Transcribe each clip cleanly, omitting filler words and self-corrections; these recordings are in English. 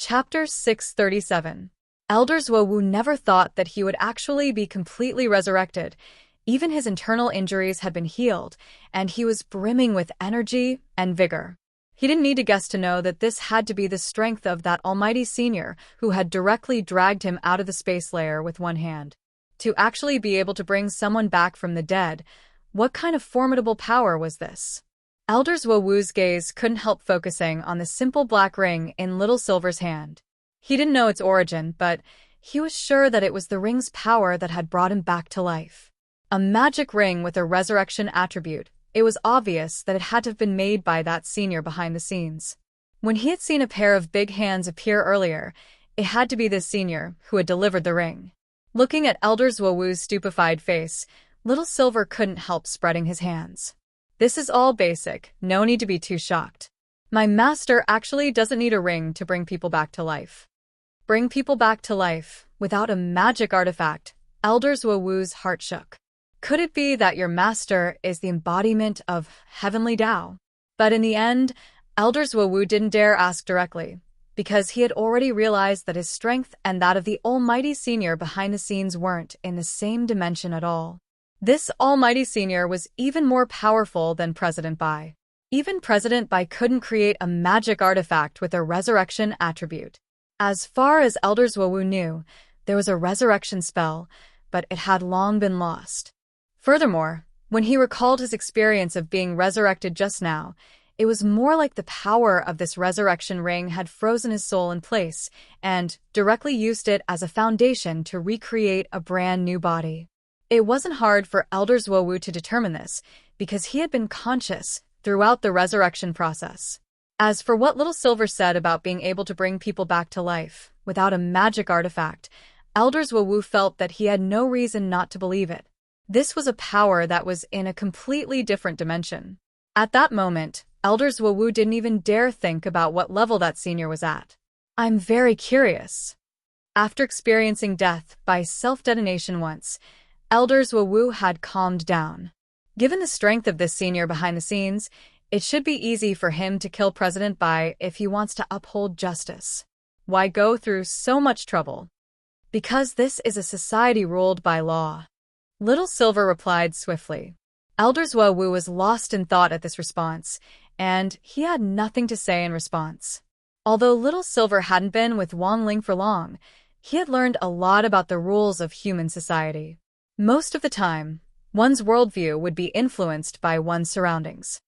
Chapter 637. Elder Zhuowu never thought that he would actually be completely resurrected. Even his internal injuries had been healed, and he was brimming with energy and vigor. He didn't need to guess to know that this had to be the strength of that almighty senior who had directly dragged him out of the space layer with one hand. To actually be able to bring someone back from the dead, what kind of formidable power was this? Elder Zhuowu's gaze couldn't help focusing on the simple black ring in Little Silver's hand. He didn't know its origin, but he was sure that it was the ring's power that had brought him back to life. A magic ring with a resurrection attribute. It was obvious that it had to have been made by that senior behind the scenes. When he had seen a pair of big hands appear earlier, it had to be this senior who had delivered the ring. Looking at Elder Zhuowu's stupefied face, Little Silver couldn't help spreading his hands. This is all basic, no need to be too shocked. My master actually doesn't need a ring to bring people back to life. Bring people back to life without a magic artifact. Elder Zhuowu's heart shook. Could it be that your master is the embodiment of heavenly Tao? But in the end, Elder Zhuowu didn't dare ask directly, because he had already realized that his strength and that of the almighty senior behind the scenes weren't in the same dimension at all. This almighty senior was even more powerful than President Bai. Even President Bai couldn't create a magic artifact with a resurrection attribute. As far as Elder Zhuowu knew, there was a resurrection spell, but it had long been lost. Furthermore, when he recalled his experience of being resurrected just now, it was more like the power of this resurrection ring had frozen his soul in place and directly used it as a foundation to recreate a brand new body. It wasn't hard for Elder Zhuowu to determine this, because he had been conscious throughout the resurrection process. As for what Little Silver said about being able to bring people back to life without a magic artifact, Elder Zhuowu felt that he had no reason not to believe it. This was a power that was in a completely different dimension. At that moment, Elder Zhuowu didn't even dare think about what level that senior was at. I'm very curious. After experiencing death by self-detonation once, Elder Zhuowu had calmed down. Given the strength of this senior behind the scenes, it should be easy for him to kill President Bai if he wants to uphold justice. Why go through so much trouble? Because this is a society ruled by law. Little Silver replied swiftly. Elder Zhuowu was lost in thought at this response, and he had nothing to say in response. Although Little Silver hadn't been with Wang Ling for long, he had learned a lot about the rules of human society. Most of the time, one's worldview would be influenced by one's surroundings.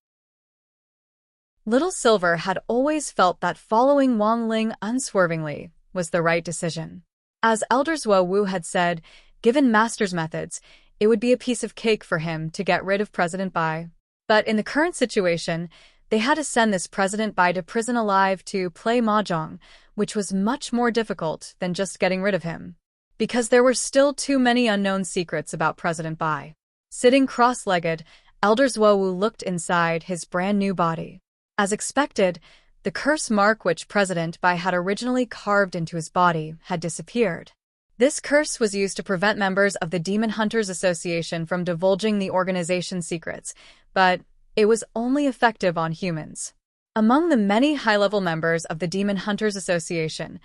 Little Silver had always felt that following Wang Ling unswervingly was the right decision. As Elder Zhuowu had said, given Master's methods, it would be a piece of cake for him to get rid of President Bai. But in the current situation, they had to send this President Bai to prison alive to play mahjong, which was much more difficult than just getting rid of him. Because there were still too many unknown secrets about President Bai. Sitting cross-legged, Elder Zhuowu looked inside his brand new body. As expected, the curse mark which President Bai had originally carved into his body had disappeared. This curse was used to prevent members of the Demon Hunters Association from divulging the organization's secrets, but it was only effective on humans. Among the many high-level members of the Demon Hunters Association,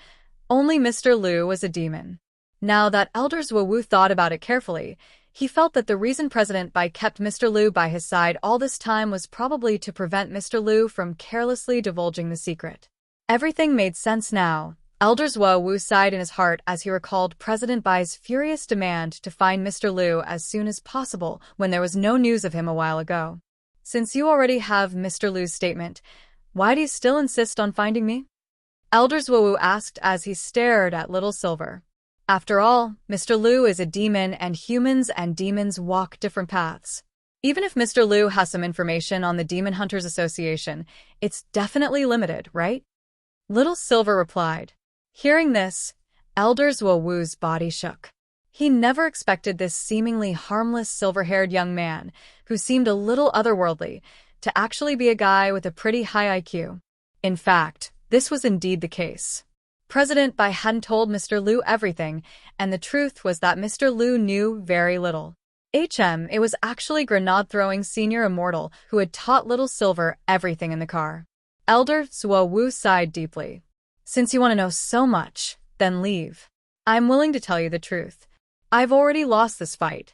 only Mr. Liu was a demon. Now that Elder Zhuowu thought about it carefully, he felt that the reason President Bai kept Mr. Liu by his side all this time was probably to prevent Mr. Liu from carelessly divulging the secret. Everything made sense now. Elder Zhuowu sighed in his heart as he recalled President Bai's furious demand to find Mr. Liu as soon as possible when there was no news of him a while ago. Since you already have Mr. Liu's statement, why do you still insist on finding me? Elder Zhuowu asked as he stared at Little Silver. After all, Mr. Liu is a demon and humans and demons walk different paths. Even if Mr. Liu has some information on the Demon Hunters Association, it's definitely limited, right? Little Silver replied. Hearing this, Elder Zhuowu's body shook. He never expected this seemingly harmless silver-haired young man, who seemed a little otherworldly, to actually be a guy with a pretty high IQ. In fact, this was indeed the case. President Bai hadn't told Mr. Liu everything, and the truth was that Mr. Liu knew very little. It was actually grenade-throwing senior immortal who had taught Little Silver everything in the car. Elder Zhuowu sighed deeply. Since you want to know so much, then leave. I'm willing to tell you the truth. I've already lost this fight.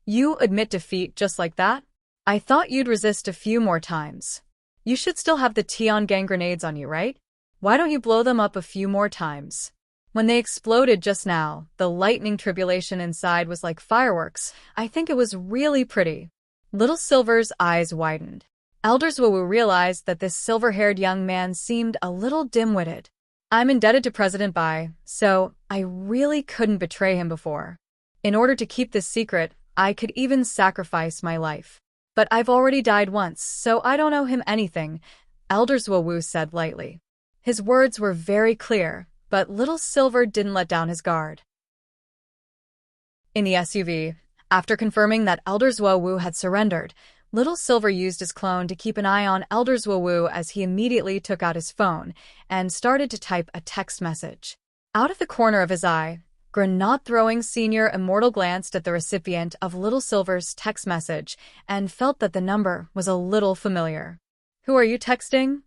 You admit defeat just like that? I thought you'd resist a few more times. You should still have the Tian gang grenades on you, right? Why don't you blow them up a few more times? When they exploded just now, the lightning tribulation inside was like fireworks. I think it was really pretty. Little Silver's eyes widened. Elders Wowu realized that this silver-haired young man seemed a little dim-witted. I'm indebted to President Bai, so I really couldn't betray him before. In order to keep this secret, I could even sacrifice my life. But I've already died once, so I don't owe him anything, Elders Wowu said lightly. His words were very clear, but Little Silver didn't let down his guard. In the SUV, after confirming that Elders Wowu had surrendered, Little Silver used his clone to keep an eye on Elders Wowu as he immediately took out his phone and started to type a text message. Out of the corner of his eye, Grenade-throwing Senior Immortal glanced at the recipient of Little Silver's text message and felt that the number was a little familiar. Who are you texting?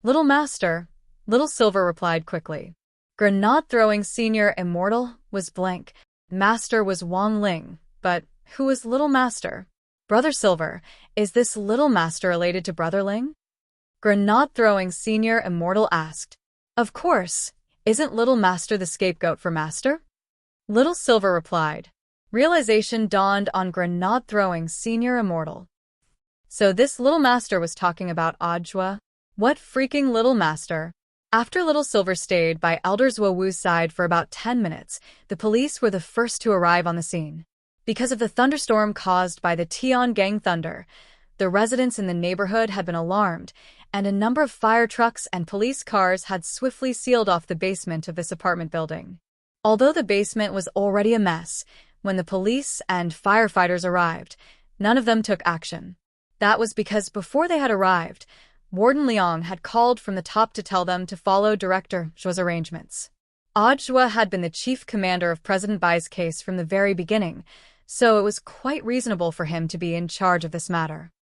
Little Master, Little Silver replied quickly. Grenade-throwing Senior Immortal was blank. Master was Wang Ling, but who is Little Master? Brother Silver, is this Little Master related to Brother Ling? Grenade-throwing Senior Immortal asked. Of course, isn't Little Master the scapegoat for Master? Little Silver replied. Realization dawned on Grenade-throwing Senior Immortal. So this Little Master was talking about Audiobook? What freaking Little Master? After Little Silver stayed by Elders Wowu's side for about 10 minutes, the police were the first to arrive on the scene. Because of the thunderstorm caused by the Tian gang thunder, the residents in the neighborhood had been alarmed, and a number of fire trucks and police cars had swiftly sealed off the basement of this apartment building. Although the basement was already a mess, when the police and firefighters arrived, none of them took action. That was because before they had arrived, Warden Liang had called from the top to tell them to follow Director Zhuo's arrangements. Zhuo had been the chief commander of President Bai's case from the very beginning, so it was quite reasonable for him to be in charge of this matter.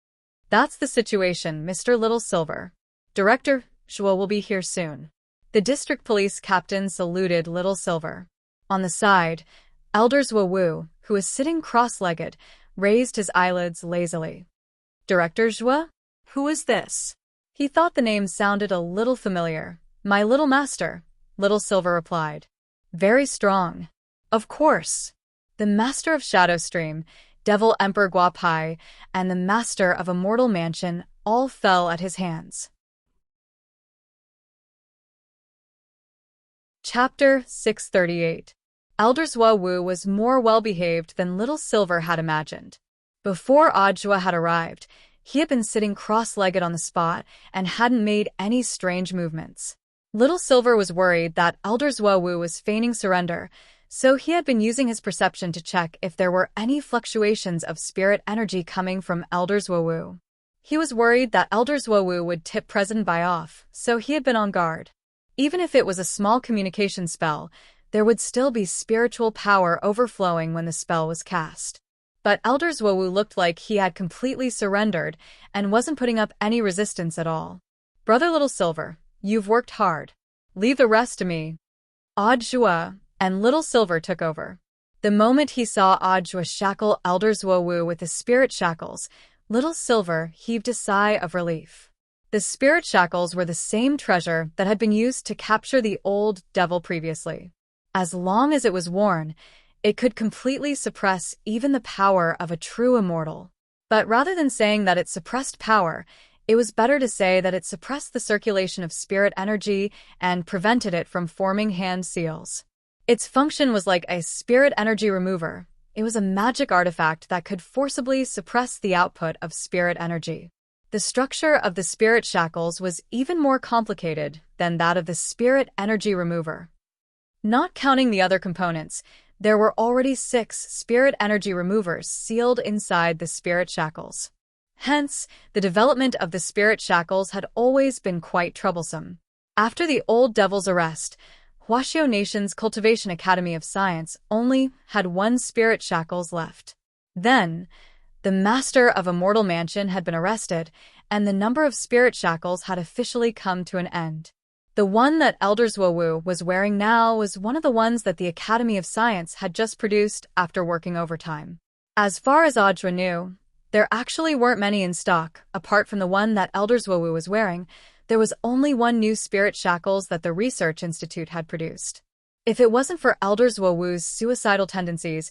That's the situation, Mr. Little Silver. Director Zhuo will be here soon. The district police captain saluted Little Silver. On the side, Elders Wowu, who was sitting cross-legged, raised his eyelids lazily. Director Zhuo? Who is this? He thought the name sounded a little familiar. My little master, Little Silver replied. Very strong. Of course. The Master of Shadow Stream, Devil Emperor Guapai, and the Master of Immortal Mansion all fell at his hands. Chapter 638. Elders Wowu was more well-behaved than Little Silver had imagined. Before Audiobook had arrived, he had been sitting cross-legged on the spot and hadn't made any strange movements. Little Silver was worried that Elders Wowu was feigning surrender, so he had been using his perception to check if there were any fluctuations of spirit energy coming from Elders Wowu. He was worried that Elders Wowu would tip President Bai off, so he had been on guard. Even if it was a small communication spell, there would still be spiritual power overflowing when the spell was cast. But Elders Wowu looked like he had completely surrendered and wasn't putting up any resistance at all. Brother Little Silver, you've worked hard. Leave the rest to me. Audiobook and Little Silver took over. The moment he saw Audiobook shackle Elders Wowu with the spirit shackles, Little Silver heaved a sigh of relief. The spirit shackles were the same treasure that had been used to capture the old devil previously. As long as it was worn, it could completely suppress even the power of a true immortal. But rather than saying that it suppressed power, it was better to say that it suppressed the circulation of spirit energy and prevented it from forming hand seals. Its function was like a spirit energy remover. It was a magic artifact that could forcibly suppress the output of spirit energy. The structure of the spirit shackles was even more complicated than that of the spirit energy remover. Not counting the other components, there were already 6 spirit energy removers sealed inside the spirit shackles. Hence, the development of the spirit shackles had always been quite troublesome. After the old devil's arrest, Huaxiao Nation's Cultivation Academy of Science only had 1 spirit shackles left. Then, the Master of Immortal Mansion had been arrested, and the number of spirit shackles had officially come to an end. The one that Elder Zhuowu was wearing now was one of the ones that the Academy of Science had just produced after working overtime. As far as Audra knew, there actually weren't many in stock. Apart from the one that Elder Zhuowu was wearing, there was only one new spirit shackles that the Research Institute had produced. If it wasn't for Elder Zhuowu's suicidal tendencies,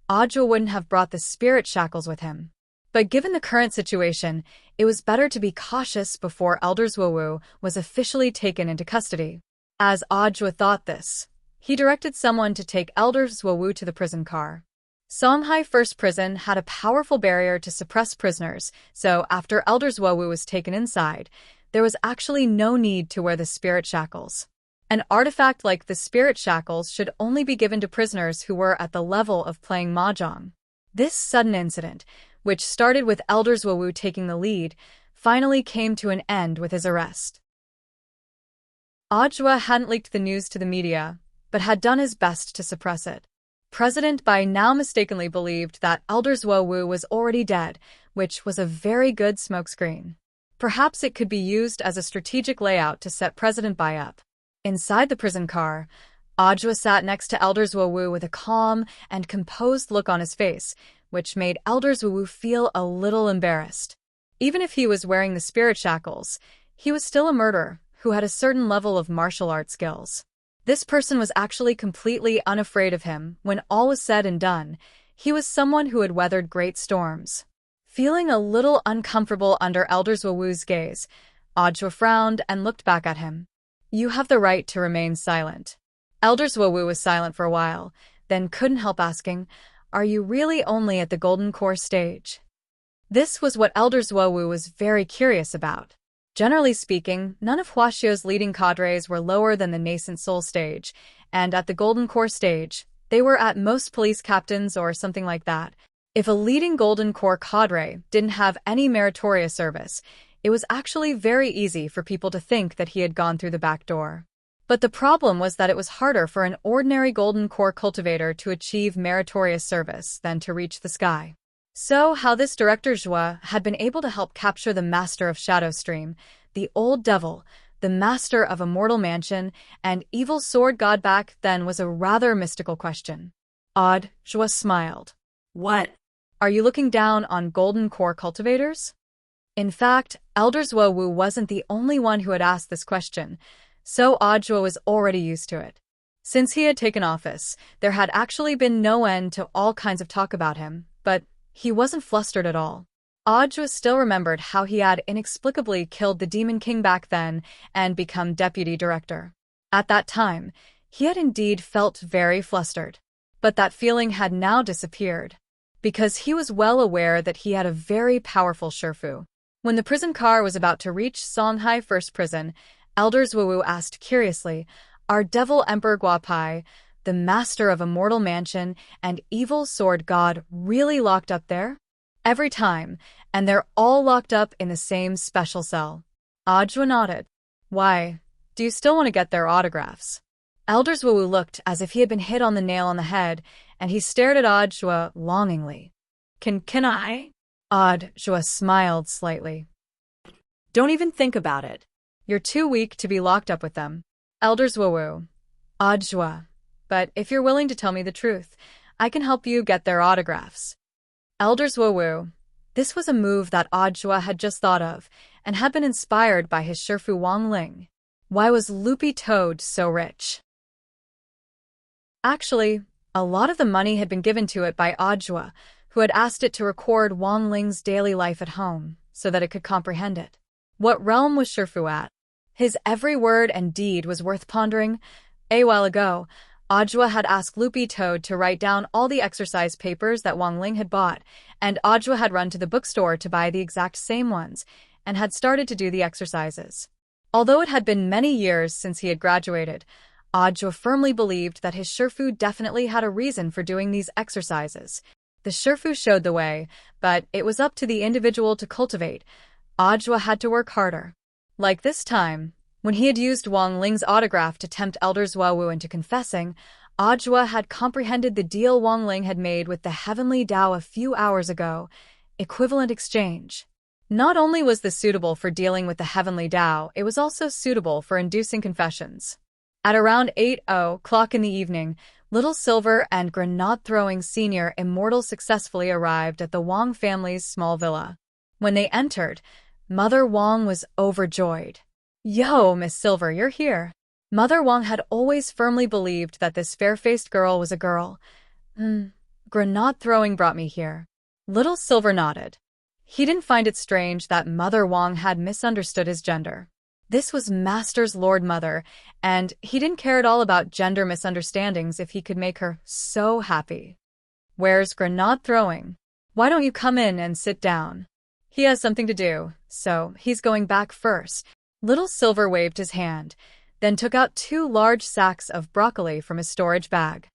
Audra wouldn't have brought the spirit shackles with him. But given the current situation, it was better to be cautious before Elder Zhuowu was officially taken into custody. As Audra thought this, he directed someone to take Elder Zhuowu to the prison car. Songhai First Prison had a powerful barrier to suppress prisoners, so after Elder Zhuowu was taken inside, there was actually no need to wear the spirit shackles. An artifact like the spirit shackles should only be given to prisoners who were at the level of playing mahjong. This sudden incident, which started with Elder Zhuowu taking the lead, finally came to an end with his arrest. Audra hadn't leaked the news to the media, but had done his best to suppress it. President Bai now mistakenly believed that Elder Zhuowu was already dead, which was a very good smokescreen. Perhaps it could be used as a strategic layout to set President Bai up. Inside the prison car, Audra sat next to Elder Zhuowu with a calm and composed look on his face, which made Elder Zhuowu feel a little embarrassed. Even if he was wearing the spirit shackles, he was still a murderer who had a certain level of martial art skills. This person was actually completely unafraid of him. When all was said and done, he was someone who had weathered great storms. Feeling a little uncomfortable under Elder Zhuowu's gaze, Audra frowned and looked back at him. "You have the right to remain silent." Elder Zhuowu was silent for a while, then couldn't help asking, "Are you really only at the Golden Core stage?" This was what Elder Zhuowu was very curious about. Generally speaking, none of Huaxio's leading cadres were lower than the nascent soul stage, and at the Golden Core stage, they were at most police captains or something like that. If a leading Golden Core cadre didn't have any meritorious service, it was actually very easy for people to think that he had gone through the back door. But the problem was that it was harder for an ordinary Golden Core cultivator to achieve meritorious service than to reach the sky. So how this Director Zhua had been able to help capture the Master of Shadow Stream, the Old Devil, the Master of Immortal Mansion, and Evil Sword God back then was a rather mystical question. Zhua smiled. "What? Are you looking down on Golden Core cultivators?" In fact, Elder Zhuowu wasn't the only one who had asked this question, so Audra was already used to it. Since he had taken office, there had actually been no end to all kinds of talk about him, but he wasn't flustered at all. Audra still remembered how he had inexplicably killed the Demon King back then and become deputy director. At that time, he had indeed felt very flustered. But that feeling had now disappeared, because he was well aware that he had a very powerful Shifu. When the prison car was about to reach Songhai First Prison, Elder Zhuowu asked curiously, "Are Devil Emperor Guapai, the Master of Immortal Mansion, and Evil Sword God really locked up there?" "Every time, and they're all locked up in the same special cell." Audra nodded. "Why, do you still want to get their autographs?" Elder Zhuowu looked as if he had been hit on the nail on the head, and he stared at Audra longingly. Can I?" Audra smiled slightly. "Don't even think about it. You're too weak to be locked up with them." Elder Zhuowu. "Audra, but if you're willing to tell me the truth, I can help you get their autographs." Elder Zhuowu. This was a move that Audra had just thought of, and had been inspired by his Shifu Wang Ling. Why was Loopy Toad so rich? Actually, a lot of the money had been given to it by Audra, who had asked it to record Wang Ling's daily life at home, so that it could comprehend it. What realm was Shifu at? His every word and deed was worth pondering. A while ago, Audra had asked Loopy Toad to write down all the exercise papers that Wang Ling had bought, and Audra had run to the bookstore to buy the exact same ones, and had started to do the exercises. Although it had been many years since he had graduated, Audra firmly believed that his Shifu definitely had a reason for doing these exercises. The Shifu showed the way, but it was up to the individual to cultivate. Audra had to work harder. Like this time, when he had used Wang Ling's autograph to tempt Elder Zhuowu into confessing, Audra had comprehended the deal Wang Ling had made with the Heavenly Tao a few hours ago. Equivalent exchange. Not only was this suitable for dealing with the heavenly Tao, it was also suitable for inducing confessions. At around 8:00 in the evening, Little Silver and Grenade-throwing Senior Immortal successfully arrived at the Wong family's small villa. When they entered, Mother Wong was overjoyed. "Yo, Miss Silver, you're here." Mother Wong had always firmly believed that this fair-faced girl was a girl. Grenade-throwing brought me here." Little Silver nodded. He didn't find it strange that Mother Wong had misunderstood his gender. This was Master's Lord Mother, and he didn't care at all about gender misunderstandings if he could make her so happy. "Where's Grenade-throwing? Why don't you come in and sit down? He has something to do, so he's going back first." Little Silver waved his hand, then took out 2 large sacks of broccoli from his storage bag.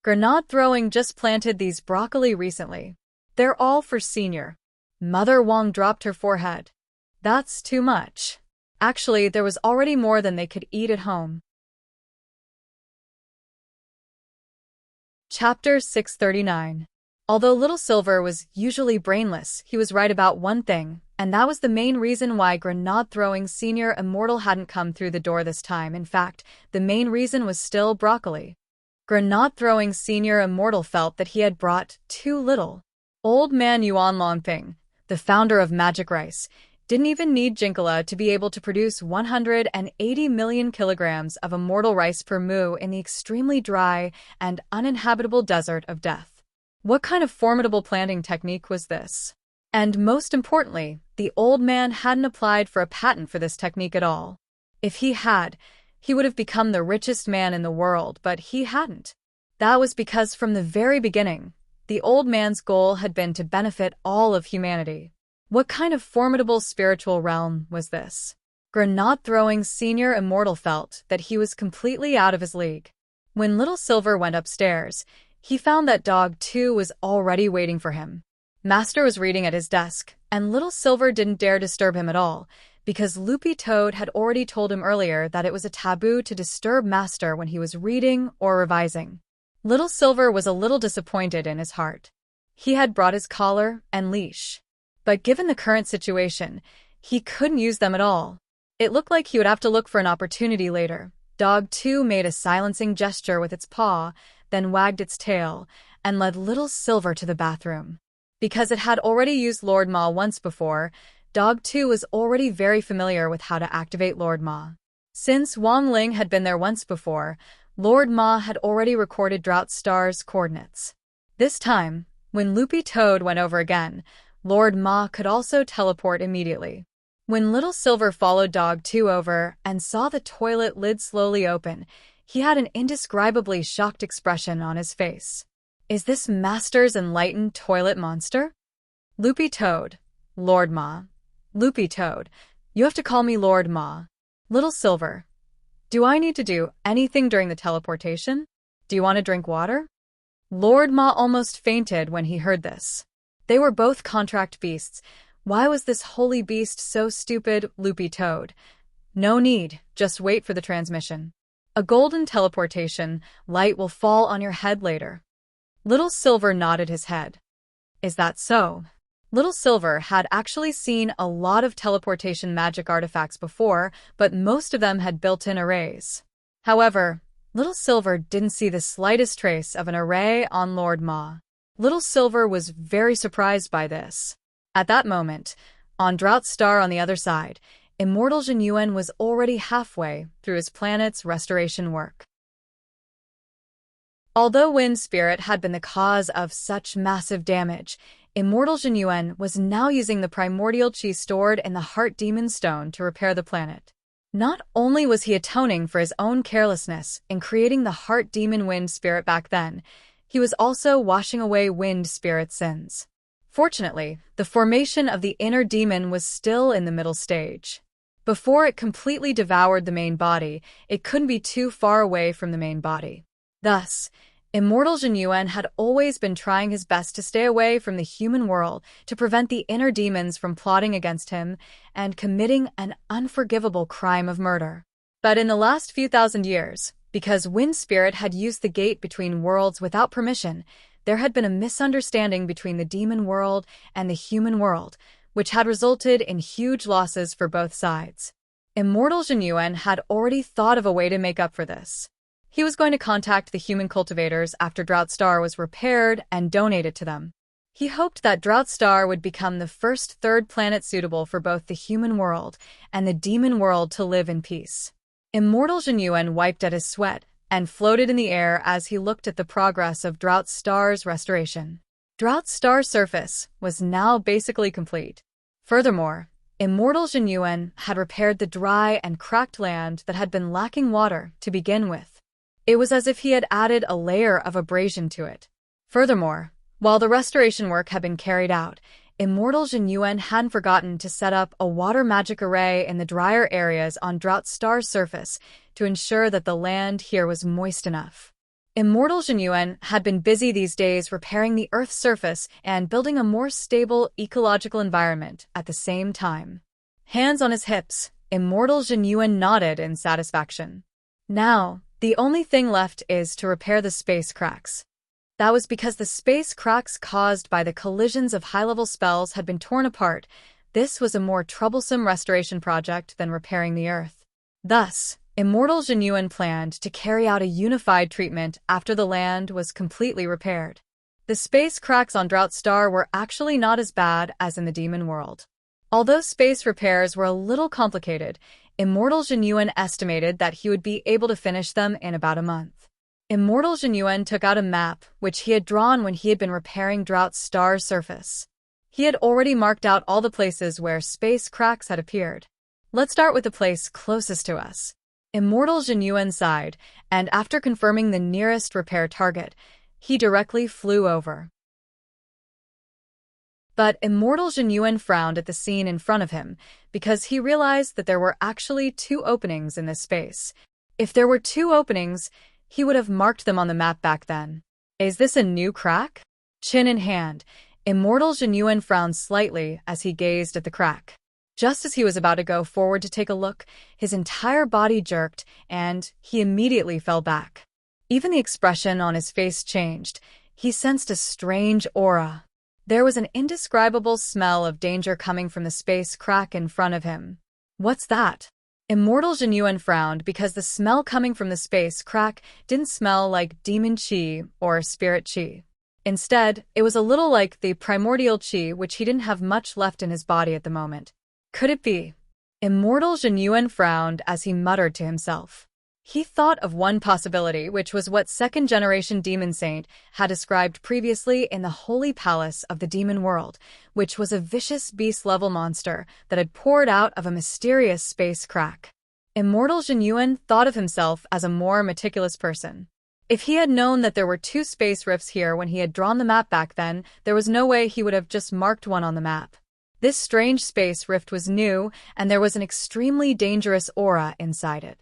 "Grenade-throwing just planted these broccoli recently. They're all for Senior." Mother Wong dropped her forehead. "That's too much." Actually, there was already more than they could eat at home. Chapter 639. Although Little Silver was usually brainless, he was right about one thing, and that was the main reason why Grenade-throwing Senior Immortal hadn't come through the door this time. In fact, the main reason was still broccoli. Grenade-throwing Senior Immortal felt that he had brought too little. Old Man Yuan Longping, the founder of Magic Rice, didn't even need Jinkala to be able to produce 180 million kilograms of immortal rice per moo in the extremely dry and uninhabitable desert of death. What kind of formidable planting technique was this? And most importantly, the old man hadn't applied for a patent for this technique at all. If he had, he would have become the richest man in the world, but he hadn't. That was because from the very beginning, the old man's goal had been to benefit all of humanity. What kind of formidable spiritual realm was this? Grenade-throwing Senior Immortal felt that he was completely out of his league. When Little Silver went upstairs, he found that Dog 2 was already waiting for him. Master was reading at his desk, and Little Silver didn't dare disturb him at all, because Loopy Toad had already told him earlier that it was a taboo to disturb Master when he was reading or revising. Little Silver was a little disappointed in his heart. He had brought his collar and leash. But given the current situation, he couldn't use them at all. It looked like he would have to look for an opportunity later. Dog 2 made a silencing gesture with its paw, then wagged its tail, and led Little Silver to the bathroom. Because it had already used Lord Ma once before, Dog 2 was already very familiar with how to activate Lord Ma. Since Wang Ling had been there once before, Lord Ma had already recorded Drought Star's coordinates. This time, when Loopy Toad went over again, Lord Ma could also teleport immediately. When Little Silver followed Dog 2 over and saw the toilet lid slowly open, he had an indescribably shocked expression on his face. "Is this Master's enlightened toilet monster?" "Loopy Toad, Lord Ma." "Loopy Toad, you have to call me Lord Ma." "Little Silver, do I need to do anything during the teleportation? Do you want to drink water?" Lord Ma almost fainted when he heard this. They were both contract beasts. Why was this holy beast so stupid? "Loopy Toad, no need, just wait for the transmission. A golden teleportation light will fall on your head later." Little Silver nodded his head. "Is that so?" Little Silver had actually seen a lot of teleportation magic artifacts before, but most of them had built-in arrays. However, Little Silver didn't see the slightest trace of an array on Lord Ma. Little Silver was very surprised by this. At that moment, on Drought Star on the other side, Immortal Jin Yuan was already halfway through his planet's restoration work. Although Wind Spirit had been the cause of such massive damage, Immortal Jin Yuan was now using the primordial chi stored in the Heart Demon Stone to repair the planet. Not only was he atoning for his own carelessness in creating the Heart Demon Wind Spirit back then, he was also washing away Wind Spirit sins. Fortunately, the formation of the inner demon was still in the middle stage. Before it completely devoured the main body, it couldn't be too far away from the main body. Thus, Immortal Jin Yuan had always been trying his best to stay away from the human world to prevent the inner demons from plotting against him and committing an unforgivable crime of murder. But in the last few thousand years, because Wind Spirit had used the gate between worlds without permission, there had been a misunderstanding between the demon world and the human world, which had resulted in huge losses for both sides. Immortal Zhenyuan had already thought of a way to make up for this. He was going to contact the human cultivators after Drought Star was repaired and donate it to them. He hoped that Drought Star would become the first third planet suitable for both the human world and the demon world to live in peace. Immortal Zhenyuan wiped at his sweat and floated in the air as he looked at the progress of Drought Star's restoration. Drought Star's surface was now basically complete. Furthermore, Immortal Zhenyuan had repaired the dry and cracked land that had been lacking water to begin with. It was as if he had added a layer of abrasion to it. Furthermore, while the restoration work had been carried out, Immortal Zhenyuan hadn't forgotten to set up a water magic array in the drier areas on Drought Star's surface to ensure that the land here was moist enough. Immortal Zhenyuan had been busy these days repairing the Earth's surface and building a more stable ecological environment at the same time. Hands on his hips, Immortal Zhenyuan nodded in satisfaction. Now, the only thing left is to repair the space cracks. That was because the space cracks caused by the collisions of high-level spells had been torn apart. This was a more troublesome restoration project than repairing the Earth. Thus, Immortal Zhenyuan planned to carry out a unified treatment after the land was completely repaired. The space cracks on Drought Star were actually not as bad as in the demon world. Although space repairs were a little complicated, Immortal Zhenyuan estimated that he would be able to finish them in about a month. Immortal Zhenyuan took out a map which he had drawn when he had been repairing Drought Star's surface. He had already marked out all the places where space cracks had appeared. Let's start with the place closest to us. Immortal Zhenyuan sighed, and after confirming the nearest repair target, he directly flew over. But Immortal Zhenyuan frowned at the scene in front of him, because he realized that there were actually 2 openings in this space. If there were 2 openings, he would have marked them on the map back then. Is this a new crack? Chin in hand, Immortal Zhenyuan frowned slightly as he gazed at the crack. Just as he was about to go forward to take a look, his entire body jerked, and he immediately fell back. Even the expression on his face changed. He sensed a strange aura. There was an indescribable smell of danger coming from the space crack in front of him. What's that? Immortal Zhenyuan frowned because the smell coming from the space crack didn't smell like demon chi or spirit chi. Instead, it was a little like the primordial chi, which he didn't have much left in his body at the moment. Could it be? Immortal Zhenyuan frowned as he muttered to himself. He thought of one possibility, which was what second-generation demon saint had described previously in the Holy Palace of the Demon World, which was a vicious beast-level monster that had poured out of a mysterious space crack. Immortal Zhenyuan thought of himself as a more meticulous person. If he had known that there were 2 space rifts here when he had drawn the map back then, there was no way he would have just marked one on the map. This strange space rift was new, and there was an extremely dangerous aura inside it.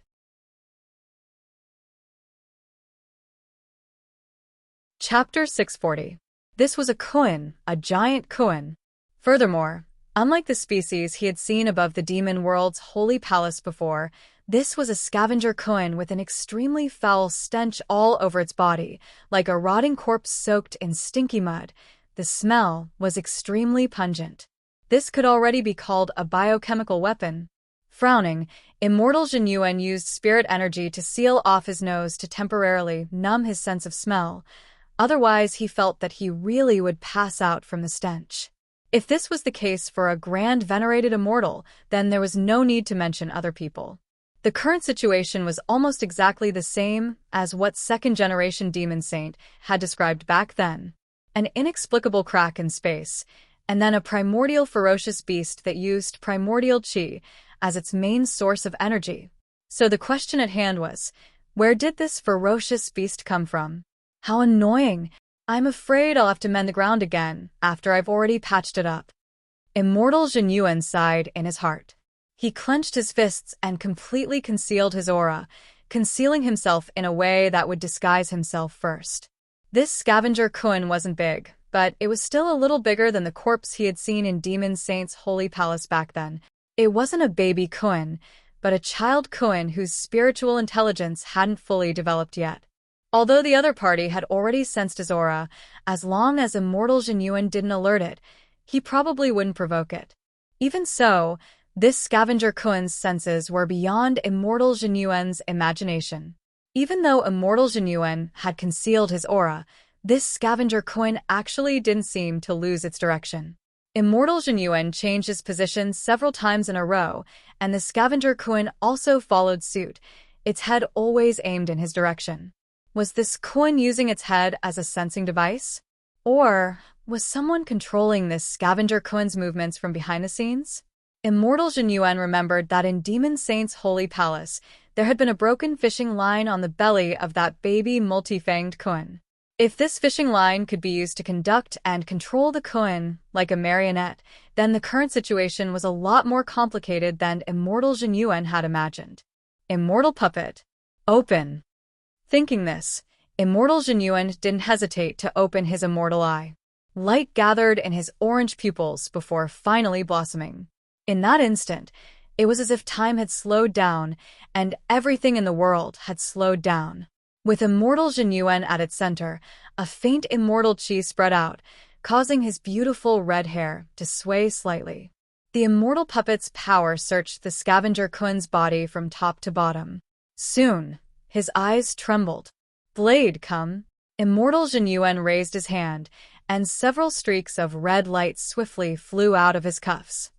Chapter 640. This was a Kuan, a giant Kuan. Furthermore, unlike the species he had seen above the demon world's holy palace before, this was a scavenger Kuan with an extremely foul stench all over its body, like a rotting corpse soaked in stinky mud. The smell was extremely pungent. This could already be called a biochemical weapon. Frowning, Immortal Zhenyuan used spirit energy to seal off his nose to temporarily numb his sense of smell. Otherwise, he felt that he really would pass out from the stench. If this was the case for a grand venerated immortal, then there was no need to mention other people. The current situation was almost exactly the same as what second-generation demon saint had described back then. An inexplicable crack in space, and then a primordial ferocious beast that used primordial chi as its main source of energy. So the question at hand was, where did this ferocious beast come from? How annoying! I'm afraid I'll have to mend the ground again after I've already patched it up. Immortal Zhenyuan sighed in his heart. He clenched his fists and completely concealed his aura, concealing himself in a way that would disguise himself first. This scavenger Kuan wasn't big, but it was still a little bigger than the corpse he had seen in Demon Saint's holy palace back then. It wasn't a baby Kuan, but a child Kuan whose spiritual intelligence hadn't fully developed yet. Although the other party had already sensed his aura, as long as Immortal Zhenyuan didn't alert it, he probably wouldn't provoke it. Even so, this scavenger Kuen's senses were beyond Immortal Jinyuan's imagination. Even though Immortal Jinyuan had concealed his aura, this scavenger Kuen actually didn't seem to lose its direction. Immortal Jinyuan changed his position several times in a row, and the scavenger Kuen also followed suit, its head always aimed in his direction. Was this Kuen using its head as a sensing device? Or was someone controlling this scavenger Kuen's movements from behind the scenes? Immortal Jinyuan remembered that in Demon Saint's holy palace, there had been a broken fishing line on the belly of that baby multi-fanged Kuen. If this fishing line could be used to conduct and control the Kuen like a marionette, then the current situation was a lot more complicated than Immortal Jinyuan had imagined. Immortal Puppet. Open. Thinking this, Immortal Jinyuan didn't hesitate to open his immortal eye. Light gathered in his orange pupils before finally blossoming. In that instant, it was as if time had slowed down and everything in the world had slowed down. With Immortal Jinyuan at its center, a faint immortal chi spread out, causing his beautiful red hair to sway slightly. The immortal puppet's power searched the scavenger Kuen's body from top to bottom. Soon, his eyes trembled. Blade, come. Immortal Jinyuan raised his hand, and several streaks of red light swiftly flew out of his cuffs.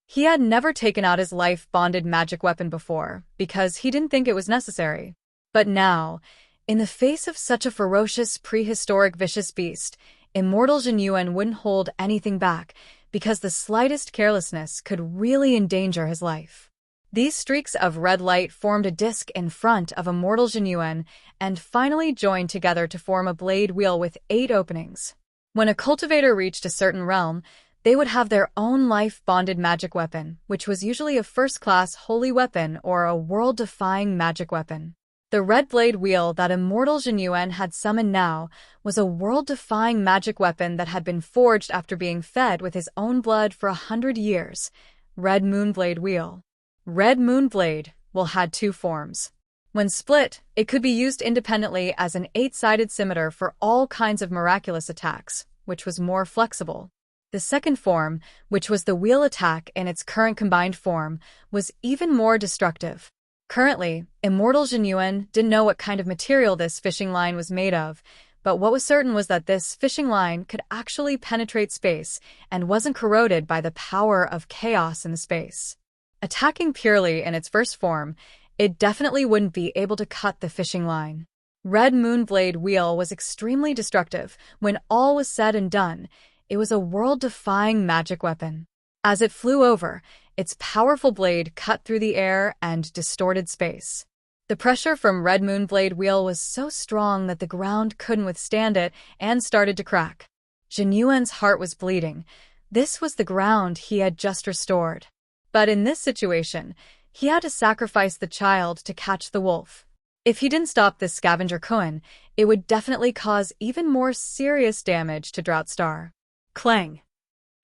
He had never taken out his life-bonded magic weapon before, because he didn't think it was necessary. But now, in the face of such a ferocious, prehistoric vicious beast, Immortal Jinyuan wouldn't hold anything back, because the slightest carelessness could really endanger his life. These streaks of red light formed a disc in front of Immortal Jinyuan and finally joined together to form a blade wheel with 8 openings. When a cultivator reached a certain realm, they would have their own life-bonded magic weapon, which was usually a first-class holy weapon or a world-defying magic weapon. The red blade wheel that Immortal Jinyuan had summoned now was a world-defying magic weapon that had been forged after being fed with his own blood for 100 years. Red Moonblade Wheel. Red Moonblade Wheel had 2 forms. When split, it could be used independently as an 8-sided scimitar for all kinds of miraculous attacks, which was more flexible. The second form, which was the wheel attack in its current combined form, was even more destructive. Currently, Immortal Jinyuan didn't know what kind of material this fishing line was made of, but what was certain was that this fishing line could actually penetrate space and wasn't corroded by the power of chaos in the space. Attacking purely in its first form, it definitely wouldn't be able to cut the fishing line. Red Moonblade Wheel was extremely destructive. When all was said and done, it was a world-defying magic weapon. As it flew over, its powerful blade cut through the air and distorted space. The pressure from Red Moonblade Wheel was so strong that the ground couldn't withstand it and started to crack. Jinyuan's heart was bleeding. This was the ground he had just restored. But in this situation, he had to sacrifice the child to catch the wolf. If he didn't stop this scavenger Kuen, it would definitely cause even more serious damage to Droughtstar. Clang!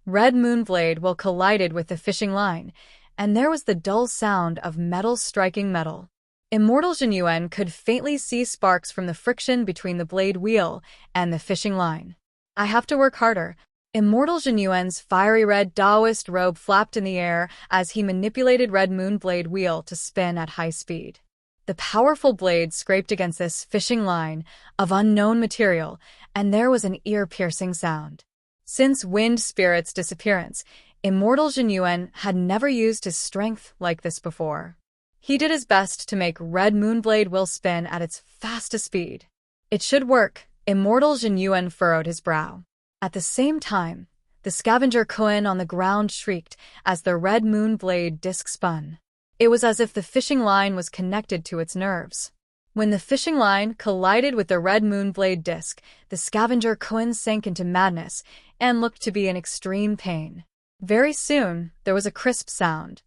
Red Moonblade Wheel collided with the fishing line, and there was the dull sound of metal striking metal. Immortal Jinyuan could faintly see sparks from the friction between the blade wheel and the fishing line. I have to work harder. Immortal Jinyuan's fiery red Taoist robe flapped in the air as he manipulated Red Moonblade Wheel to spin at high speed. The powerful blade scraped against this fishing line of unknown material, and there was an ear-piercing sound. Since Wind Spirit's disappearance, Immortal Jinyuan had never used his strength like this before. He did his best to make Red Moonblade Wheel spin at its fastest speed. It should work. Immortal Jinyuan furrowed his brow. At the same time, the scavenger Kuen on the ground shrieked as the Red Moonblade disc spun. It was as if the fishing line was connected to its nerves. When the fishing line collided with the Red Moonblade disc, the scavenger Kuen sank into madness and looked to be in extreme pain. Very soon, there was a crisp sound.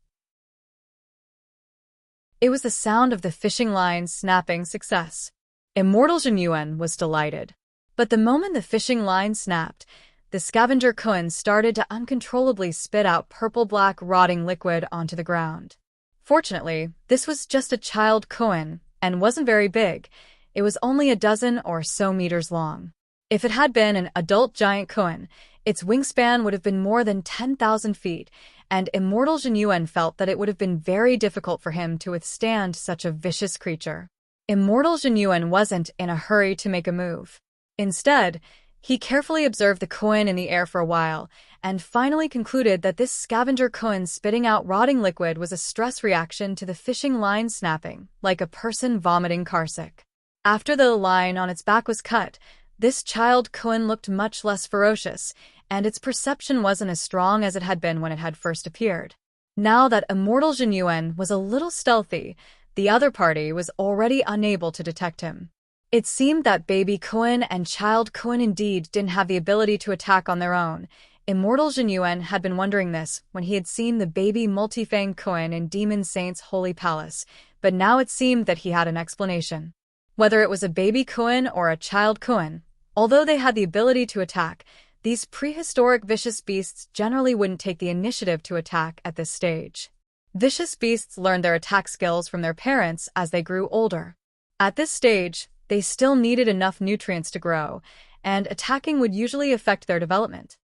It was the sound of the fishing line snapping success. Immortal Jinyuan was delighted. But the moment the fishing line snapped, the scavenger Kuen started to uncontrollably spit out purple-black rotting liquid onto the ground. Fortunately, this was just a child Kuen and wasn't very big. It was only a dozen or so meters long. If it had been an adult giant Kuen, Its wingspan would have been more than 10,000 feet, and Immortal Jinyuan felt that it would have been very difficult for him to withstand such a vicious creature. Immortal Jinyuan wasn't in a hurry to make a move. Instead, he carefully observed the koan in the air for a while, and finally concluded that this scavenger koan spitting out rotting liquid was a stress reaction to the fishing line snapping, like a person vomiting karsic. After the line on its back was cut, this child koan looked much less ferocious, and its perception wasn't as strong as it had been when it had first appeared. Now that Immortal Jinyuan was a little stealthy, the other party was already unable to detect him. It seemed that baby koan and child koan indeed didn't have the ability to attack on their own. Immortal Jinyuan had been wondering this when he had seen the baby multifang koan in Demon Saint's Holy Palace, but now it seemed that he had an explanation. Whether it was a baby koan or a child koan, although they had the ability to attack, these prehistoric vicious beasts generally wouldn't take the initiative to attack at this stage. Vicious beasts learned their attack skills from their parents as they grew older. At this stage, they still needed enough nutrients to grow, and attacking would usually affect their development.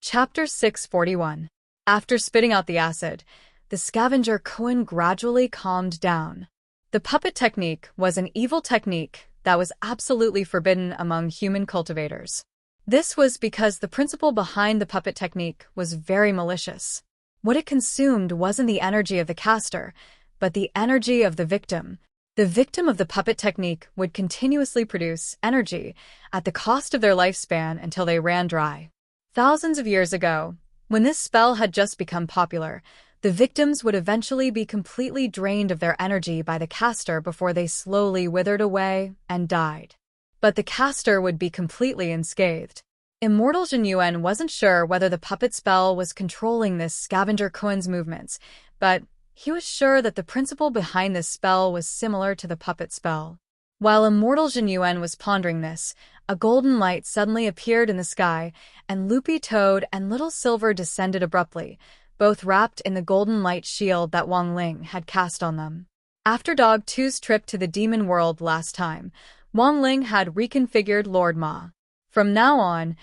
Chapter 641. After spitting out the acid, the scavenger koan gradually calmed down. The puppet technique was an evil technique that was absolutely forbidden among human cultivators. This was because the principle behind the puppet technique was very malicious. What it consumed wasn't the energy of the caster, but the energy of the victim. The victim of the puppet technique would continuously produce energy at the cost of their lifespan until they ran dry. Thousands of years ago, when this spell had just become popular, the victims would eventually be completely drained of their energy by the caster before they slowly withered away and died. But the caster would be completely unscathed. Immortal Jinyuan wasn't sure whether the puppet spell was controlling this scavenger koan's movements, but he was sure that the principle behind this spell was similar to the puppet spell. While Immortal Jinyuan was pondering this, a golden light suddenly appeared in the sky, and Loopy Toad and Little Silver descended abruptly, both wrapped in the golden light shield that Wang Ling had cast on them. After Dog 2's trip to the demon world last time, Wang Ling had reconfigured Lord Ma. From now on,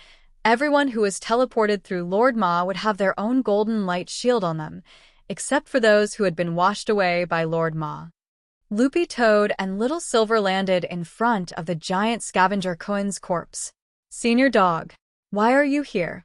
everyone who was teleported through Lord Ma would have their own golden light shield on them, except for those who had been washed away by Lord Ma. Loopy Toad and Little Silver landed in front of the giant scavenger koan's corpse. "Senior Dog, why are you here?"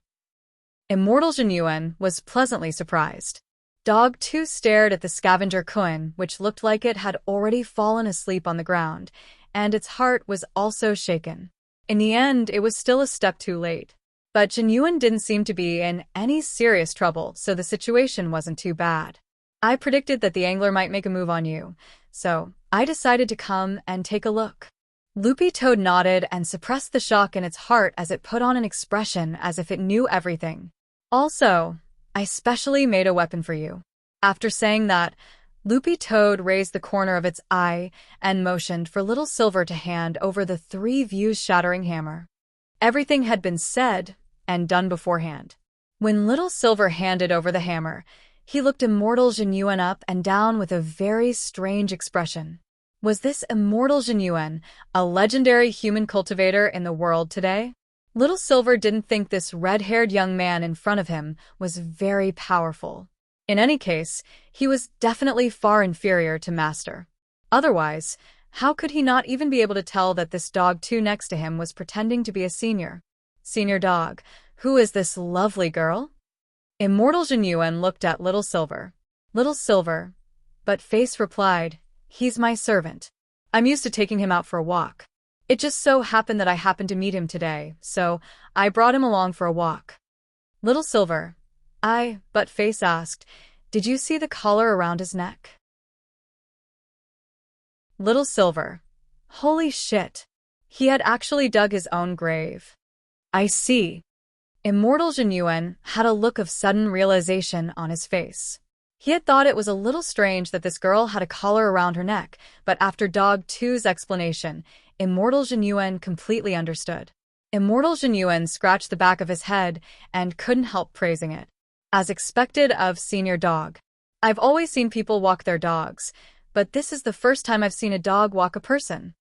Immortal Jinyuan was pleasantly surprised. Dog 2 stared at the scavenger koan, which looked like it had already fallen asleep on the ground, and its heart was also shaken. In the end, it was still a step too late. But Jinyuan didn't seem to be in any serious trouble, so the situation wasn't too bad. "I predicted that the angler might make a move on you, so I decided to come and take a look." Loopy Toad nodded and suppressed the shock in its heart as it put on an expression as if it knew everything. "Also, I specially made a weapon for you." After saying that, Loopy Toad raised the corner of its eye and motioned for Little Silver to hand over the 3 views shattering hammer. Everything had been said and done beforehand. When Little Silver handed over the hammer, he looked Immortal Jinyuan up and down with a very strange expression. Was this Immortal Jinyuan a legendary human cultivator in the world today? Little Silver didn't think this red-haired young man in front of him was very powerful. In any case, he was definitely far inferior to Master. Otherwise, how could he not even be able to tell that this Dog 2 next to him was pretending to be a senior? "Senior Dog, who is this lovely girl?" Immortal Jinyuan looked at Little Silver. "Little Silver," but Face replied, "He's my servant. I'm used to taking him out for a walk. It just so happened that I happened to meet him today, so I brought him along for a walk." Little Silver, but Face asked, "Did you see the collar around his neck?" Little Silver, holy shit. He had actually dug his own grave. "I see." Immortal Jinyuan had a look of sudden realization on his face. He had thought it was a little strange that this girl had a collar around her neck, but after Dog 2's explanation, Immortal Jinyuan completely understood. Immortal Jinyuan scratched the back of his head and couldn't help praising it. As expected of Senior Dog. "I've always seen people walk their dogs, but this is the first time I've seen a dog walk a person."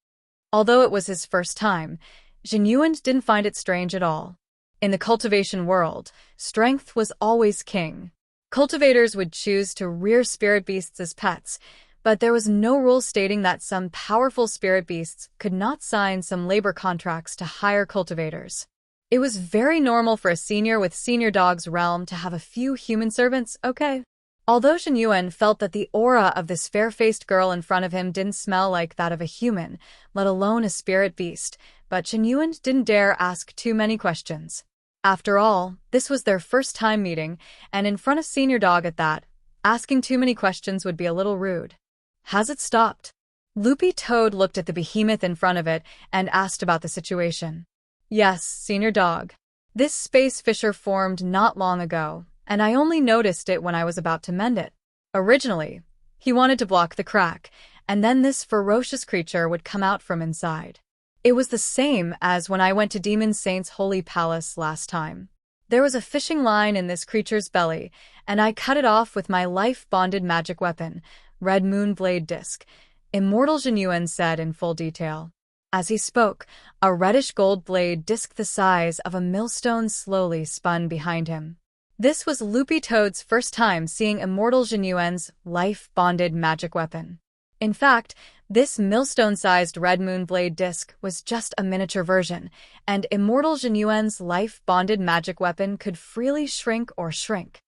Although it was his first time, Jinyuan didn't find it strange at all. In the cultivation world, strength was always king. Cultivators would choose to rear spirit beasts as pets, but there was no rule stating that some powerful spirit beasts could not sign some labor contracts to hire cultivators. It was very normal for a senior with Senior Dog's realm to have a few human servants, okay? Although Jinyuan felt that the aura of this fair-faced girl in front of him didn't smell like that of a human, let alone a spirit beast, but Jinyuan didn't dare ask too many questions. After all, this was their first time meeting, and in front of Senior Dog at that, asking too many questions would be a little rude. Has it stopped? Loopy Toad looked at the behemoth in front of it and asked about the situation. Yes, Senior Dog. This space fissure formed not long ago, and I only noticed it when I was about to mend it. Originally, he wanted to block the crack, and then this ferocious creature would come out from inside. It was the same as when I went to Demon Saint's Holy Palace last time. There was a fishing line in this creature's belly, and I cut it off with my life-bonded magic weapon, Red Moon Blade Disc, Immortal Jinyuan said in full detail. As he spoke, a reddish-gold blade disc the size of a millstone slowly spun behind him. This was Loopy Toad's first time seeing Immortal Jinyuan's life-bonded magic weapon. In fact, this millstone-sized Red Moon Blade disc was just a miniature version, and Immortal Jinyuan's life-bonded magic weapon could freely shrink or shrink.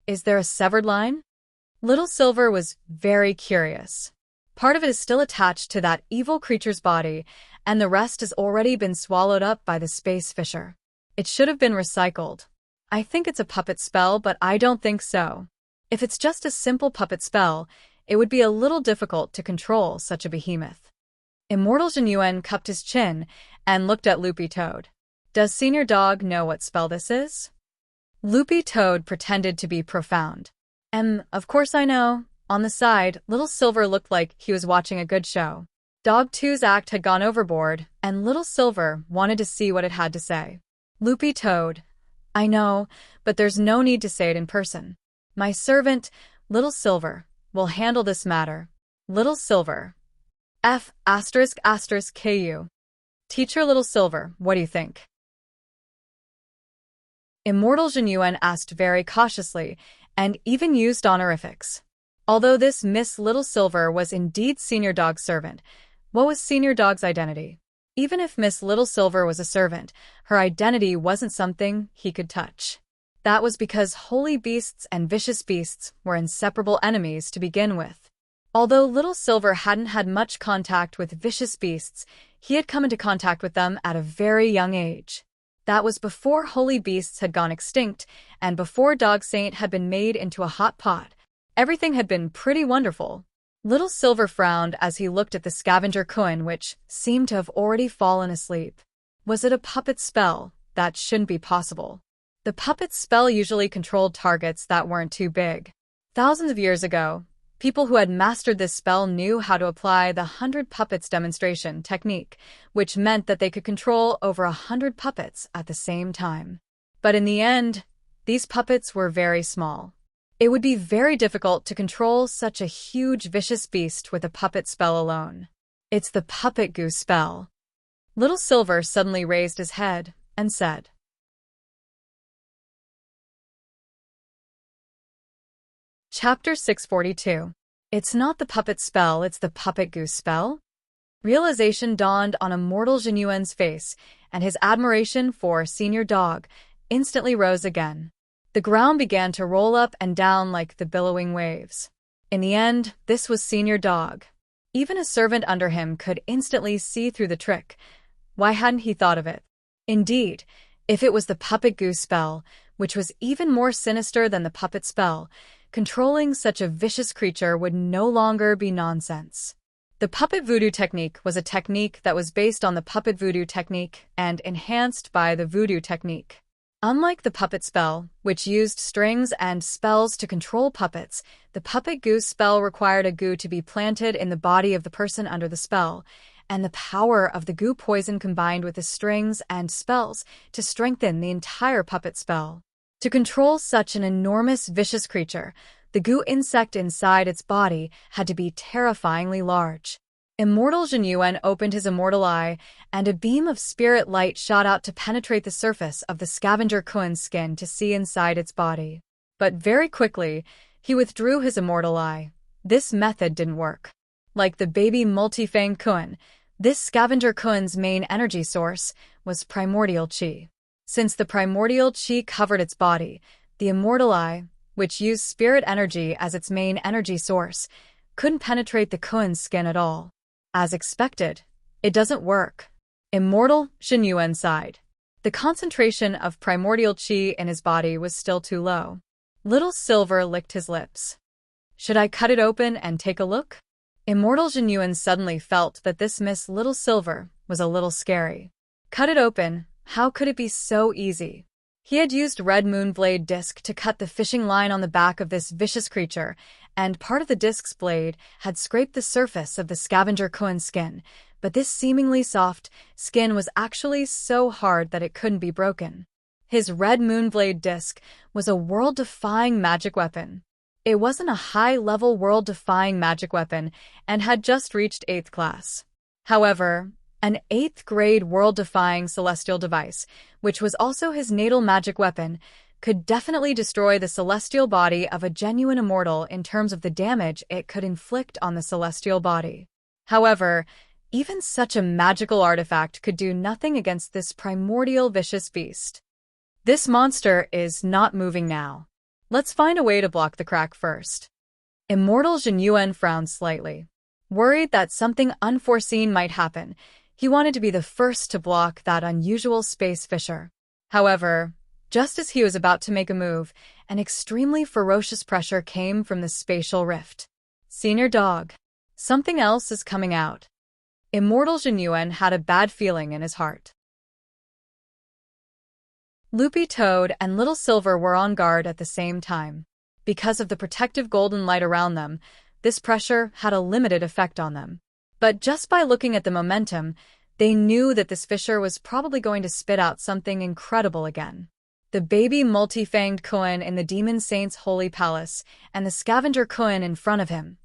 Is there a severed line? Little Silver was very curious. Part of it is still attached to that evil creature's body, and the rest has already been swallowed up by the space fissure. It should have been recycled. I think it's a puppet spell, but I don't think so. If it's just a simple puppet spell, it would be a little difficult to control such a behemoth. Immortal Jinyuan cupped his chin and looked at Loopy Toad. Does Senior Dog know what spell this is? Loopy Toad pretended to be profound. Of course I know. On the side, Little Silver looked like he was watching a good show. Dog 2's act had gone overboard, and Little Silver wanted to see what it had to say. Loopy Toad. I know, but there's no need to say it in person. My servant, Little Silver, will handle this matter. Little Silver. F*****KU. Teacher Little Silver, what do you think? Immortal Jinyuan asked very cautiously, and even used honorifics. Although this Miss Little Silver was indeed Senior Dog's servant, what was Senior Dog's identity? Even if Miss Little Silver was a servant, her identity wasn't something he could touch. That was because holy beasts and vicious beasts were inseparable enemies to begin with. Although Little Silver hadn't had much contact with vicious beasts, he had come into contact with them at a very young age. That was before holy beasts had gone extinct, and before Dog Saint had been made into a hot pot. Everything had been pretty wonderful. Little Silver frowned as he looked at the scavenger coin, which seemed to have already fallen asleep. Was it a puppet spell? That shouldn't be possible. The puppet spell usually controlled targets that weren't too big. Thousands of years ago, people who had mastered this spell knew how to apply the 100 puppets demonstration technique, which meant that they could control over 100 puppets at the same time. But in the end, these puppets were very small. It would be very difficult to control such a huge vicious beast with a puppet spell alone. It's the puppet goo spell. Little Silver suddenly raised his head and said, Chapter 642. It's not the puppet spell, it's the puppet goo spell? Realization dawned on Immortal Jinyuan's face, and his admiration for Senior Dog instantly rose again. The ground began to roll up and down like the billowing waves. In the end, this was Senior Dog. Even a servant under him could instantly see through the trick. Why hadn't he thought of it? Indeed, if it was the puppet goo spell, which was even more sinister than the puppet spell, controlling such a vicious creature would no longer be nonsense. The puppet voodoo technique was a technique that was based on the puppet voodoo technique and enhanced by the voodoo technique. Unlike the puppet spell, which used strings and spells to control puppets, the puppet goo spell required a goo to be planted in the body of the person under the spell, and the power of the goo poison combined with the strings and spells to strengthen the entire puppet spell. To control such an enormous vicious creature, the goo insect inside its body had to be terrifyingly large. Immortal Jinyuan opened his immortal eye, and a beam of spirit light shot out to penetrate the surface of the scavenger Kuen's skin to see inside its body. But very quickly, he withdrew his immortal eye. This method didn't work. Like the baby multi-fanged Kuen, this scavenger Kuen's main energy source was primordial qi. Since the primordial qi covered its body, the immortal eye, which used spirit energy as its main energy source, couldn't penetrate the Kuen's skin at all. As expected, it doesn't work. Immortal Jinyuan sighed. The concentration of primordial qi in his body was still too low. Little Silver licked his lips. Should I cut it open and take a look? Immortal Jinyuan suddenly felt that this Miss Little Silver was a little scary. Cut it open, how could it be so easy? He had used Red Moonblade disc to cut the fishing line on the back of this vicious creature, and part of the disc's blade had scraped the surface of the scavenger Kuen's skin, but this seemingly soft skin was actually so hard that it couldn't be broken. His Red Moonblade disc was a world-defying magic weapon. It wasn't a high-level world-defying magic weapon and had just reached 8th class. However, an 8th-grade world-defying celestial device, which was also his natal magic weapon, could definitely destroy the celestial body of a genuine immortal in terms of the damage it could inflict on the celestial body. However, even such a magical artifact could do nothing against this primordial vicious beast. This monster is not moving now. Let's find a way to block the crack first. Immortal Jinyuan frowned slightly. Worried that something unforeseen might happen, he wanted to be the first to block that unusual space fissure. However, just as he was about to make a move, an extremely ferocious pressure came from the spatial rift. Senior dog. Something else is coming out. Immortal Jinyuan had a bad feeling in his heart. Loopy Toad and Little Silver were on guard at the same time. Because of the protective golden light around them, this pressure had a limited effect on them. But just by looking at the momentum, they knew that this fissure was probably going to spit out something incredible again. The baby multi-fanged Kuen in the Demon Saint's holy palace, and the scavenger Kuen in front of him.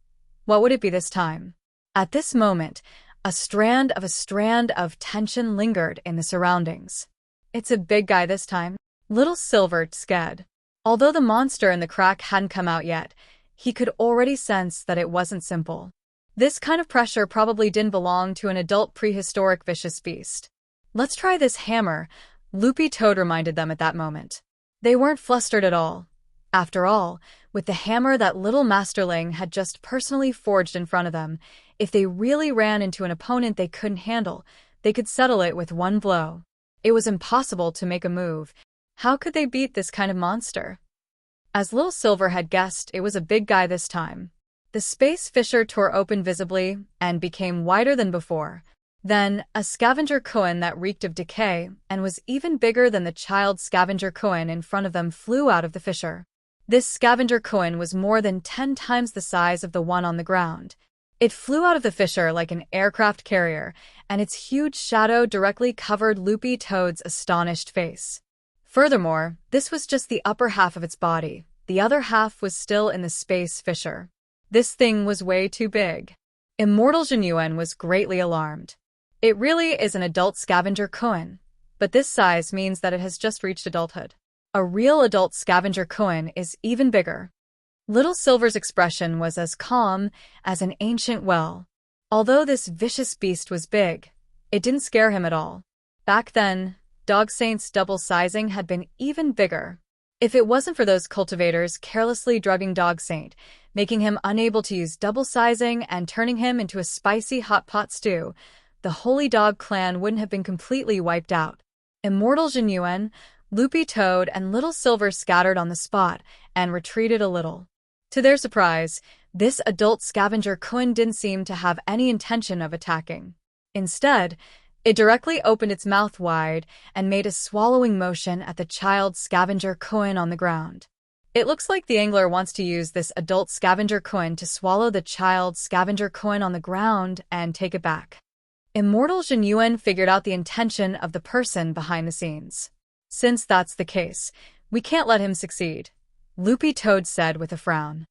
What would it be this time? At this moment, a strand of tension lingered in the surroundings. It's a big guy this time. Little Silver scared. Although the monster in the crack hadn't come out yet, he could already sense that it wasn't simple. This kind of pressure probably didn't belong to an adult prehistoric vicious beast. Let's try this hammer, Loopy Toad reminded them at that moment. They weren't flustered at all. After all, with the hammer that little Masterling had just personally forged in front of them, if they really ran into an opponent they couldn't handle, they could settle it with one blow. It was impossible to make a move. How could they beat this kind of monster? As Little Silver had guessed, it was a big guy this time. The space fissure tore open visibly and became wider than before. Then, a scavenger Kuen that reeked of decay and was even bigger than the child scavenger Kuen in front of them flew out of the fissure. This scavenger Kuen was more than 10 times the size of the one on the ground. It flew out of the fissure like an aircraft carrier, and its huge shadow directly covered Loopy Toad's astonished face. Furthermore, this was just the upper half of its body. The other half was still in the space fissure. This thing was way too big. Immortal Jinyuan was greatly alarmed. It really is an adult scavenger Kuen, but this size means that it has just reached adulthood. A real adult scavenger Kuen is even bigger. Little Silver's expression was as calm as an ancient well. Although this vicious beast was big, it didn't scare him at all. Back then, Dog Saint's double sizing had been even bigger. If it wasn't for those cultivators carelessly drugging Dog Saint, making him unable to use double sizing and turning him into a spicy hot pot stew, the Holy Dog clan wouldn't have been completely wiped out. Immortal Jinyuan, Loopy Toad, and Little Silver scattered on the spot and retreated a little. To their surprise, this adult scavenger Kuen didn't seem to have any intention of attacking. Instead, it directly opened its mouth wide and made a swallowing motion at the child scavenger Kuen on the ground. It looks like the angler wants to use this adult scavenger Kuen to swallow the child scavenger Kuen on the ground and take it back. Immortal Jinyuan figured out the intention of the person behind the scenes. Since that's the case, we can't let him succeed, Loopy Toad said with a frown.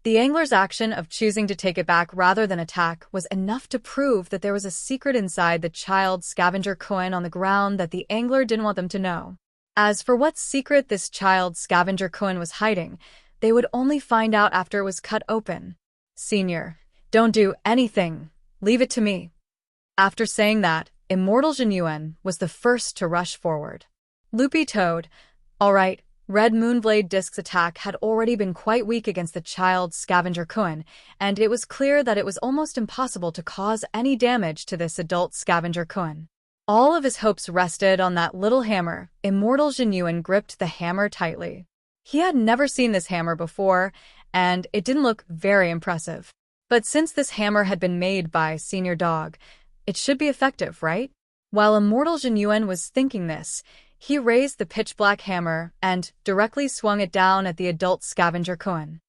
The angler's action of choosing to take it back rather than attack was enough to prove that there was a secret inside the child scavenger coin on the ground that the angler didn't want them to know. As for what secret this child scavenger coin was hiding, they would only find out after it was cut open. "Senior, don't do anything. Leave it to me." After saying that, Immortal Jinyuan was the first to rush forward. Loopy Toad, all right, Red Moonblade Disc's attack had already been quite weak against the child scavenger coin, and it was clear that it was almost impossible to cause any damage to this adult scavenger coin. All of his hopes rested on that little hammer. Immortal Jinyuan gripped the hammer tightly. He had never seen this hammer before, and it didn't look very impressive. But since this hammer had been made by Senior Dog, it should be effective, right? While Immortal Jinyuan was thinking this, he raised the pitch-black hammer and directly swung it down at the adult scavenger coin.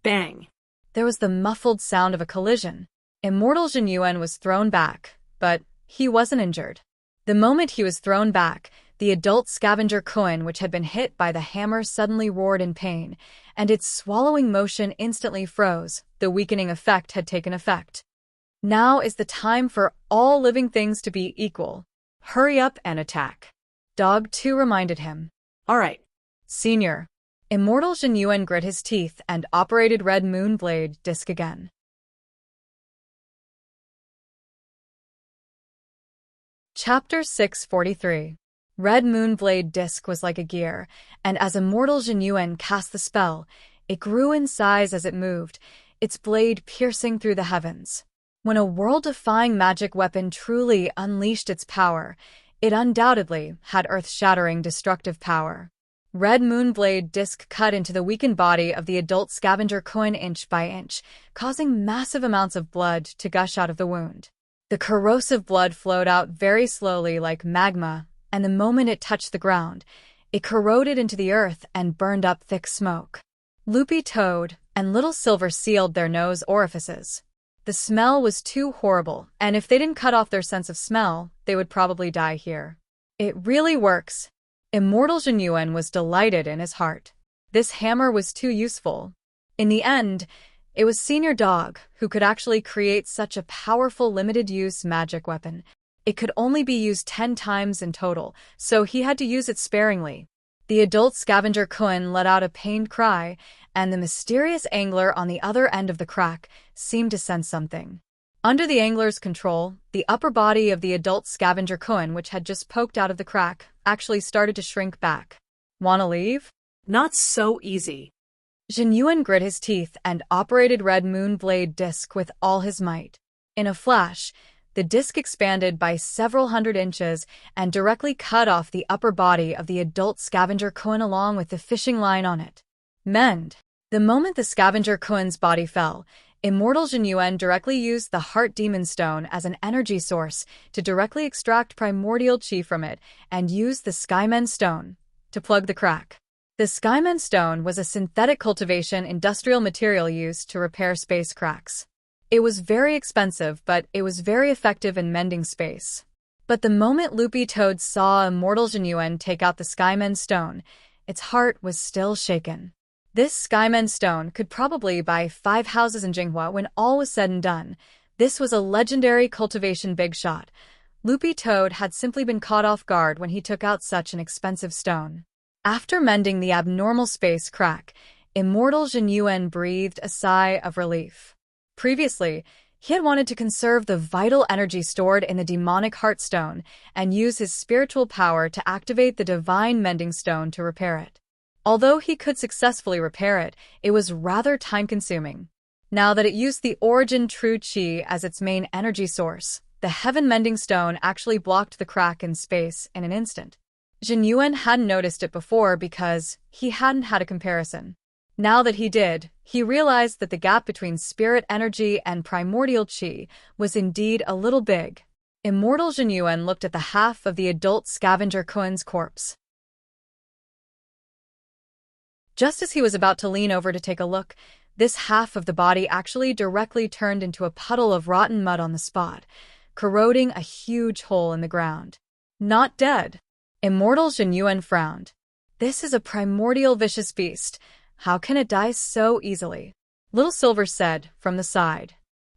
Bang! There was the muffled sound of a collision. Immortal Jinyuan was thrown back, but he wasn't injured. The moment he was thrown back, the adult scavenger coin, which had been hit by the hammer, suddenly roared in pain, and its swallowing motion instantly froze. The weakening effect had taken effect. Now is the time for all living things to be equal. Hurry up and attack. Dog 2 reminded him. All right. Senior. Immortal Jinyuan grit his teeth and operated Red Moonblade Disc again. Chapter 643. Red Moonblade Disc was like a gear, and as Immortal Jinyuan cast the spell, it grew in size as it moved, its blade piercing through the heavens. When a world-defying magic weapon truly unleashed its power, it undoubtedly had earth-shattering destructive power. Red Moonblade Disc cut into the weakened body of the adult scavenger coin inch by inch, causing massive amounts of blood to gush out of the wound. The corrosive blood flowed out very slowly like magma, and the moment it touched the ground, it corroded into the earth and burned up thick smoke. Loopy Toad and Little Silver sealed their nose orifices. The smell was too horrible, and if they didn't cut off their sense of smell, they would probably die here. It really works. Immortal Jinyuan was delighted in his heart. This hammer was too useful. In the end, it was Senior Dog who could actually create such a powerful limited-use magic weapon. It could only be used 10 times in total, so he had to use it sparingly. The adult scavenger coin let out a pained cry, and the mysterious angler on the other end of the crack seemed to sense something. Under the angler's control, the upper body of the adult scavenger coin, which had just poked out of the crack, actually started to shrink back. "Wanna leave?" Not so easy. Jinyuan grit his teeth and operated Red Moonblade Disc with all his might. In a flash, the disc expanded by several hundred inches and directly cut off the upper body of the adult scavenger coin along with the fishing line on it. Mend. The moment the scavenger coin's body fell, Immortal Jinyuan directly used the Heart Demon Stone as an energy source to directly extract primordial chi from it and use the Skymen Stone to plug the crack. The Skymen Stone was a synthetic cultivation industrial material used to repair space cracks. It was very expensive, but it was very effective in mending space. But the moment Loopy Toad saw Immortal Jinyuan take out the Skymen Stone, its heart was still shaken. This Skymen Stone could probably buy 5 houses in Jinghua when all was said and done. This was a legendary cultivation big shot. Loopy Toad had simply been caught off guard when he took out such an expensive stone. After mending the abnormal space crack, Immortal Jinyuan breathed a sigh of relief. Previously, he had wanted to conserve the vital energy stored in the demonic heart stone and use his spiritual power to activate the divine mending stone to repair it. Although he could successfully repair it, it was rather time-consuming. Now that it used the Origin True Chi as its main energy source, the Heaven Mending Stone actually blocked the crack in space in an instant. Jinyuan hadn't noticed it before because he hadn't had a comparison. Now that he did, he realized that the gap between spirit energy and primordial chi was indeed a little big. Immortal Jinyuan looked at the half of the adult scavenger coin's corpse. Just as he was about to lean over to take a look, this half of the body actually directly turned into a puddle of rotten mud on the spot, corroding a huge hole in the ground. Not dead. Immortal Jinyuan frowned. This is a primordial vicious beast. How can it die so easily? Little Silver said from the side.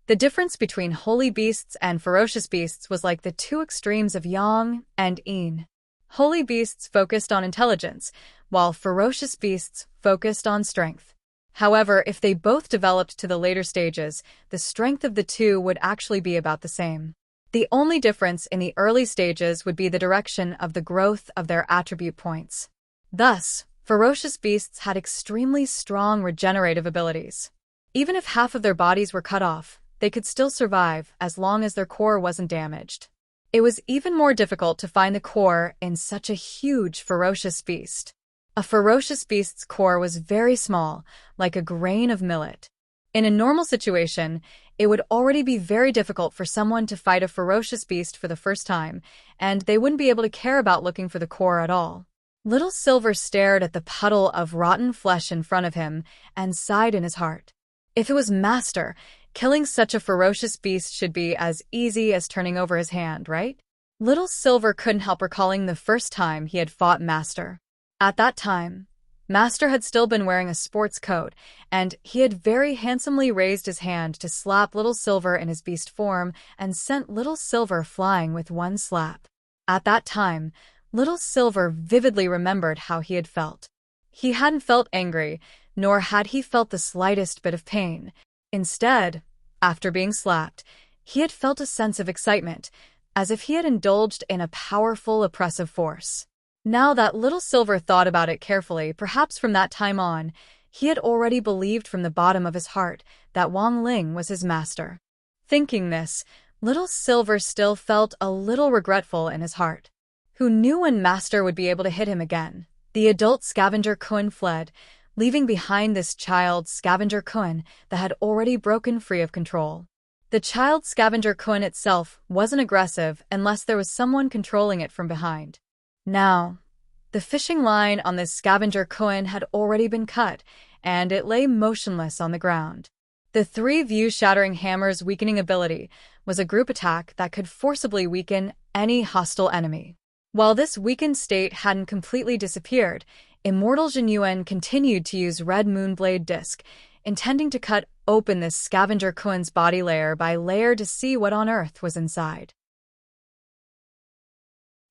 The difference between holy beasts and ferocious beasts was like the two extremes of yang and yin. Holy beasts focused on intelligence, while ferocious beasts focused on strength. However, if they both developed to the later stages, the strength of the two would actually be about the same. The only difference in the early stages would be the direction of the growth of their attribute points. Thus, ferocious beasts had extremely strong regenerative abilities. Even if half of their bodies were cut off, they could still survive as long as their core wasn't damaged. It was even more difficult to find the core in such a huge ferocious beast. A ferocious beast's core was very small, like a grain of millet. In a normal situation, it would already be very difficult for someone to fight a ferocious beast for the first time, and they wouldn't be able to care about looking for the core at all. Little Silver stared at the puddle of rotten flesh in front of him and sighed in his heart. If it was Master, killing such a ferocious beast should be as easy as turning over his hand, right? Little Silver couldn't help recalling the first time he had fought Master. At that time, Master had still been wearing a sports coat, and he had very handsomely raised his hand to slap Little Silver in his beast form and sent Little Silver flying with one slap. At that time, Little Silver vividly remembered how he had felt. He hadn't felt angry, nor had he felt the slightest bit of pain. Instead, after being slapped, he had felt a sense of excitement, as if he had indulged in a powerful, oppressive force. Now that Little Silver thought about it carefully, perhaps from that time on, he had already believed from the bottom of his heart that Wang Ling was his master. Thinking this, Little Silver still felt a little regretful in his heart. Who knew when Master would be able to hit him again? The adult scavenger Kun fled, leaving behind this child scavenger Kun that had already broken free of control. The child scavenger Kun itself wasn't aggressive unless there was someone controlling it from behind. Now, the fishing line on this scavenger Kun had already been cut, and it lay motionless on the ground. The 3 view-shattering hammer's weakening ability was a group attack that could forcibly weaken any hostile enemy. While this weakened state hadn't completely disappeared, Immortal Jinyuan continued to use Red Moonblade Disc, intending to cut open this scavenger Kun's body layer by layer to see what on earth was inside.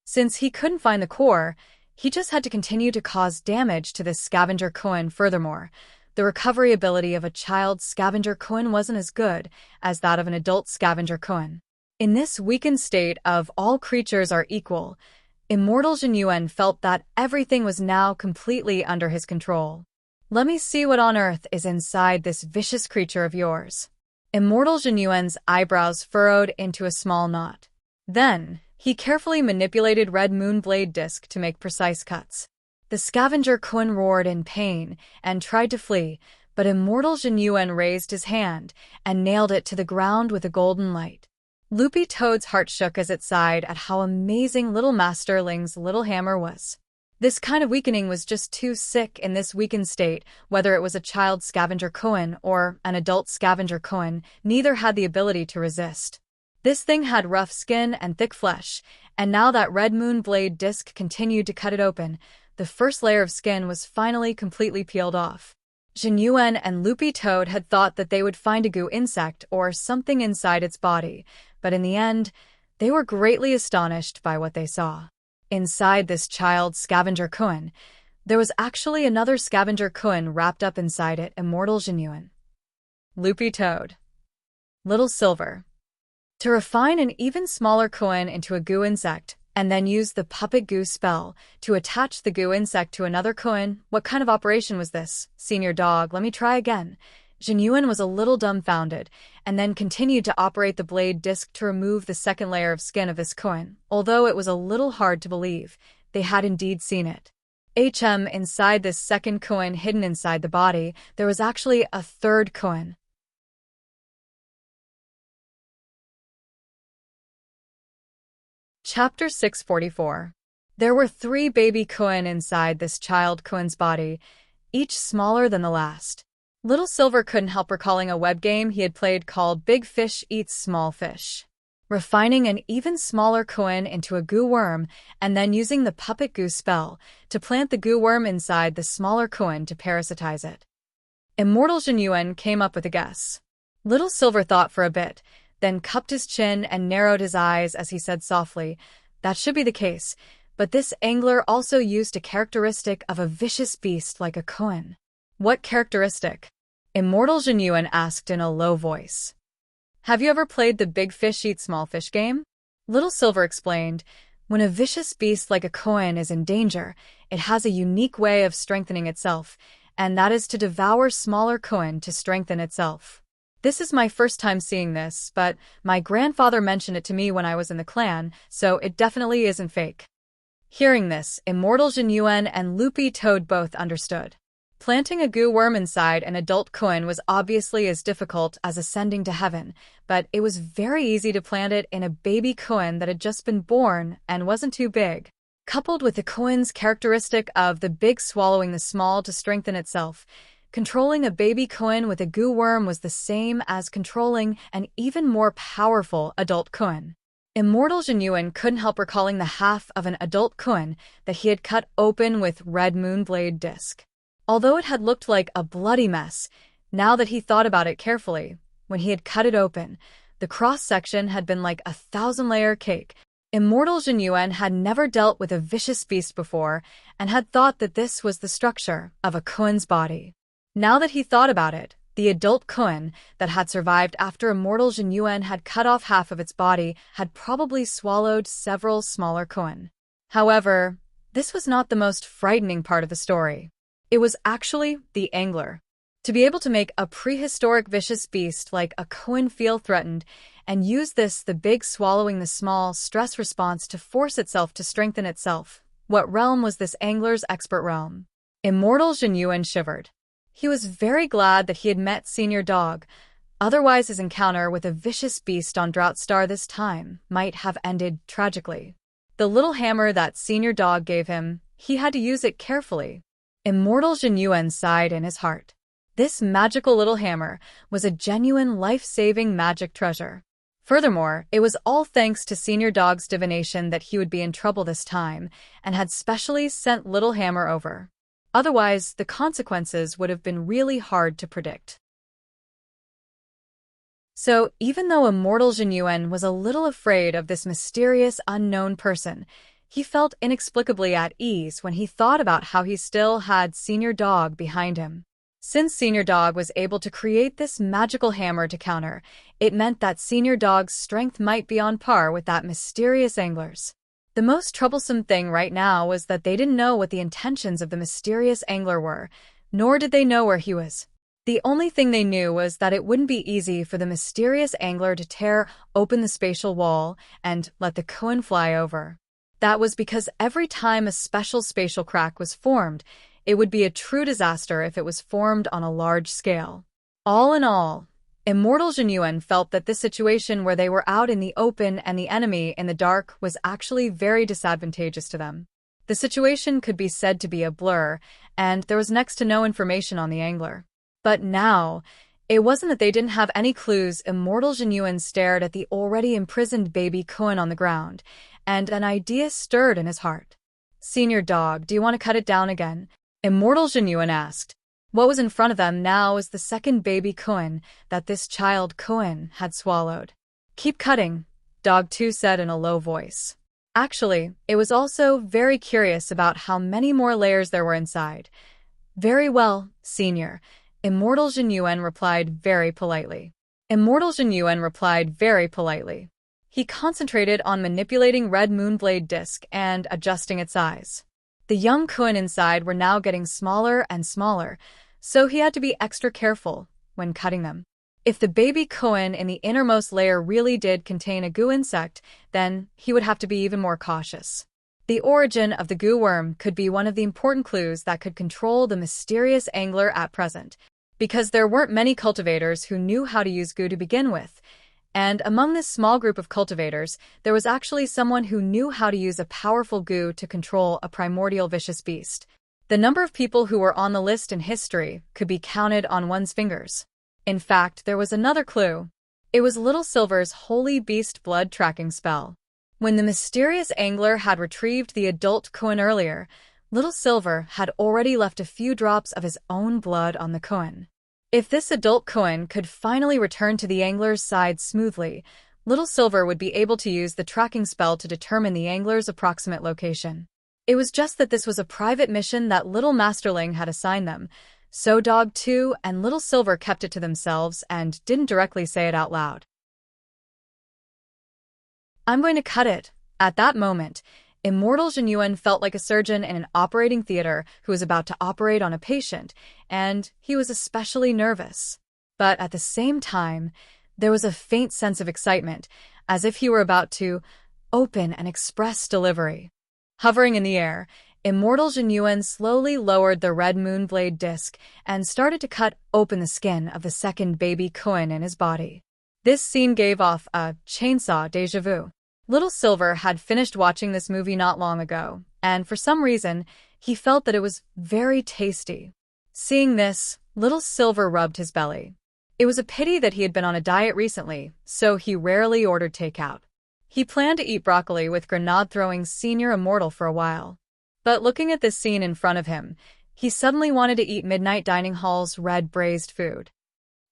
Since he couldn't find the core, he just had to continue to cause damage to this scavenger Kun. Furthermore, the recovery ability of a child scavenger Kun wasn't as good as that of an adult scavenger Kun. In this weakened state of all creatures are equal, Immortal Jinyuan felt that everything was now completely under his control. Let me see what on earth is inside this vicious creature of yours. Immortal Jinyuan's eyebrows furrowed into a small knot. Then, he carefully manipulated Red Moonblade Disc to make precise cuts. The scavenger Kun roared in pain and tried to flee, but Immortal Jinyuan raised his hand and nailed it to the ground with a golden light. Loopy Toad's heart shook as it sighed at how amazing Little Master Ling's little hammer was. This kind of weakening was just too sick in this weakened state. Whether it was a child scavenger Kun or an adult scavenger Kun, neither had the ability to resist. This thing had rough skin and thick flesh, and now that Red Moonblade Disc continued to cut it open, the first layer of skin was finally completely peeled off. Jinyuan and Loopy Toad had thought that they would find a goo insect or something inside its body, but in the end, they were greatly astonished by what they saw. Inside this child scavenger Kun, there was actually another scavenger Kun wrapped up inside it, Immortal Jinyuan. Loopy Toad. Little Silver. To refine an even smaller Kun into a goo insect, and then use the puppet goo spell to attach the goo insect to another Kun. What kind of operation was this? Senior Dog, let me try again. Jinyuan was a little dumbfounded, and then continued to operate the blade disc to remove the second layer of skin of this Kun. Although it was a little hard to believe, they had indeed seen it. Inside this second Kun hidden inside the body, there was actually a third Kun. Chapter 644. There were 3 baby Kun inside this child Kun's body, each smaller than the last. Little Silver couldn't help recalling a web game he had played called Big Fish Eats Small Fish. Refining an even smaller Kun into a goo worm and then using the puppet goo spell to plant the goo worm inside the smaller Kun to parasitize it. Immortal Jinyuan came up with a guess. Little Silver thought for a bit, then cupped his chin and narrowed his eyes as he said softly, "That should be the case, but this angler also used a characteristic of a vicious beast like a koan." "What characteristic?" Immortal Jinyuan asked in a low voice. "Have you ever played the big fish eat small fish game?" Little Silver explained, "When a vicious beast like a koan is in danger, it has a unique way of strengthening itself, and that is to devour smaller koan to strengthen itself. This is my first time seeing this, but my grandfather mentioned it to me when I was in the clan, so it definitely isn't fake." Hearing this, Immortal Jinyuan and Loopy Toad both understood. Planting a goo worm inside an adult koan was obviously as difficult as ascending to heaven, but it was very easy to plant it in a baby koan that had just been born and wasn't too big. Coupled with the koan's characteristic of the big swallowing the small to strengthen itself, controlling a baby koan with a goo worm was the same as controlling an even more powerful adult koan. Immortal Jinyuan couldn't help recalling the half of an adult koan that he had cut open with red moonblade disc. Although it had looked like a bloody mess, now that he thought about it carefully, when he had cut it open, the cross-section had been like a 1,000-layer cake. Immortal Jinyuan had never dealt with a vicious beast before and had thought that this was the structure of a koan's body. Now that he thought about it, the adult koan that had survived after Immortal Jinyuan had cut off half of its body had probably swallowed several smaller koan. However, this was not the most frightening part of the story. It was actually the angler. To be able to make a prehistoric vicious beast like a koan feel threatened and use the big swallowing the small stress response to force itself to strengthen itself. What realm was this angler's expert realm? Immortal Jinyuan shivered. He was very glad that he had met Senior Dog, otherwise his encounter with a vicious beast on Drought Star this time might have ended tragically. The little hammer that Senior Dog gave him, he had to use it carefully. Immortal Jinyuan sighed in his heart. This magical little hammer was a genuine life-saving magic treasure. Furthermore, it was all thanks to Senior Dog's divination that he would be in trouble this time and had specially sent Little Hammer over. Otherwise, the consequences would have been really hard to predict. So, even though Immortal Jinyuan was a little afraid of this mysterious unknown person, he felt inexplicably at ease when he thought about how he still had Senior Dog behind him. Since Senior Dog was able to create this magical hammer to counter, it meant that Senior Dog's strength might be on par with that mysterious angler's. The most troublesome thing right now was that they didn't know what the intentions of the mysterious angler were, nor did they know where he was. The only thing they knew was that it wouldn't be easy for the mysterious angler to tear open the spatial wall and let the koan fly over. That was because every time a special spatial crack was formed, it would be a true disaster if it was formed on a large scale. All in all, Immortal Jinyuan felt that this situation where they were out in the open and the enemy in the dark was actually very disadvantageous to them. The situation could be said to be a blur, and there was next to no information on the angler. But now, it wasn't that they didn't have any clues. Immortal Jinyuan stared at the already imprisoned baby koan on the ground, and an idea stirred in his heart. "Senior Dog, do you want to cut it down again?" Immortal Jinyuan asked. What was in front of them now was the second baby koan that this child koan had swallowed. "Keep cutting," Dog 2 said in a low voice. Actually, it was also very curious about how many more layers there were inside. "Very well, Senior," Immortal Jinyuan replied very politely. He concentrated on manipulating Red Moonblade disc and adjusting its size. The young koan inside were now getting smaller and smaller, so he had to be extra careful when cutting them. If the baby koan in the innermost layer really did contain a goo insect, then he would have to be even more cautious. The origin of the goo worm could be one of the important clues that could control the mysterious angler at present, because there weren't many cultivators who knew how to use goo to begin with. And among this small group of cultivators, there was actually someone who knew how to use a powerful goo to control a primordial vicious beast. The number of people who were on the list in history could be counted on one's fingers. In fact, there was another clue. It was Little Silver's holy beast blood tracking spell. When the mysterious angler had retrieved the adult koan earlier, Little Silver had already left a few drops of his own blood on the koan. If this adult Koan could finally return to the angler's side smoothly, Little Silver would be able to use the tracking spell to determine the angler's approximate location. It was just that this was a private mission that Little Masterling had assigned them, so Dog 2 and Little Silver kept it to themselves and didn't directly say it out loud. I'm going to cut it. At that moment, Immortal Genuine felt like a surgeon in an operating theater who was about to operate on a patient, and he was especially nervous. But at the same time, there was a faint sense of excitement, as if he were about to open an express delivery. Hovering in the air, Immortal Genuine slowly lowered the red moonblade disc and started to cut open the skin of the second baby Koan in his body. This scene gave off a chainsaw déjà vu. Little Silver had finished watching this movie not long ago, and for some reason, he felt that it was very tasty. Seeing this, Little Silver rubbed his belly. It was a pity that he had been on a diet recently, so he rarely ordered takeout. He planned to eat broccoli with grenade-throwing Senior Immortal for a while. But looking at this scene in front of him, he suddenly wanted to eat Midnight Dining Hall's red braised food.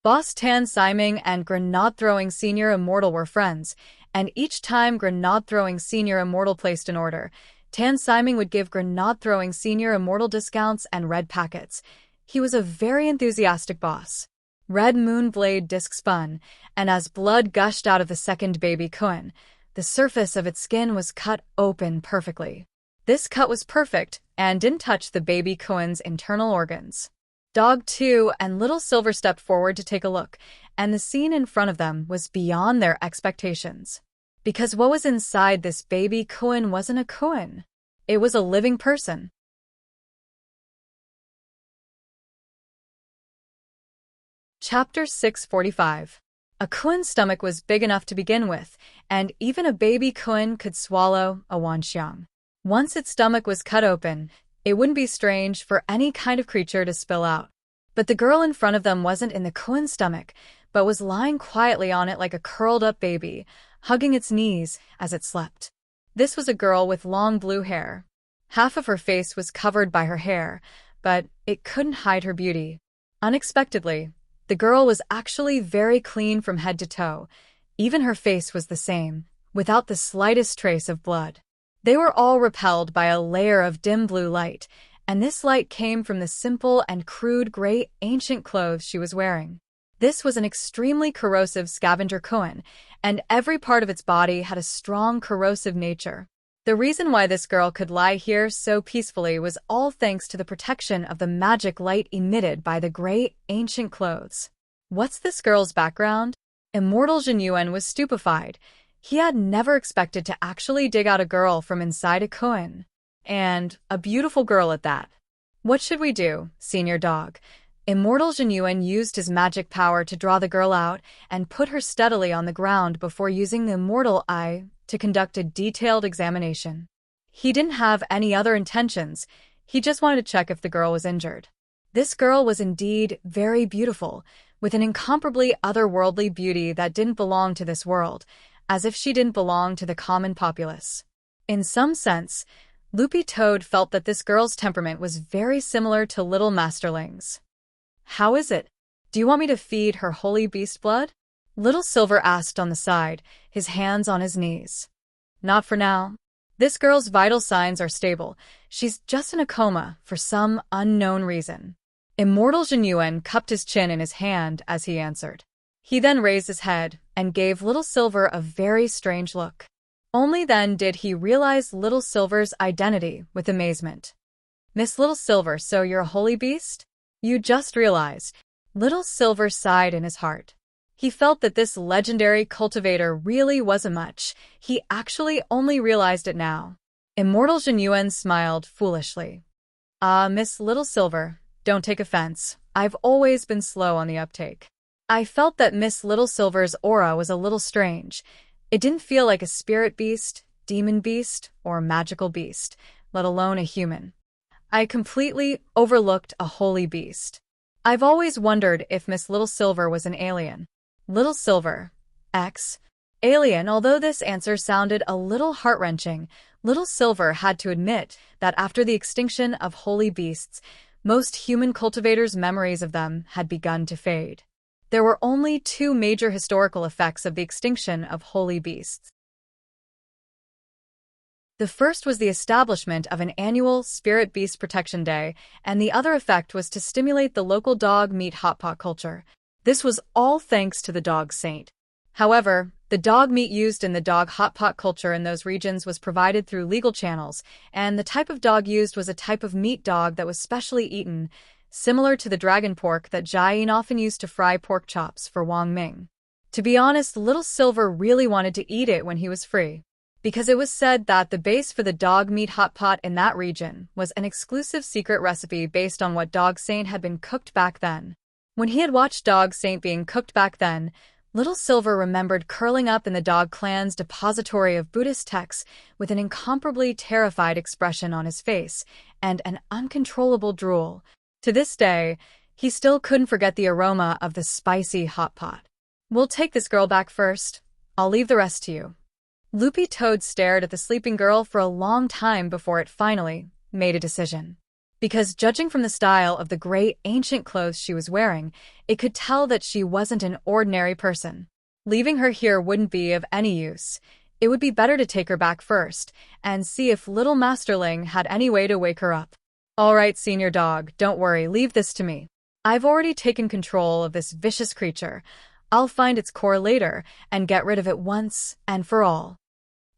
Boss Tan Siming and grenade-throwing Senior Immortal were friends, and each time grenade-throwing Senior Immortal placed an order, Tan Siming would give grenade-throwing Senior Immortal discounts and red packets. He was a very enthusiastic boss. Red Moonblade disc spun, and as blood gushed out of the second baby Koan, the surface of its skin was cut open perfectly. This cut was perfect and didn't touch the baby Koan's internal organs. Dog 2 and Little Silver stepped forward to take a look, and the scene in front of them was beyond their expectations. Because what was inside this baby Koan wasn't a Koan. It was a living person. Chapter 645. A Koan's stomach was big enough to begin with, and even a baby Koan could swallow a wanxiang. Once its stomach was cut open, it wouldn't be strange for any kind of creature to spill out. But the girl in front of them wasn't in the Koan's stomach, but was lying quietly on it like a curled-up baby, hugging its knees as it slept. This was a girl with long blue hair. Half of her face was covered by her hair, but it couldn't hide her beauty. Unexpectedly, the girl was actually very clean from head to toe. Even her face was the same, without the slightest trace of blood. They were all repelled by a layer of dim blue light, and this light came from the simple and crude gray ancient clothes she was wearing. This was an extremely corrosive scavenger Koan, and every part of its body had a strong corrosive nature. The reason why this girl could lie here so peacefully was all thanks to the protection of the magic light emitted by the gray ancient clothes. What's this girl's background? Immortal Genuine was stupefied. He had never expected to actually dig out a girl from inside a Koan. And a beautiful girl at that. What should we do, Senior Dog? Immortal Genuine used his magic power to draw the girl out and put her steadily on the ground before using the Immortal Eye to conduct a detailed examination. He didn't have any other intentions, he just wanted to check if the girl was injured. This girl was indeed very beautiful, with an incomparably otherworldly beauty that didn't belong to this world, as if she didn't belong to the common populace. In some sense, Loopy Toad felt that this girl's temperament was very similar to Little Masterling's. How is it? Do you want me to feed her holy beast blood? Little Silver asked on the side, his hands on his knees. Not for now. This girl's vital signs are stable. She's just in a coma for some unknown reason. Immortal Genuine cupped his chin in his hand as he answered. He then raised his head and gave Little Silver a very strange look. Only then did he realize Little Silver's identity with amazement. Miss Little Silver, so you're a holy beast? You just realized. Little Silver sighed in his heart. He felt that this legendary cultivator really wasn't much. He actually only realized it now. Immortal Genuine smiled foolishly. Miss Little Silver, don't take offense. I've always been slow on the uptake. I felt that Miss Little Silver's aura was a little strange. It didn't feel like a spirit beast, demon beast, or magical beast, let alone a human. I completely overlooked a holy beast. I've always wondered if Miss Little Silver was an alien. Little Silver, alien. Although this answer sounded a little heart-wrenching, Little Silver had to admit that after the extinction of holy beasts, most human cultivators' memories of them had begun to fade. There were only two major historical effects of the extinction of holy beasts. The first was the establishment of an annual Spirit Beast Protection Day, and the other effect was to stimulate the local dog meat hot pot culture. This was all thanks to the dog saint. However, the dog meat used in the dog hot pot culture in those regions was provided through legal channels, and the type of dog used was a type of meat dog that was specially eaten, similar to the dragon pork that Jiayin often used to fry pork chops for Wang Ming. To be honest, Little Silver really wanted to eat it when he was free, because it was said that the base for the dog meat hot pot in that region was an exclusive secret recipe based on what Dog Saint had been cooked back then. When he had watched Dog Saint being cooked back then, Little Silver remembered curling up in the dog clan's depository of Buddhist texts with an incomparably terrified expression on his face and an uncontrollable drool. To this day, he still couldn't forget the aroma of the spicy hot pot. "We'll take this girl back first. I'll leave the rest to you." Loopy Toad stared at the sleeping girl for a long time before it finally made a decision. Because judging from the style of the gray ancient clothes she was wearing, it could tell that she wasn't an ordinary person. Leaving her here wouldn't be of any use. It would be better to take her back first and see if little Masterling had any way to wake her up. "All right, Senior Dog, don't worry, leave this to me. I've already taken control of this vicious creature. I'll find its core later and get rid of it once and for all."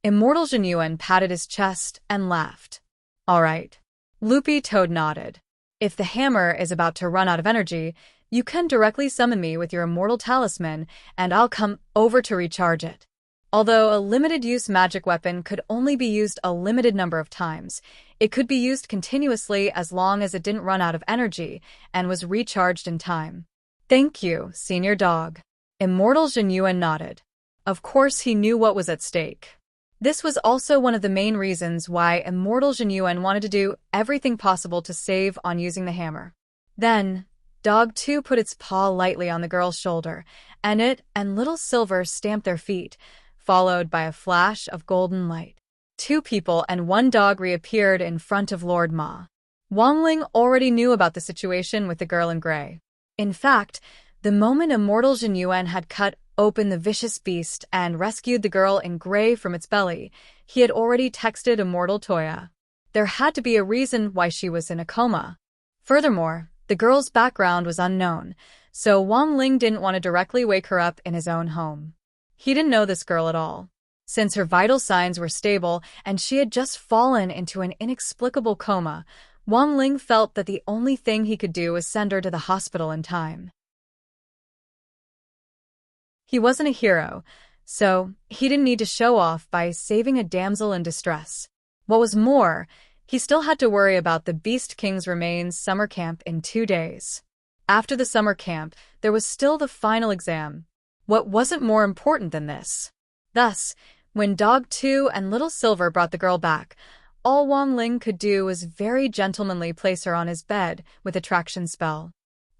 Immortal Genuine patted his chest and laughed. "All right." Loopy Toad nodded. "If the hammer is about to run out of energy, you can directly summon me with your immortal talisman, and I'll come over to recharge it." Although a limited-use magic weapon could only be used a limited number of times, it could be used continuously as long as it didn't run out of energy and was recharged in time. "Thank you, Senior Dog." Immortal Genuine nodded. Of course he knew what was at stake. This was also one of the main reasons why Immortal Genuine wanted to do everything possible to save on using the hammer. Then, Dog 2 put its paw lightly on the girl's shoulder, and it and Little Silver stamped their feet, followed by a flash of golden light. Two people and one dog reappeared in front of Lord Ma. Wang Ling already knew about the situation with the girl in gray. In fact, the moment Immortal Genuine had cut open the vicious beast and rescued the girl in gray from its belly, he had already texted Immortal Toya. There had to be a reason why she was in a coma. Furthermore, the girl's background was unknown, so Wang Ling didn't want to directly wake her up in his own home. He didn't know this girl at all. Since her vital signs were stable and she had just fallen into an inexplicable coma, Wang Ling felt that the only thing he could do was send her to the hospital in time. He wasn't a hero, so he didn't need to show off by saving a damsel in distress. What was more, he still had to worry about the Beast King's remains summer camp in 2 days. After the summer camp, there was still the final exam. What wasn't more important than this? Thus, when Dog 2 and Little Silver brought the girl back, all Wang Ling could do was very gentlemanly place her on his bed with attraction spell.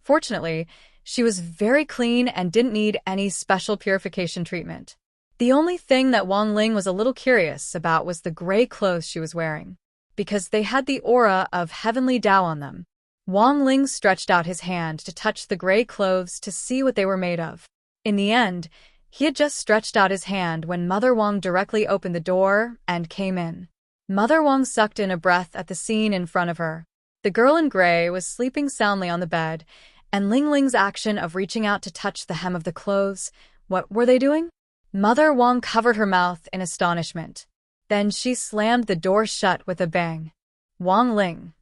Fortunately, she was very clean and didn't need any special purification treatment. The only thing that Wang Ling was a little curious about was the gray clothes she was wearing, because they had the aura of heavenly Tao on them. Wang Ling stretched out his hand to touch the gray clothes to see what they were made of. In the end, he had just stretched out his hand when Mother Wang directly opened the door and came in. Mother Wang sucked in a breath at the scene in front of her. The girl in gray was sleeping soundly on the bed, and Ling Ling's action of reaching out to touch the hem of the clothes, what were they doing? Mother Wang covered her mouth in astonishment. Then she slammed the door shut with a bang. Wang Ling.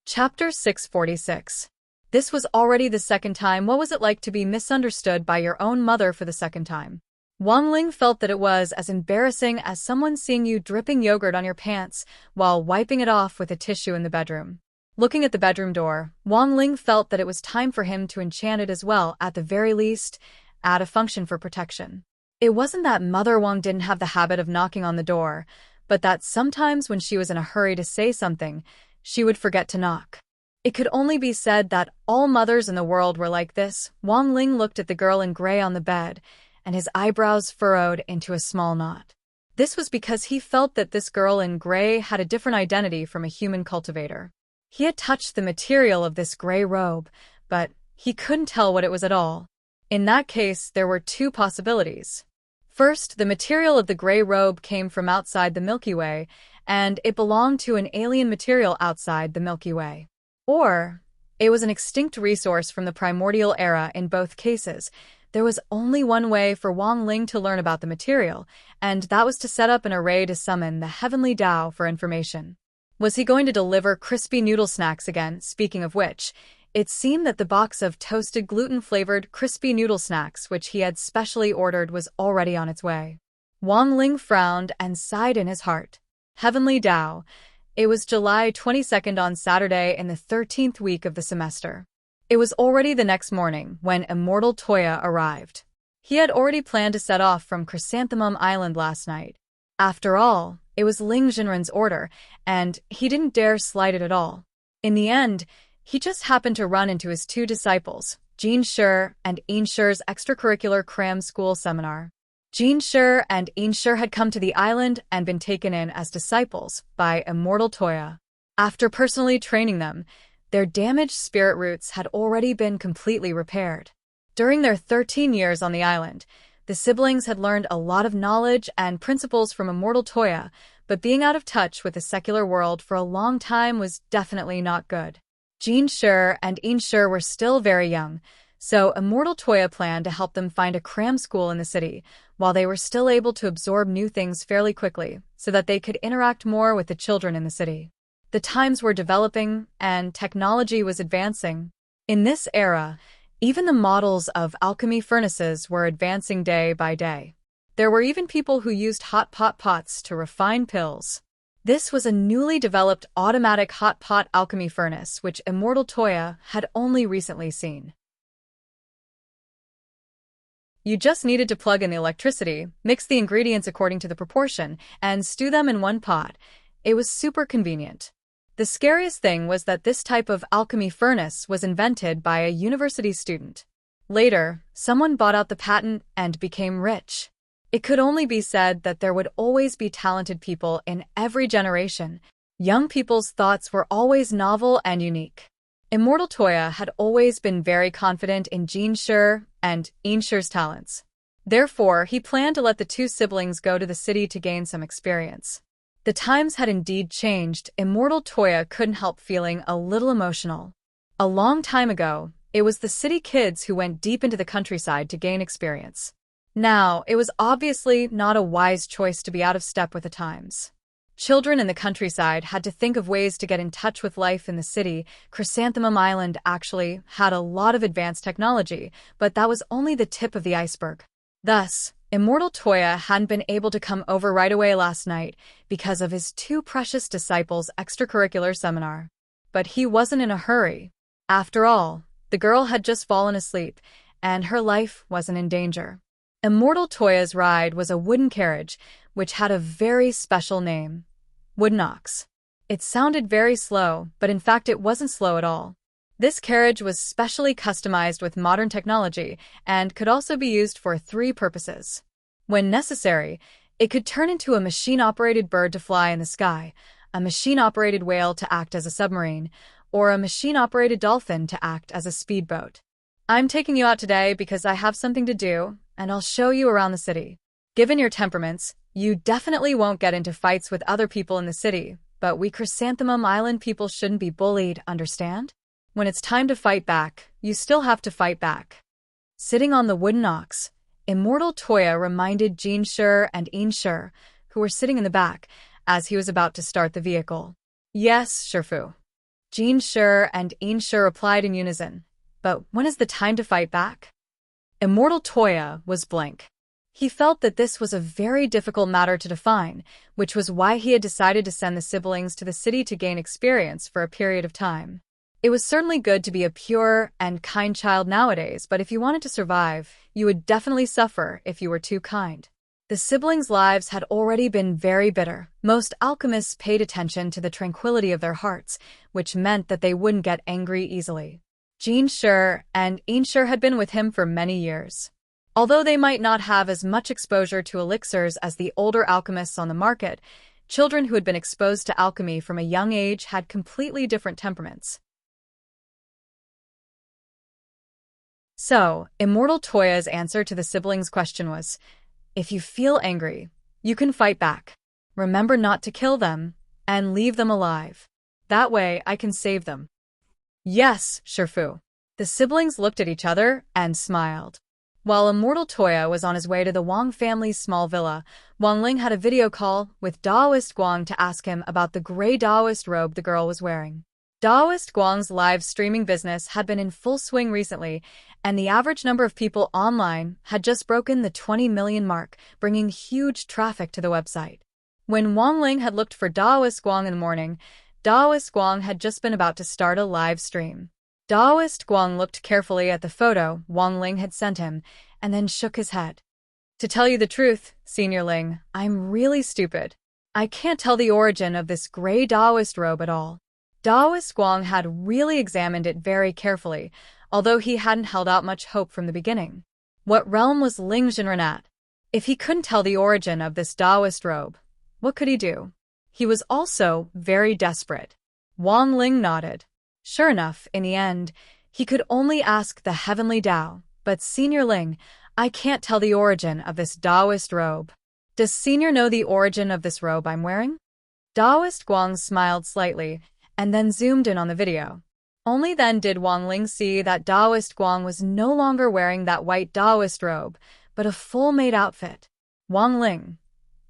Chapter 646. This was already the second time. What was it like to be misunderstood by your own mother for the second time? Wang Ling felt that it was as embarrassing as someone seeing you dripping yogurt on your pants while wiping it off with a tissue in the bedroom. Looking at the bedroom door, Wang Ling felt that it was time for him to enchant it as well, at the very least, add a function for protection. It wasn't that Mother Wang didn't have the habit of knocking on the door, but that sometimes when she was in a hurry to say something, she would forget to knock. It could only be said that all mothers in the world were like this. Wang Ling looked at the girl in gray on the bed, and his eyebrows furrowed into a small knot. This was because he felt that this girl in gray had a different identity from a human cultivator. He had touched the material of this gray robe, but he couldn't tell what it was at all. In that case, there were two possibilities. First, the material of the gray robe came from outside the Milky Way, and it belonged to an alien material outside the Milky Way. Or, it was an extinct resource from the primordial era. In both cases, there was only one way for Wang Ling to learn about the material, and that was to set up an array to summon the heavenly Tao for information. Was he going to deliver crispy noodle snacks again? Speaking of which, it seemed that the box of toasted gluten-flavored crispy noodle snacks which he had specially ordered was already on its way. Wang Ling frowned and sighed in his heart. Heavenly Tao. It was July 22nd on Saturday in the 13th week of the semester. It was already the next morning when Immortal Toya arrived. He had already planned to set off from Chrysanthemum Island last night. After all, it was Ling Jinren's order, and he didn't dare slight it at all. In the end, he just happened to run into his two disciples, Jin Shi and Yin Shi's extracurricular cram school seminar. Jin Shi and Yin Shi had come to the island and been taken in as disciples by Immortal Toya. After personally training them, their damaged spirit roots had already been completely repaired. During their 13 years on the island, the siblings had learned a lot of knowledge and principles from Immortal Toya, but being out of touch with the secular world for a long time was definitely not good. Jin Shi and Yin Shi were still very young, so Immortal Toya planned to help them find a cram school in the city, while they were still able to absorb new things fairly quickly, so that they could interact more with the children in the city. The times were developing, and technology was advancing. In this era, even the models of alchemy furnaces were advancing day by day. There were even people who used hot pots to refine pills. This was a newly developed automatic hot pot alchemy furnace which Immortal Toya had only recently seen. You just needed to plug in the electricity, mix the ingredients according to the proportion, and stew them in one pot. It was super convenient. The scariest thing was that this type of alchemy furnace was invented by a university student. Later, someone bought out the patent and became rich. It could only be said that there would always be talented people in every generation. Young people's thoughts were always novel and unique. Immortal Toya had always been very confident in Jin Shi and Yin Shi's talents. Therefore, he planned to let the two siblings go to the city to gain some experience. The times had indeed changed. Immortal Toya couldn't help feeling a little emotional. A long time ago, it was the city kids who went deep into the countryside to gain experience. Now, it was obviously not a wise choice to be out of step with the times. Children in the countryside had to think of ways to get in touch with life in the city. Chrysanthemum Island actually had a lot of advanced technology, but that was only the tip of the iceberg. Thus, Immortal Toya hadn't been able to come over right away last night because of his two precious disciples' extracurricular seminar. But he wasn't in a hurry. After all, the girl had just fallen asleep, and her life wasn't in danger. Immortal Toya's ride was a wooden carriage, which had a very special name, Wooden Ox. It sounded very slow, but in fact it wasn't slow at all. This carriage was specially customized with modern technology and could also be used for three purposes. When necessary, it could turn into a machine-operated bird to fly in the sky, a machine-operated whale to act as a submarine, or a machine-operated dolphin to act as a speedboat. I'm taking you out today because I have something to do, and I'll show you around the city. Given your temperaments, you definitely won't get into fights with other people in the city, but we Chrysanthemum Island people shouldn't be bullied, understand? When it's time to fight back, you still have to fight back. Sitting on the wooden ox, Immortal Toya reminded Jin Shi and Yin Shi, who were sitting in the back, as he was about to start the vehicle. Yes, Shifu. Jin Shi and Yin Shi replied in unison. But when is the time to fight back? Immortal Toya was blank. He felt that this was a very difficult matter to define, which was why he had decided to send the siblings to the city to gain experience for a period of time. It was certainly good to be a pure and kind child nowadays, but if you wanted to survive, you would definitely suffer if you were too kind. The siblings' lives had already been very bitter. Most alchemists paid attention to the tranquility of their hearts, which meant that they wouldn't get angry easily. Jin Shi and Yin Shi had been with him for many years. Although they might not have as much exposure to elixirs as the older alchemists on the market, children who had been exposed to alchemy from a young age had completely different temperaments. So, Immortal Toya's answer to the siblings' question was, if you feel angry, you can fight back. Remember not to kill them, and leave them alive. That way I can save them. Yes, Shifu. The siblings looked at each other and smiled. While Immortal Toya was on his way to the Wang family's small villa, Wang Ling had a video call with Daoist Guang to ask him about the gray Daoist robe the girl was wearing. Daoist Guang's live streaming business had been in full swing recently, and the average number of people online had just broken the 20 million mark, bringing huge traffic to the website. When Wang Ling had looked for Daoist Guang in the morning, Daoist Guang had just been about to start a live stream. Daoist Guang looked carefully at the photo Wang Ling had sent him, and then shook his head. To tell you the truth, Senior Ling, I'm really stupid. I can't tell the origin of this gray Daoist robe at all. Daoist Guang had really examined it very carefully, although he hadn't held out much hope from the beginning. What realm was Ling Jinren at? If he couldn't tell the origin of this Daoist robe, what could he do? He was also very desperate. Wang Ling nodded. Sure enough, in the end, he could only ask the Heavenly Tao, but Senior Ling, I can't tell the origin of this Daoist robe. Does Senior know the origin of this robe I'm wearing? Daoist Guang smiled slightly, and then zoomed in on the video. Only then did Wang Ling see that Daoist Guang was no longer wearing that white Daoist robe, but a full maid outfit. Wang Ling.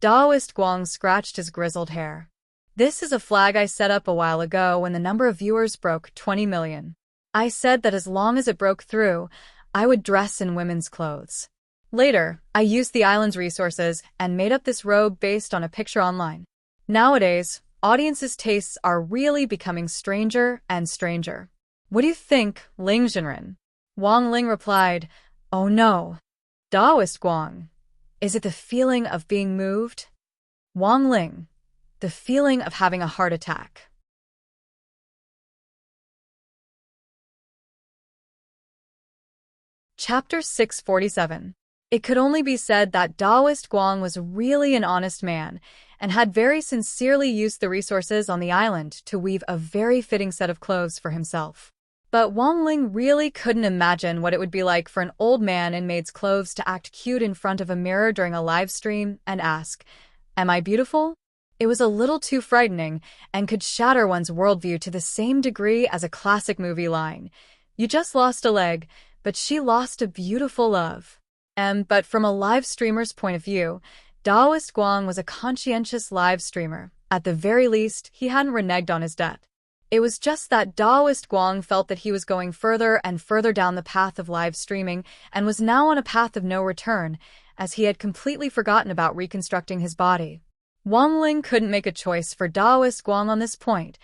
Daoist Guang scratched his grizzled hair. This is a flag I set up a while ago when the number of viewers broke 20 million. I said that as long as it broke through, I would dress in women's clothes. Later, I used the island's resources and made up this robe based on a picture online. Nowadays, audiences' tastes are really becoming stranger and stranger. What do you think, Ling Jinren? Wang Ling replied, Oh no. Daoist Guang. Is it the feeling of being moved? Wang Ling. The feeling of having a heart attack. Chapter 647. It could only be said that Daoist Guang was really an honest man and had very sincerely used the resources on the island to weave a very fitting set of clothes for himself. But Wang Ling really couldn't imagine what it would be like for an old man in maid's clothes to act cute in front of a mirror during a live stream and ask, Am I beautiful? It was a little too frightening and could shatter one's worldview to the same degree as a classic movie line. You just lost a leg, but she lost a beautiful love. But from a live streamer's point of view, Daoist Guang was a conscientious live streamer. At the very least, he hadn't reneged on his debt. It was just that Daoist Guang felt that he was going further and further down the path of live streaming and was now on a path of no return, as he had completely forgotten about reconstructing his body. Wang Ling couldn't make a choice for Daoist Guang on this point.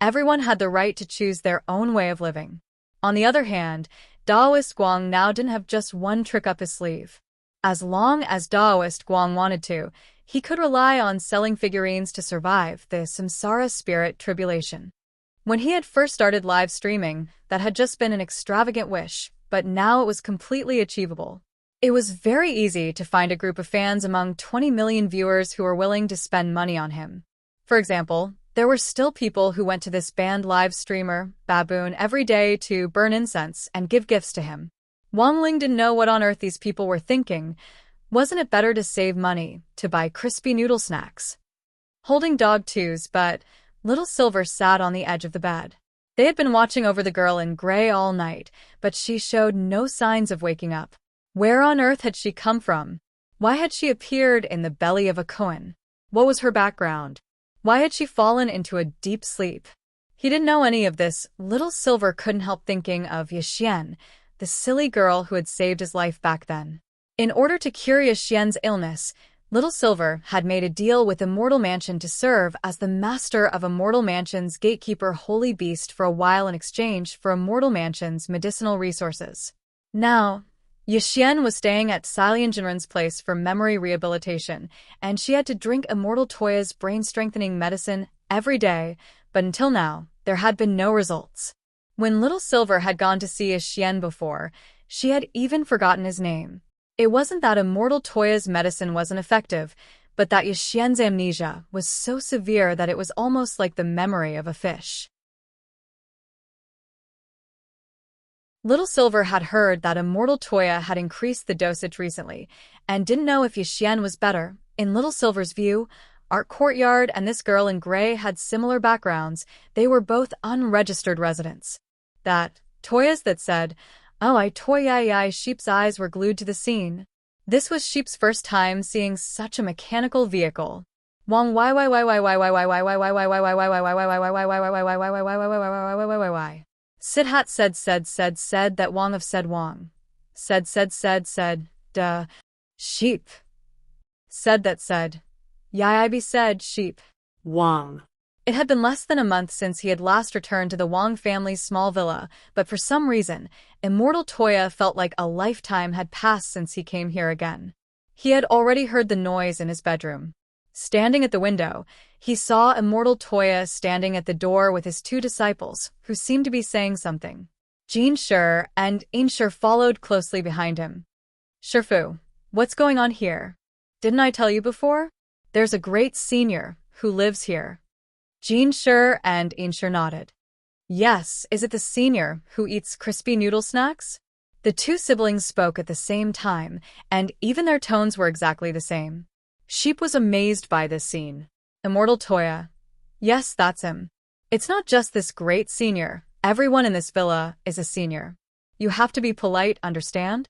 Everyone had the right to choose their own way of living. On the other hand, Daoist Guang now didn't have just one trick up his sleeve. As long as Daoist Guang wanted to, he could rely on selling figurines to survive the samsara spirit tribulation. When he had first started live streaming, that had just been an extravagant wish, but now it was completely achievable. It was very easy to find a group of fans among 20 million viewers who were willing to spend money on him. For example, there were still people who went to this banned live streamer, Baboon, every day to burn incense and give gifts to him. Wang Ling didn't know what on earth these people were thinking. Wasn't it better to save money, to buy crispy noodle snacks? Holding dog twos, but Little Silver sat on the edge of the bed. They had been watching over the girl in gray all night, but she showed no signs of waking up. Where on earth had she come from? Why had she appeared in the belly of a koan? What was her background? Why had she fallen into a deep sleep? He didn't know any of this. Little Silver couldn't help thinking of Yixian, the silly girl who had saved his life back then. In order to cure Yixian's illness, Little Silver had made a deal with Immortal Mansion to serve as the master of Immortal Mansion's gatekeeper holy beast for a while in exchange for Immortal Mansion's medicinal resources. Now, Yixian was staying at Silian Jinren's place for memory rehabilitation, and she had to drink Immortal Toya's brain-strengthening medicine every day, but until now, there had been no results. When Little Silver had gone to see Yixian before, she had even forgotten his name. It wasn't that Immortal Toya's medicine wasn't effective, but that Yixian's amnesia was so severe that it was almost like the memory of a fish. Little Silver had heard that Immortal Toya had increased the dosage recently, and didn't know if Yixian was better. In Little Silver's view, Art Courtyard and this girl in gray had similar backgrounds. They were both unregistered residents. That Toya's that said, "Oh, I Toya." Sheep's eyes were glued to the scene. This was Sheep's first time seeing such a mechanical vehicle. Wong Sidhat said that Wong of said Wong. Said, duh. Sheep. Said that said. Yibi said sheep. Wong. It had been less than a month since he had last returned to the Wong family's small villa, but for some reason, Immortal Toya felt like a lifetime had passed since he came here again. He had already heard the noise in his bedroom. Standing at the window, he saw Immortal Toya standing at the door with his two disciples, who seemed to be saying something. Jin Shi and Ainshi followed closely behind him. "Shifu, what's going on here? Didn't I tell you before? There's a great senior who lives here." Jin Shi and Ainshi nodded. "Yes, is it the senior who eats crispy noodle snacks?" The two siblings spoke at the same time, and even their tones were exactly the same. Sheep was amazed by this scene. Immortal Toya. "Yes, that's him. It's not just this great senior. Everyone in this villa is a senior. You have to be polite, understand?"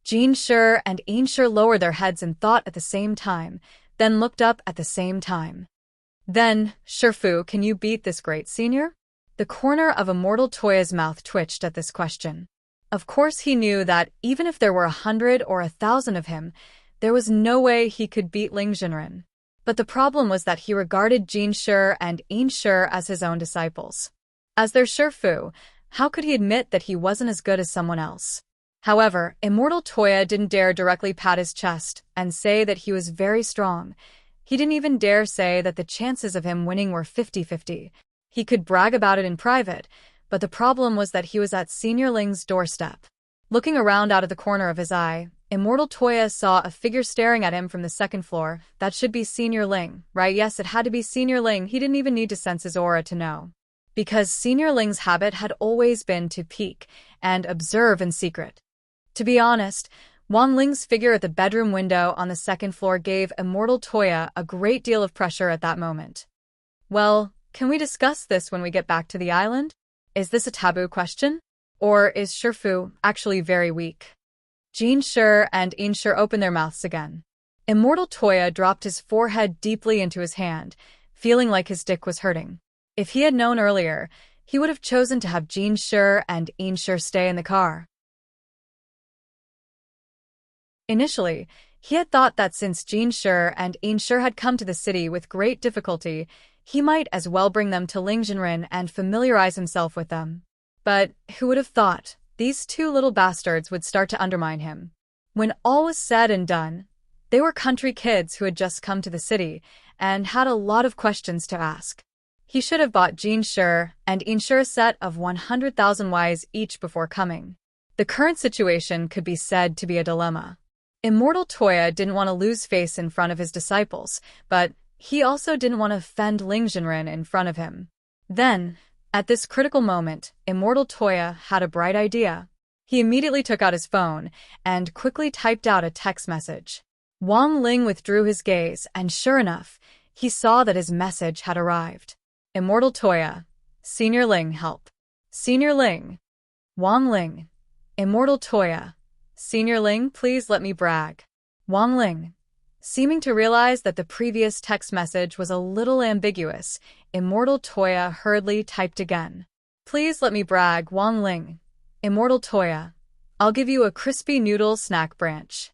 Jin Shi and Ainshi lowered their heads in thought at the same time, then looked up at the same time. "Then, Shifu, can you beat this great senior?" The corner of Immortal Toya's mouth twitched at this question. Of course he knew that even if there were 100 or 1,000 of him, there was no way he could beat Ling Jinren. But the problem was that he regarded Jin Shi and Ainshi as his own disciples. As their Shifu, how could he admit that he wasn't as good as someone else? However, Immortal Toya didn't dare directly pat his chest and say that he was very strong. He didn't even dare say that the chances of him winning were 50-50. He could brag about it in private, but the problem was that he was at Senior Ling's doorstep. Looking around out of the corner of his eye, Immortal Toya saw a figure staring at him from the second floor. That should be Senior Ling, right? Yes, it had to be Senior Ling. He didn't even need to sense his aura to know. Because Senior Ling's habit had always been to peek and observe in secret. To be honest, Wang Ling's figure at the bedroom window on the second floor gave Immortal Toya a great deal of pressure at that moment. "Well, can we discuss this when we get back to the island? Is this a taboo question? Or is Shifu actually very weak?" Jin Shi and Ainshi opened their mouths again. Immortal Toya dropped his forehead deeply into his hand, feeling like his dick was hurting. If he had known earlier, he would have chosen to have Jin Shi and Ainshi stay in the car. Initially, he had thought that since Jin Shi and Ainshi had come to the city with great difficulty, he might as well bring them to Ling Jinren and familiarize himself with them. But who would have thought these two little bastards would start to undermine him? When all was said and done, they were country kids who had just come to the city and had a lot of questions to ask. He should have bought Jin Shi and Ainshi a set of 100,000 Ys each before coming. The current situation could be said to be a dilemma. Immortal Toya didn't want to lose face in front of his disciples, but he also didn't want to offend Ling Jinren in front of him. Then, at this critical moment, Immortal Toya had a bright idea. He immediately took out his phone and quickly typed out a text message. Wang Ling withdrew his gaze, and sure enough, he saw that his message had arrived. Immortal Toya. Senior Ling, help. Senior Ling. Wang Ling. Immortal Toya. Senior Ling, please let me brag. Wang Ling. Seeming to realize that the previous text message was a little ambiguous, Immortal Toya hurriedly typed again. Please let me brag, Wang Ling. Immortal Toya. I'll give you a crispy noodle snack branch.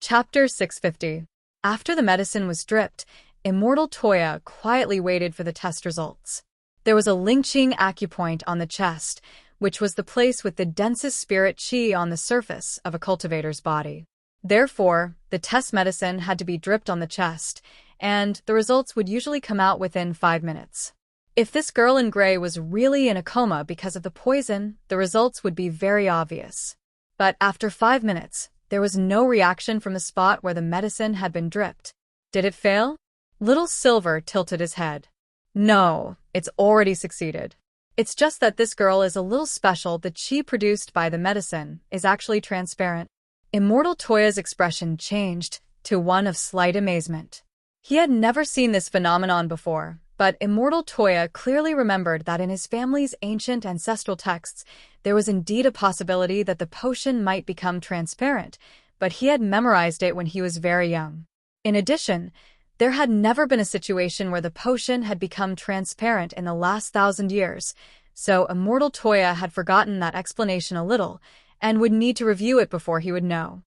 Chapter 650. After the medicine was dripped, Immortal Toya quietly waited for the test results. There was a Lingqing acupoint on the chest, which was the place with the densest spirit qi on the surface of a cultivator's body. Therefore, the test medicine had to be dripped on the chest, and the results would usually come out within 5 minutes. If this girl in gray was really in a coma because of the poison, the results would be very obvious. But after 5 minutes, there was no reaction from the spot where the medicine had been dripped. Did it fail? Little Silver tilted his head. No, it's already succeeded. It's just that this girl is a little special. The chi produced by the medicine is actually transparent. Immortal Toya's expression changed to one of slight amazement. He had never seen this phenomenon before, but Immortal Toya clearly remembered that in his family's ancient ancestral texts, there was indeed a possibility that the potion might become transparent, but he had memorized it when he was very young. In addition, there had never been a situation where the potion had become transparent in the last 1,000 years, so Immortal Toya had forgotten that explanation a little, and would need to review it before he would know.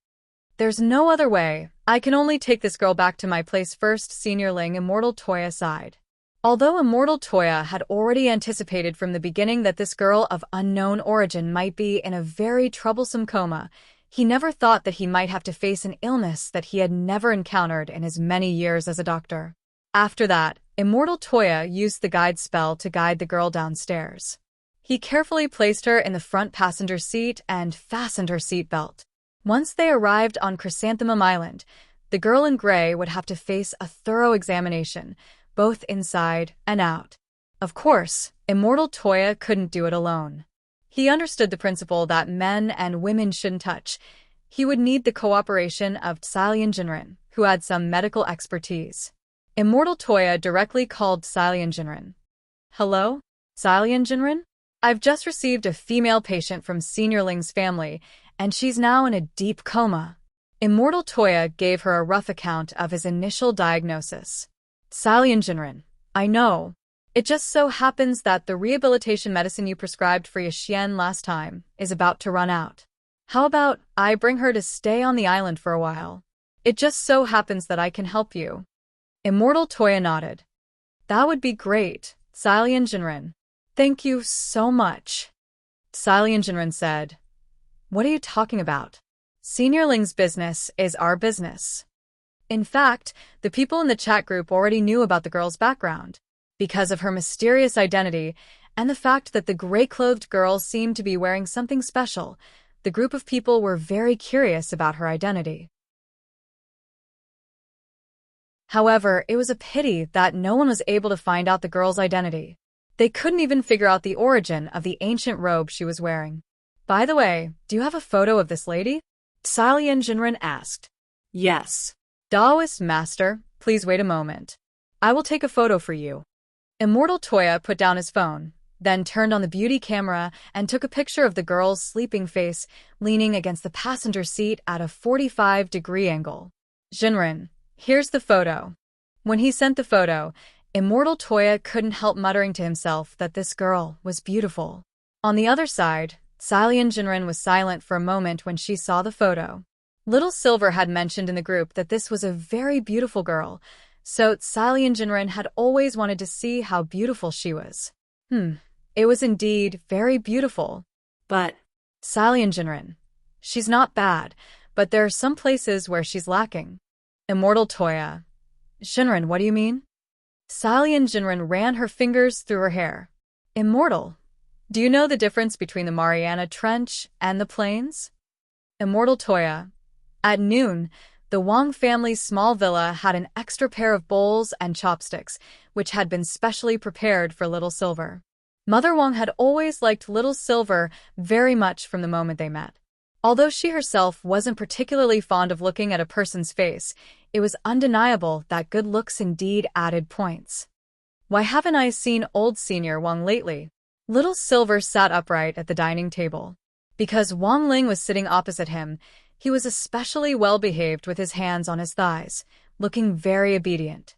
There's no other way. I can only take this girl back to my place first, Seniorling. Immortal Toya sighed. Although Immortal Toya had already anticipated from the beginning that this girl of unknown origin might be in a very troublesome coma, he never thought that he might have to face an illness that he had never encountered in his many years as a doctor. After that, Immortal Toya used the guide spell to guide the girl downstairs. He carefully placed her in the front passenger seat and fastened her seatbelt. Once they arrived on Chrysanthemum Island, the girl in gray would have to face a thorough examination, both inside and out. Of course, Immortal Toya couldn't do it alone. He understood the principle that men and women shouldn't touch. He would need the cooperation of Salian Jinren, who had some medical expertise. Immortal Toya directly called Salian Jinren. Hello? Salian Jinren? I've just received a female patient from Seniorling's family, and she's now in a deep coma. Immortal Toya gave her a rough account of his initial diagnosis. Salian Jinren, I know. It just so happens that the rehabilitation medicine you prescribed for Yashian last time is about to run out. How about I bring her to stay on the island for a while? It just so happens that I can help you. Immortal Toya nodded. That would be great, Salian Jinren. Thank you so much. Salian Jinren said. What are you talking about? Seniorling's business is our business. In fact, the people in the chat group already knew about the girl's background. Because of her mysterious identity and the fact that the gray-clothed girl seemed to be wearing something special, the group of people were very curious about her identity. However, it was a pity that no one was able to find out the girl's identity. They couldn't even figure out the origin of the ancient robe she was wearing. By the way, do you have a photo of this lady? Salian Jinren asked. Yes. Daoist Master, please wait a moment. I will take a photo for you. Immortal Toya put down his phone, then turned on the beauty camera and took a picture of the girl's sleeping face leaning against the passenger seat at a 45-degree angle. Jinren, here's the photo. When he sent the photo, Immortal Toya couldn't help muttering to himself that this girl was beautiful. On the other side, Salian Jinren was silent for a moment when she saw the photo. Little Silver had mentioned in the group that this was a very beautiful girl, so Salian Jinren had always wanted to see how beautiful she was. It was indeed very beautiful. But Salian Jinren, she's not bad, but there are some places where she's lacking. Immortal Toya. Jinren, what do you mean? Salian Jinren ran her fingers through her hair. Immortal, do you know the difference between the Mariana Trench and the plains? Immortal Toya. At noon, the Wang family's small villa had an extra pair of bowls and chopsticks, which had been specially prepared for Little Silver. Mother Wang had always liked Little Silver very much from the moment they met. Although she herself wasn't particularly fond of looking at a person's face, it was undeniable that good looks indeed added points. Why haven't I seen old Senior Wang lately? Little Silver sat upright at the dining table. Because Wang Ling was sitting opposite him, he was especially well-behaved with his hands on his thighs, looking very obedient.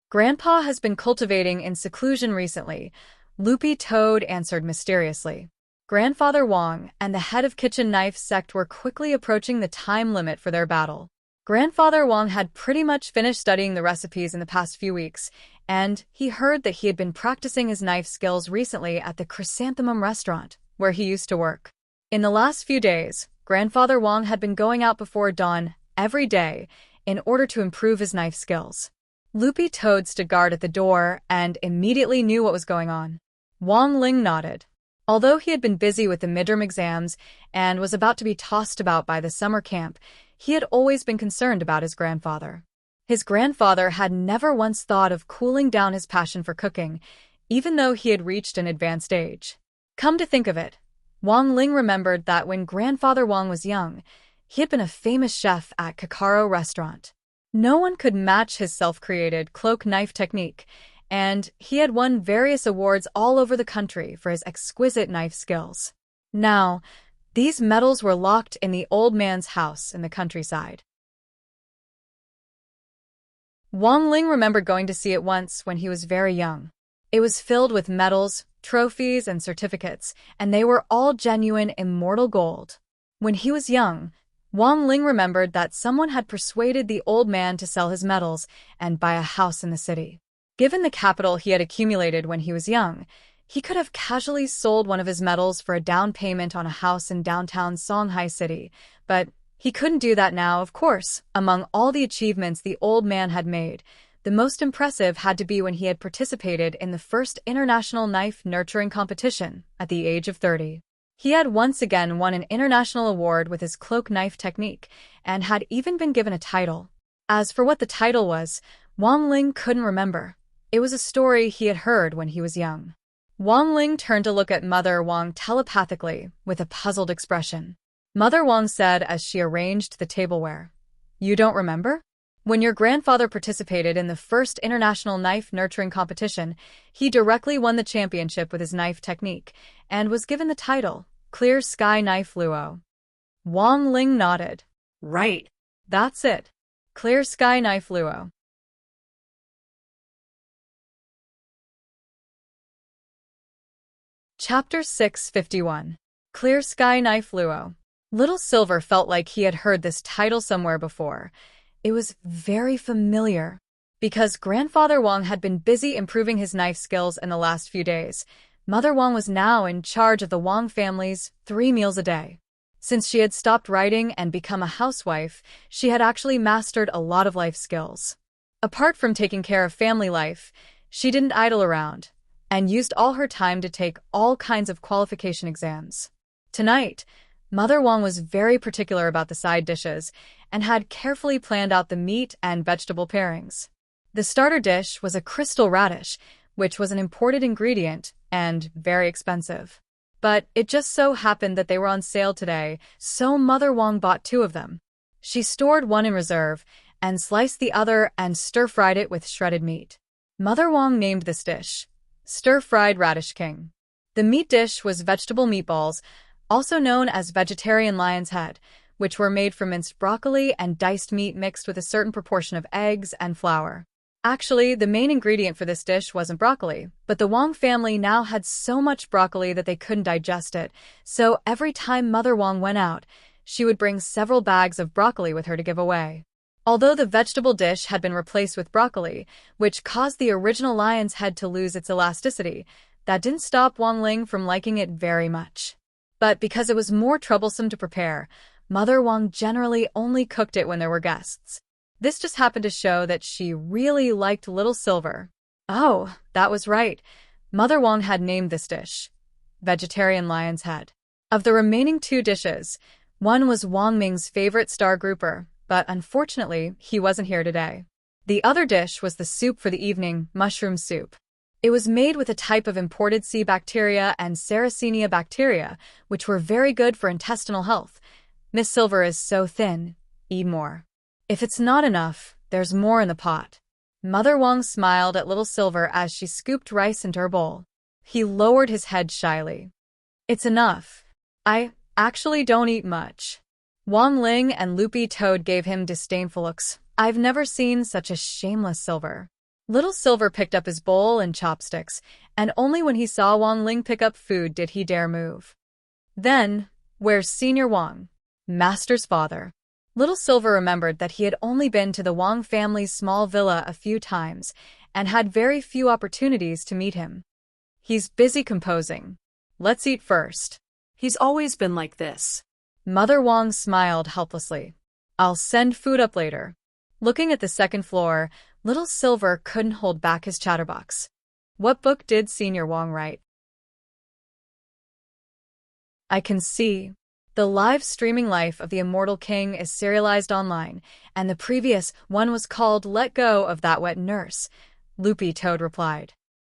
Grandpa has been cultivating in seclusion recently, Loopy Toad answered mysteriously. Grandfather Wang and the head of Kitchen Knife sect were quickly approaching the time limit for their battle. Grandfather Wang had pretty much finished studying the recipes in the past few weeks, and he heard that he had been practicing his knife skills recently at the Chrysanthemum restaurant, where he used to work. In the last few days, Grandfather Wang had been going out before dawn every day in order to improve his knife skills. Loopy Toad stood guard at the door and immediately knew what was going on. Wang Ling nodded. Although he had been busy with the midterm exams and was about to be tossed about by the summer camp, he had always been concerned about his grandfather. His grandfather had never once thought of cooling down his passion for cooking, even though he had reached an advanced age. Come to think of it, Wang Ling remembered that when Grandfather Wang was young, he had been a famous chef at Kakaro Restaurant. No one could match his self-created cloak knife technique, and he had won various awards all over the country for his exquisite knife skills. Now, these medals were locked in the old man's house in the countryside. Wang Ling remembered going to see it once when he was very young. It was filled with medals, trophies, and certificates, and they were all genuine immortal gold. When he was young, Wang Ling remembered that someone had persuaded the old man to sell his medals and buy a house in the city. Given the capital he had accumulated when he was young, he could have casually sold one of his medals for a down payment on a house in downtown Shanghai City, but he couldn't do that now, of course. Among all the achievements the old man had made, the most impressive had to be when he had participated in the first international knife nurturing competition at the age of 30. He had once again won an international award with his cloak knife technique and had even been given a title. As for what the title was, Wang Ling couldn't remember. It was a story he had heard when he was young. Wang Ling turned to look at Mother Wang telepathically with a puzzled expression. Mother Wang said as she arranged the tableware, "You don't remember? When your grandfather participated in the first international knife nurturing competition, he directly won the championship with his knife technique and was given the title, Clear Sky Knife Luo." Wang Ling nodded. Right. That's it. Clear Sky Knife Luo. Chapter 651. Clear Sky Knife Luo. Little Silver felt like he had heard this title somewhere before. It was very familiar. Because Grandfather Wang had been busy improving his knife skills in the last few days, Mother Wang was now in charge of the Wang family's 3 meals a day. Since she had stopped writing and become a housewife, she had actually mastered a lot of life skills. Apart from taking care of family life, she didn't idle around and used all her time to take all kinds of qualification exams. Tonight, Mother Wang was very particular about the side dishes and had carefully planned out the meat and vegetable pairings. The starter dish was a crystal radish, which was an imported ingredient and very expensive. But it just so happened that they were on sale today, so Mother Wang bought 2 of them. She stored one in reserve and sliced the other and stir-fried it with shredded meat. Mother Wang named this dish Stir-Fried Radish King. The meat dish was vegetable meatballs, also known as vegetarian lion's head, which were made from minced broccoli and diced meat mixed with a certain proportion of eggs and flour. Actually, the main ingredient for this dish wasn't broccoli, but the Wang family now had so much broccoli that they couldn't digest it, so every time Mother Wang went out, she would bring several bags of broccoli with her to give away. Although the vegetable dish had been replaced with broccoli, which caused the original lion's head to lose its elasticity, that didn't stop Wang Ling from liking it very much. But because it was more troublesome to prepare, Mother Wang generally only cooked it when there were guests. This just happened to show that she really liked Little Silver. Oh, that was right. Mother Wang had named this dish Vegetarian Lion's Head. Of the remaining 2 dishes, one was Wang Ming's favorite star grouper, but unfortunately, he wasn't here today. The other dish was the soup for the evening, mushroom soup. It was made with a type of imported sea bacteria and Sarracenia bacteria, which were very good for intestinal health. Miss Silver is so thin. Eat more. If it's not enough, there's more in the pot. Mother Wang smiled at Little Silver as she scooped rice into her bowl. He lowered his head shyly. It's enough. I actually don't eat much. Wang Ling and Loopy Toad gave him disdainful looks. I've never seen such a shameless Silver. Little Silver picked up his bowl and chopsticks, and only when he saw Wang Ling pick up food did he dare move. Then, where's Senior Wang? Master's father. Little Silver remembered that he had only been to the Wang family's small villa a few times and had very few opportunities to meet him. He's busy composing. Let's eat first. He's always been like this. Mother Wang smiled helplessly. I'll send food up later. Looking at the second floor, Little Silver couldn't hold back his chatterbox. What book did Senior Wang write? I can see. The live streaming life of the Immortal King is serialized online, and the previous one was called Let Go of That Wet Nurse, Loopy Toad replied.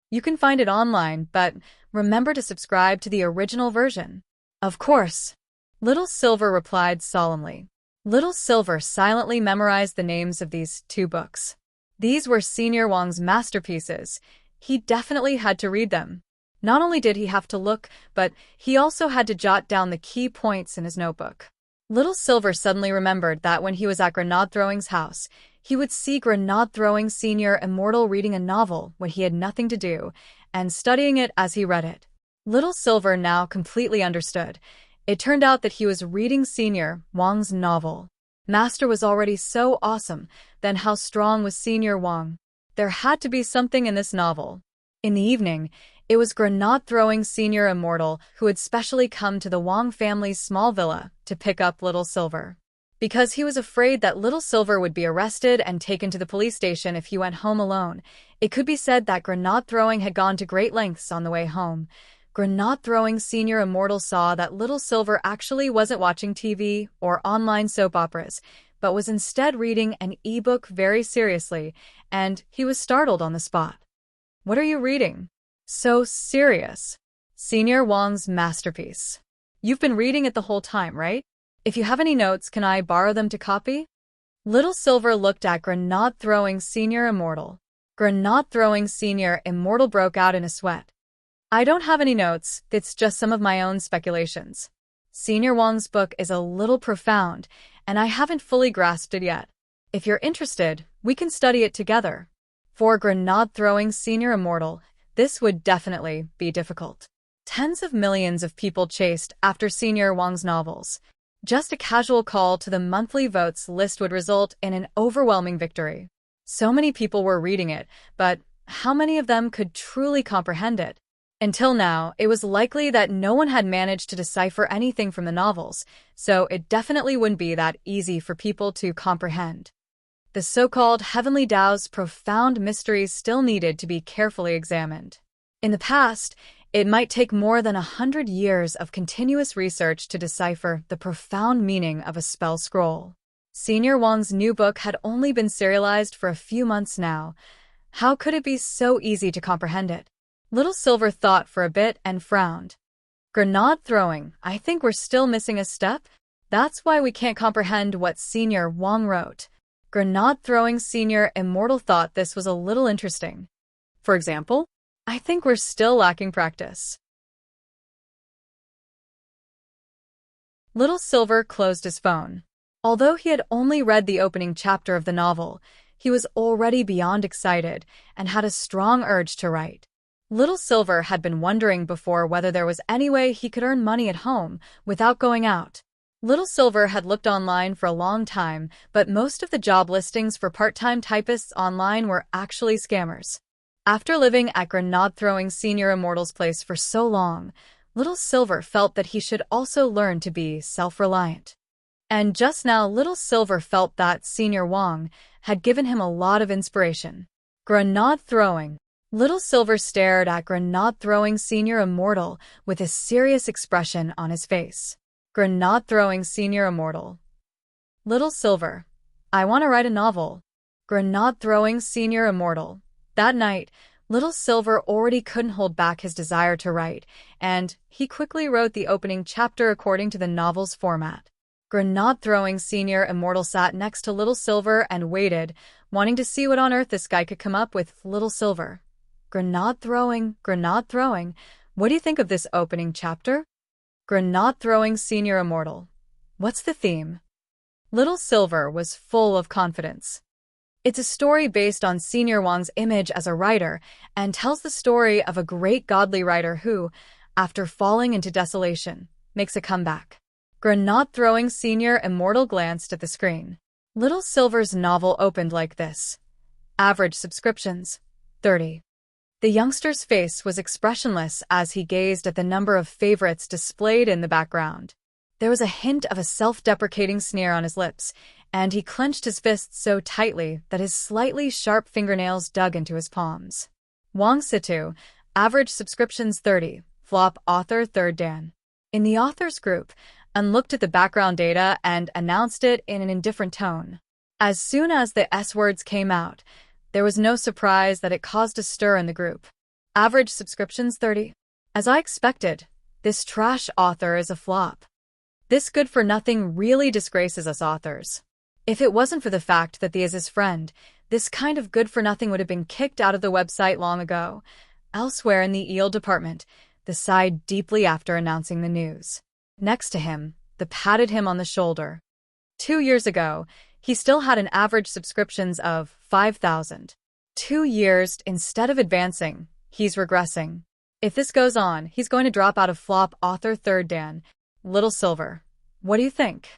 You can find it online, but remember to subscribe to the original version. Of course. Little Silver replied solemnly. Little Silver silently memorized the names of these two books. These were Senior Wang's masterpieces. He definitely had to read them. Not only did he have to look, but he also had to jot down the key points in his notebook. Little Silver suddenly remembered that when he was at Grenade Throwing's house, he would see Grenade Throwing Senior Immortal reading a novel when he had nothing to do, and studying it as he read it. Little Silver now completely understood. It turned out that he was reading Senior Wang's novel. Master was already so awesome, then how strong was Senior Wang? There had to be something in this novel. In the evening, it was Grenade Throwing Senior Immortal who had specially come to the Wang family's small villa to pick up Little Silver. Because he was afraid that Little Silver would be arrested and taken to the police station if he went home alone, it could be said that Grenade Throwing had gone to great lengths on the way home. Grenade Throwing Senior Immortal saw that Little Silver actually wasn't watching TV or online soap operas, but was instead reading an e-book very seriously, and he was startled on the spot. What are you reading? So serious. Senior Wang's masterpiece. You've been reading it the whole time, right? If you have any notes, can I borrow them to copy? Little Silver looked at Grenade Throwing Senior Immortal. Grenade Throwing Senior Immortal broke out in a sweat. I don't have any notes, it's just some of my own speculations. Senior Wang's book is a little profound, and I haven't fully grasped it yet. If you're interested, we can study it together. For Grenade Throwing Senior Immortal, this would definitely be difficult. Tens of millions of people chased after Senior Wang's novels. Just a casual call to the monthly votes list would result in an overwhelming victory. So many people were reading it, but how many of them could truly comprehend it? Until now, it was likely that no one had managed to decipher anything from the novels, so it definitely wouldn't be that easy for people to comprehend. The so-called Heavenly Tao's profound mysteries still needed to be carefully examined. In the past, it might take more than 100 years of continuous research to decipher the profound meaning of a spell scroll. Senior Wang's new book had only been serialized for a few months now. How could it be so easy to comprehend it? Little Silver thought for a bit and frowned. Grenade Throwing, I think we're still missing a step. That's why we can't comprehend what Senior Wang wrote. Grenade Throwing Senior Immortal thought this was a little interesting. For example, I think we're still lacking practice. Little Silver closed his phone. Although he had only read the opening chapter of the novel, he was already beyond excited and had a strong urge to write. Little Silver had been wondering before whether there was any way he could earn money at home without going out. Little Silver had looked online for a long time, but most of the job listings for part-time typists online were actually scammers. After living at Grenade Throwing Senior Immortal's place for so long, Little Silver felt that he should also learn to be self-reliant. And just now Little Silver felt that Senior Wang had given him a lot of inspiration. Grenade Throwing. Little Silver stared at Grenade Throwing Senior Immortal with a serious expression on his face. Grenade Throwing Senior Immortal. Little Silver. I want to write a novel. Grenade Throwing Senior Immortal. That night, Little Silver already couldn't hold back his desire to write, and he quickly wrote the opening chapter according to the novel's format. Grenade Throwing Senior Immortal sat next to Little Silver and waited, wanting to see what on earth this guy could come up with. Little Silver. Grenade Throwing, what do you think of this opening chapter? Grenade Throwing Senior Immortal. What's the theme? Little Silver was full of confidence. It's a story based on Senior Wang's image as a writer and tells the story of a great godly writer who, after falling into desolation, makes a comeback. Grenade Throwing Senior Immortal glanced at the screen. Little Silver's novel opened like this. Average subscriptions, 30. The youngster's face was expressionless as he gazed at the number of favorites displayed in the background. There was a hint of a self-deprecating sneer on his lips, and he clenched his fists so tightly that his slightly sharp fingernails dug into his palms. Wang Situ, average subscriptions 30, flop author 3rd Dan. In the authors group, and looked at the background data and announced it in an indifferent tone. As soon as the S-words came out, there was no surprise that it caused a stir in the group. Average subscriptions 30. As I expected, this trash author is a flop. This good-for-nothing really disgraces us authors. If it wasn't for the fact that he is his friend, this kind of good-for-nothing would have been kicked out of the website long ago. Elsewhere in the EL department, they sighed deeply after announcing the news. Next to him, they patted him on the shoulder. 2 years ago, he still had an average subscriptions of 5,000. 2 years instead of advancing, he's regressing. If this goes on, he's going to drop out of flop author 3rd Dan. Little Silver. What do you think?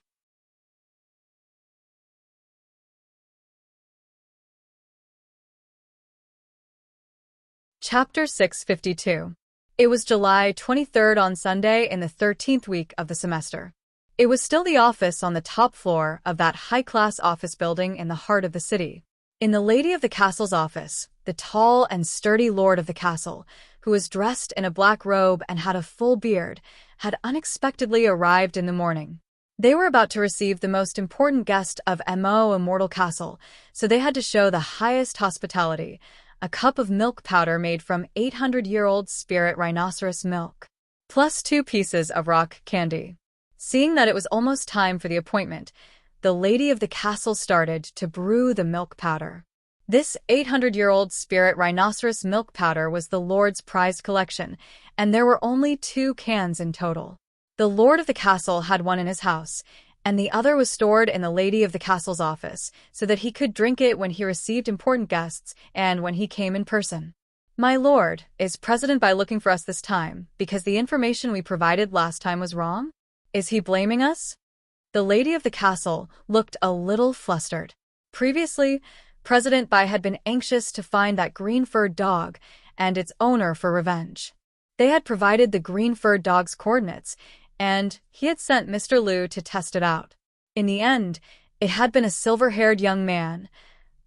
Chapter 652. It was July 23rd on Sunday in the 13th week of the semester. It was still the office on the top floor of that high-class office building in the heart of the city. In the lady of the castle's office, the tall and sturdy lord of the castle, who was dressed in a black robe and had a full beard, had unexpectedly arrived in the morning. They were about to receive the most important guest of Mo Immortal Castle, so they had to show the highest hospitality, a cup of milk powder made from 800-year-old spirit rhinoceros milk, plus 2 pieces of rock candy. Seeing that it was almost time for the appointment, the lady of the castle started to brew the milk powder. This 800-year-old spirit rhinoceros milk powder was the lord's prized collection, and there were only 2 cans in total. The lord of the castle had one in his house, and the other was stored in the lady of the castle's office, so that he could drink it when he received important guests and when he came in person. My lord, is President Bai looking for us this time because the information we provided last time was wrong? Is he blaming us? The lady of the castle looked a little flustered. Previously, President Bai had been anxious to find that green-furred dog and its owner for revenge. They had provided the green-furred dog's coordinates, and he had sent Mr. Liu to test it out. In the end, it had been a silver-haired young man.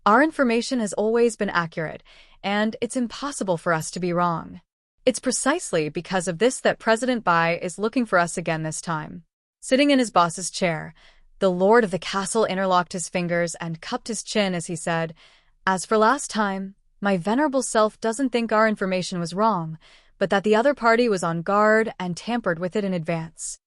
Our information has always been accurate, and it's impossible for us to be wrong. It's precisely because of this that President Bai is looking for us again this time. Sitting in his boss's chair, the lord of the castle interlocked his fingers and cupped his chin as he said, "As for last time, my venerable self doesn't think our information was wrong, but that the other party was on guard and tampered with it in advance."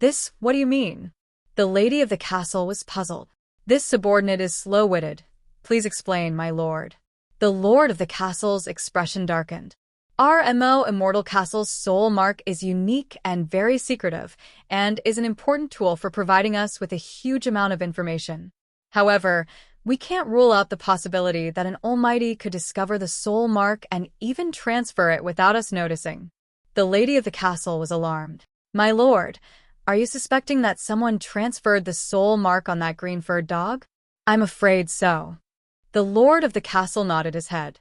"This, what do you mean?" The lady of the castle was puzzled. "This subordinate is slow-witted. Please explain, my lord." The lord of the castle's expression darkened. Our Mo Immortal Castle's soul mark is unique and very secretive, and is an important tool for providing us with a huge amount of information. However, we can't rule out the possibility that an almighty could discover the soul mark and even transfer it without us noticing. The lady of the castle was alarmed. "My lord, are you suspecting that someone transferred the soul mark on that green-furred dog?" "I'm afraid so." The lord of the castle nodded his head.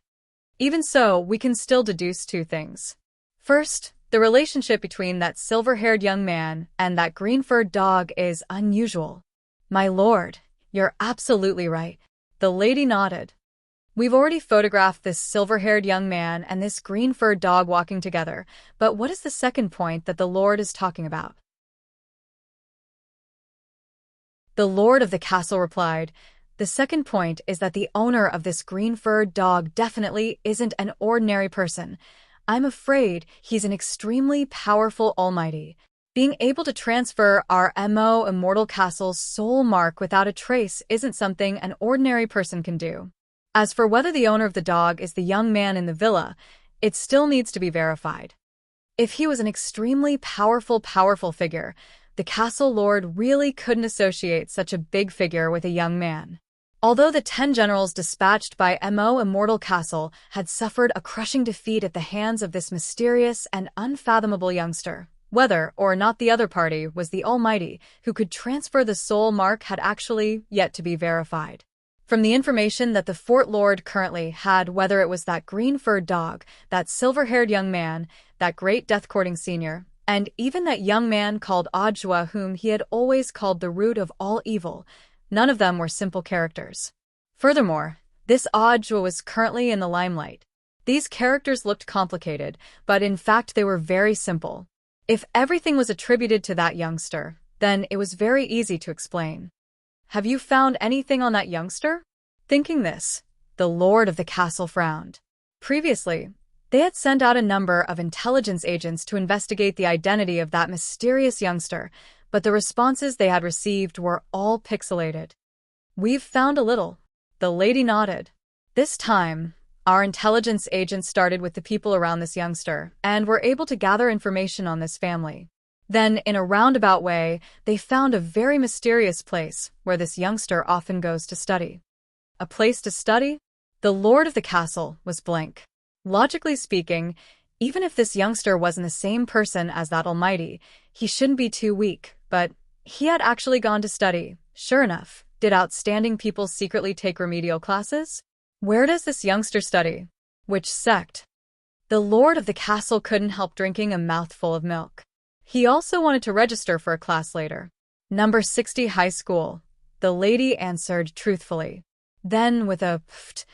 "Even so, we can still deduce 2 things. First, the relationship between that silver-haired young man and that green-furred dog is unusual." "My lord, you're absolutely right." The lady nodded. "We've already photographed this silver-haired young man and this green-furred dog walking together, but what is the second point that the lord is talking about?" The lord of the castle replied, "The second point is that the owner of this green-furred dog definitely isn't an ordinary person. I'm afraid he's an extremely powerful almighty. Being able to transfer our Mo Immortal Castle's soul mark without a trace isn't something an ordinary person can do. As for whether the owner of the dog is the young man in the villa, it still needs to be verified. If he was an extremely powerful figure, the castle lord really couldn't associate such a big figure with a young man." Although the 10 generals dispatched by Mo Immortal Castle had suffered a crushing defeat at the hands of this mysterious and unfathomable youngster, whether or not the other party was the Almighty who could transfer the soul mark had actually yet to be verified. From the information that the fort lord currently had, whether it was that green-furred dog, that silver-haired young man, that great death-courting senior, and even that young man called Ajwa whom he had always called the root of all evil, None of them were simple characters. Furthermore, this Audiobook was currently in the limelight. These characters looked complicated, but in fact they were very simple. If everything was attributed to that youngster, then it was very easy to explain. Have you found anything on that youngster? Thinking this, the lord of the castle frowned. Previously, they had sent out a number of intelligence agents to investigate the identity of that mysterious youngster, but the responses they had received were all pixelated. We've found a little. The lady nodded. This time, our intelligence agents started with the people around this youngster and were able to gather information on this family. Then, in a roundabout way, they found a very mysterious place where this youngster often goes to study. A place to study? The lord of the castle was blank. Logically speaking, even if this youngster wasn't the same person as that almighty, he shouldn't be too weak, but he had actually gone to study. Sure enough, did outstanding people secretly take remedial classes? Where does this youngster study? Which sect? The lord of the castle couldn't help drinking a mouthful of milk. He also wanted to register for a class later. Number 60 high school. The lady answered truthfully. Then, with a pft,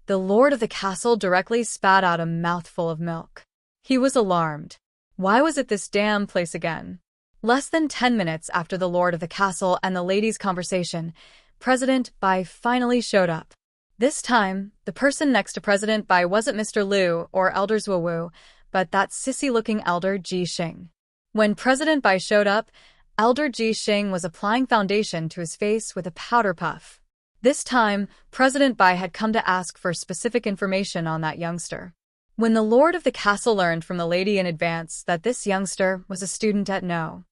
the lord of the castle directly spat out a mouthful of milk. He was alarmed. Why was it this damn place again? Less than 10 minutes after the lord of the castle and the lady's conversation, President Bai finally showed up. This time, the person next to President Bai wasn't Mr. Liu or Elder Zhuowu, but that sissy-looking Elder Ji Xing. When President Bai showed up, Elder Ji Xing was applying foundation to his face with a powder puff. This time, President Bai had come to ask for specific information on that youngster. When the lord of the castle learned from the lady in advance that this youngster was a student at No.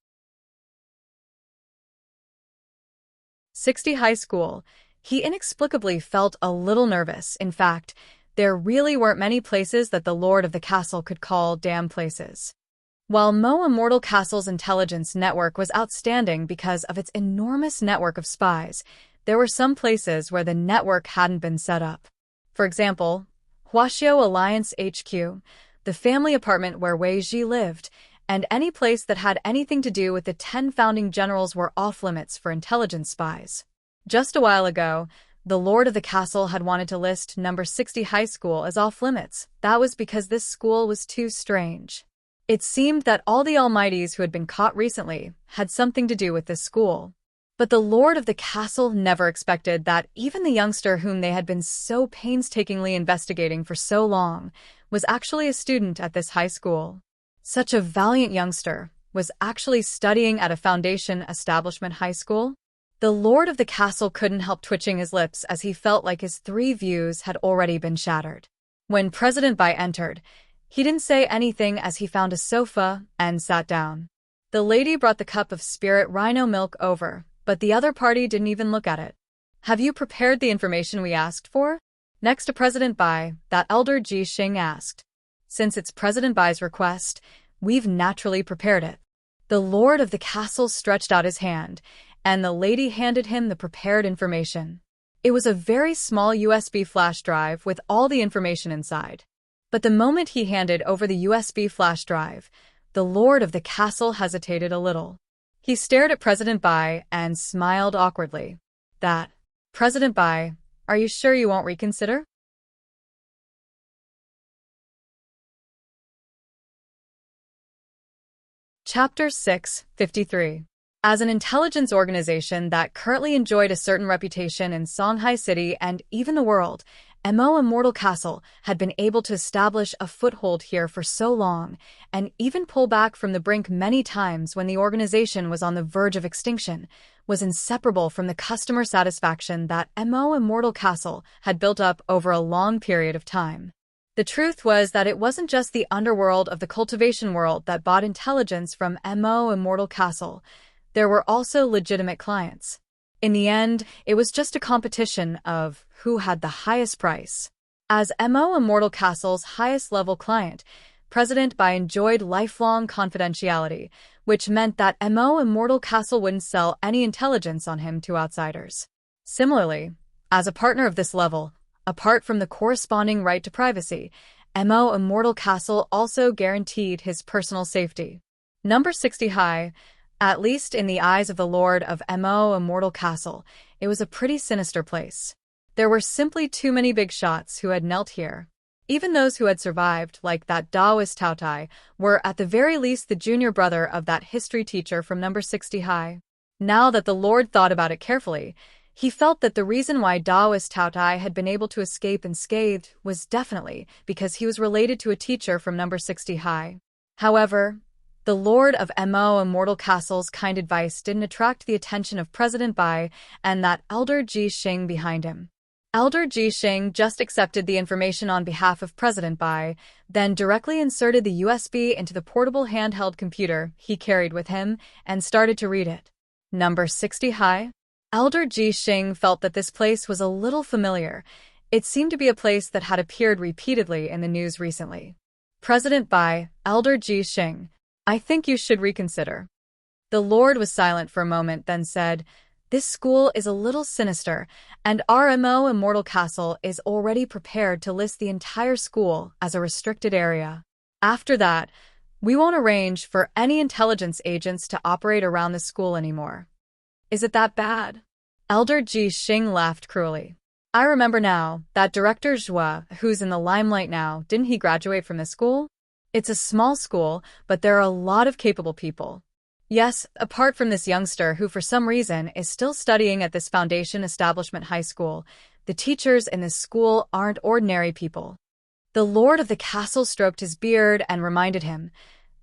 60 high school, he inexplicably felt a little nervous. In fact, there really weren't many places that the lord of the castle could call damn places. While Mo Immortal Castle's intelligence network was outstanding because of its enormous network of spies, there were some places where the network hadn't been set up. For example, Huaxiao Alliance HQ, the family apartment where Wei Ji lived, and any place that had anything to do with the 10 founding generals were off-limits for intelligence spies. Just a while ago, the lord of the castle had wanted to list number 60 high school as off-limits. That was because this school was too strange. It seemed that all the almighties who had been caught recently had something to do with this school. But the lord of the castle never expected that even the youngster whom they had been so painstakingly investigating for so long was actually a student at this high school. Such a valiant youngster was actually studying at a foundation establishment high school. The lord of the castle couldn't help twitching his lips as he felt like his 3 views had already been shattered. When President Bai entered, he didn't say anything as he found a sofa and sat down. The lady brought the cup of spirit rhino milk over, but the other party didn't even look at it. Have you prepared the information we asked for? Next to President Bai, that Elder Ji Xing asked. Since it's President Bai's request, we've naturally prepared it. The lord of the castle stretched out his hand, and the lady handed him the prepared information. It was a very small USB flash drive with all the information inside. But the moment he handed over the USB flash drive, the lord of the castle hesitated a little. He stared at President Bai and smiled awkwardly. That, President Bai, are you sure you won't reconsider? Chapter 653. As an intelligence organization that currently enjoyed a certain reputation in Shanghai City and even the world, Mo Immortal Castle had been able to establish a foothold here for so long, and even pull back from the brink many times when the organization was on the verge of extinction, was inseparable from the customer satisfaction that Mo Immortal Castle had built up over a long period of time. The truth was that it wasn't just the underworld of the cultivation world that bought intelligence from Mo Immortal Castle. There were also legitimate clients. In the end, it was just a competition of who had the highest price. As Mo Immortal Castle's highest-level client, President Bai enjoyed lifelong confidentiality, which meant that Mo Immortal Castle wouldn't sell any intelligence on him to outsiders. Similarly, as a partner of this level, apart from the corresponding right to privacy, Mo Immortal Castle also guaranteed his personal safety. Number 60 high, at least in the eyes of the lord of Mo Immortal Castle, it was a pretty sinister place. There were simply too many big shots who had knelt here. Even those who had survived, like that Taoist Taotai, were at the very least the junior brother of that history teacher from number 60 high. Now that the Lord thought about it carefully, he felt that the reason why Taoist Taotai had been able to escape unscathed was definitely because he was related to a teacher from number 60 high. However, the Lord of Mo Immortal Castle's kind advice didn't attract the attention of President Bai and that Elder Ji Xing behind him. Elder Ji Xing just accepted the information on behalf of President Bai, then directly inserted the USB into the portable handheld computer he carried with him and started to read it. Number 60 high? Elder Ji Xing felt that this place was a little familiar. It seemed to be a place that had appeared repeatedly in the news recently. President Bai, Elder Ji Xing, I think you should reconsider. The Lord was silent for a moment, then said, "This school is a little sinister, and RMO Immortal Castle is already prepared to list the entire school as a restricted area. After that, we won't arrange for any intelligence agents to operate around the school anymore." Is it that bad? Elder Ji Xing laughed cruelly. I remember now, that Director Zhua, who's in the limelight now, didn't he graduate from this school? It's a small school, but there are a lot of capable people. Yes, apart from this youngster who for some reason is still studying at this Foundation Establishment High School, the teachers in this school aren't ordinary people. The Lord of the Castle stroked his beard and reminded him,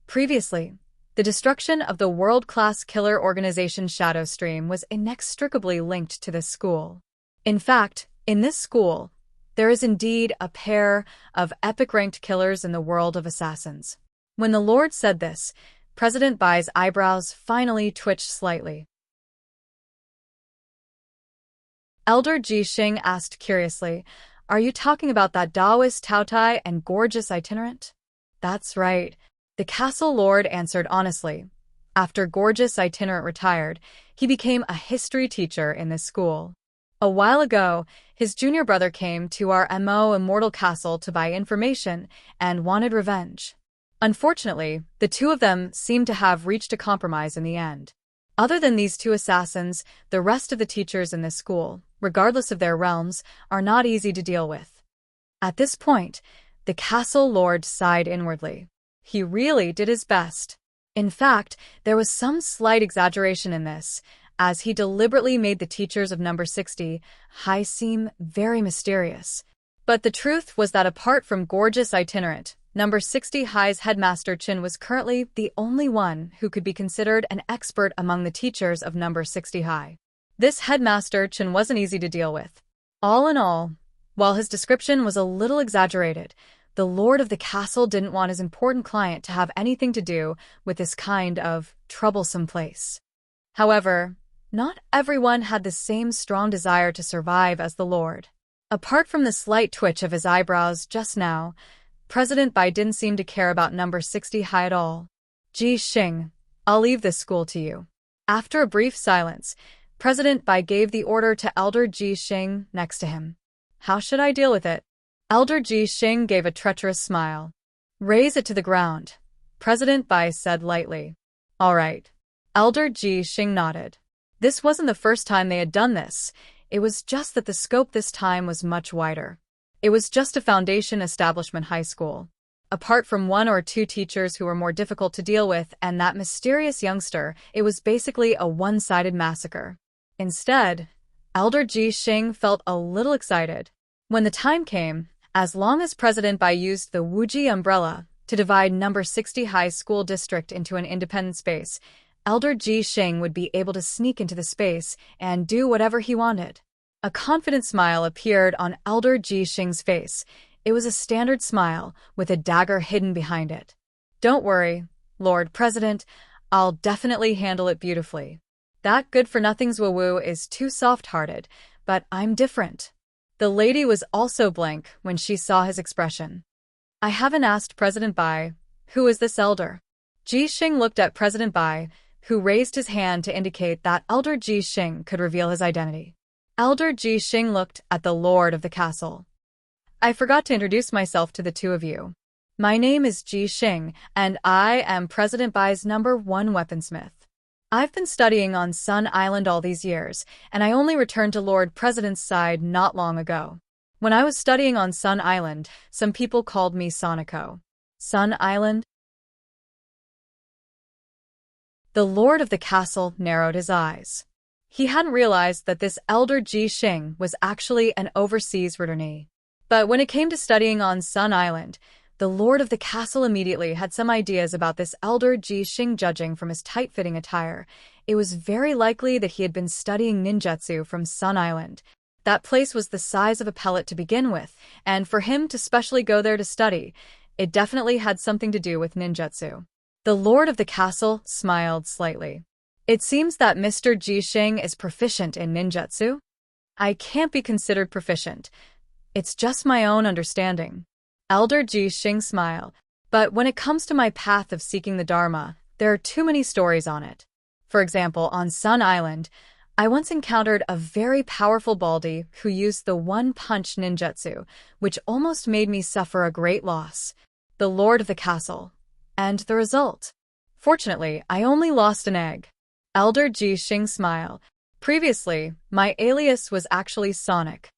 previously, the destruction of the world-class killer organization Shadow Stream was inextricably linked to this school. In fact, in this school, there is indeed a pair of epic-ranked killers in the world of assassins. When the Lord said this, President Bai's eyebrows finally twitched slightly. Elder Ji Xing asked curiously, "Are you talking about that Taoist Taotai and gorgeous itinerant?" "That's right," the castle lord answered honestly. After gorgeous itinerant retired, he became a history teacher in this school. A while ago, his junior brother came to our Mo Immortal Castle to buy information and wanted revenge. Unfortunately, the two of them seemed to have reached a compromise in the end. Other than these two assassins, the rest of the teachers in this school, regardless of their realms, are not easy to deal with. At this point, the castle lord sighed inwardly. He really did his best. In fact, there was some slight exaggeration in this, as he deliberately made the teachers of number 60 high seem very mysterious. But the truth was that apart from gorgeous itinerant, number 60 high's headmaster Chin was currently the only one who could be considered an expert among the teachers of number 60 high. This headmaster Chin wasn't easy to deal with. All in all, while his description was a little exaggerated, the lord of the castle didn't want his important client to have anything to do with this kind of troublesome place. However, not everyone had the same strong desire to survive as the lord. Apart from the slight twitch of his eyebrows just now, President Bai didn't seem to care about number 60 high at all. Ji Xing, I'll leave this school to you. After a brief silence, President Bai gave the order to Elder Ji Xing next to him. How should I deal with it? Elder Ji Xing gave a treacherous smile. Raise it to the ground, President Bai said lightly. All right. Elder Ji Xing nodded. This wasn't the first time they had done this. It was just that the scope this time was much wider. It was just a Foundation Establishment High School. Apart from one or two teachers who were more difficult to deal with and that mysterious youngster, it was basically a one-sided massacre. Instead, Elder Ji Xing felt a little excited. When the time came, as long as President Bai used the Wuji umbrella to divide number 60 High School District into an independent space, Elder Ji Xing would be able to sneak into the space and do whatever he wanted. A confident smile appeared on Elder Ji Xing's face. It was a standard smile, with a dagger hidden behind it. Don't worry, Lord President, I'll definitely handle it beautifully. That good-for-nothing Zhuowu is too soft-hearted, but I'm different. The lady was also blank when she saw his expression. I haven't asked President Bai, who is this elder? Ji Xing looked at President Bai, who raised his hand to indicate that Elder Ji Xing could reveal his identity. Elder Ji Xing looked at the lord of the castle. I forgot to introduce myself to the two of you. My name is Ji Xing, and I am President Bai's #1 weaponsmith. I've been studying on Sun Island all these years, and I only returned to Lord President's side not long ago. When I was studying on Sun Island, some people called me Sonico. Sun Island? The lord of the castle narrowed his eyes. He hadn't realized that this elder Ji Xing was actually an overseas returnee. But when it came to studying on Sun Island, the lord of the castle immediately had some ideas about this elder Ji Xing. Judging from his tight-fitting attire, it was very likely that he had been studying ninjutsu from Sun Island. That place was the size of a pellet to begin with, and for him to specially go there to study, it definitely had something to do with ninjutsu. The lord of the castle smiled slightly. It seems that Mr. Ji Xing is proficient in ninjutsu? I can't be considered proficient. It's just my own understanding. Elder Ji Xing smiled. But when it comes to my path of seeking the Dharma, there are too many stories on it. For example, on Sun Island, I once encountered a very powerful baldy who used the one-punch ninjutsu, which almost made me suffer a great loss. The lord of the castle. And the result? Fortunately, I only lost an egg. Elder Ji Xing smiled. Previously, my alias was actually Sonic.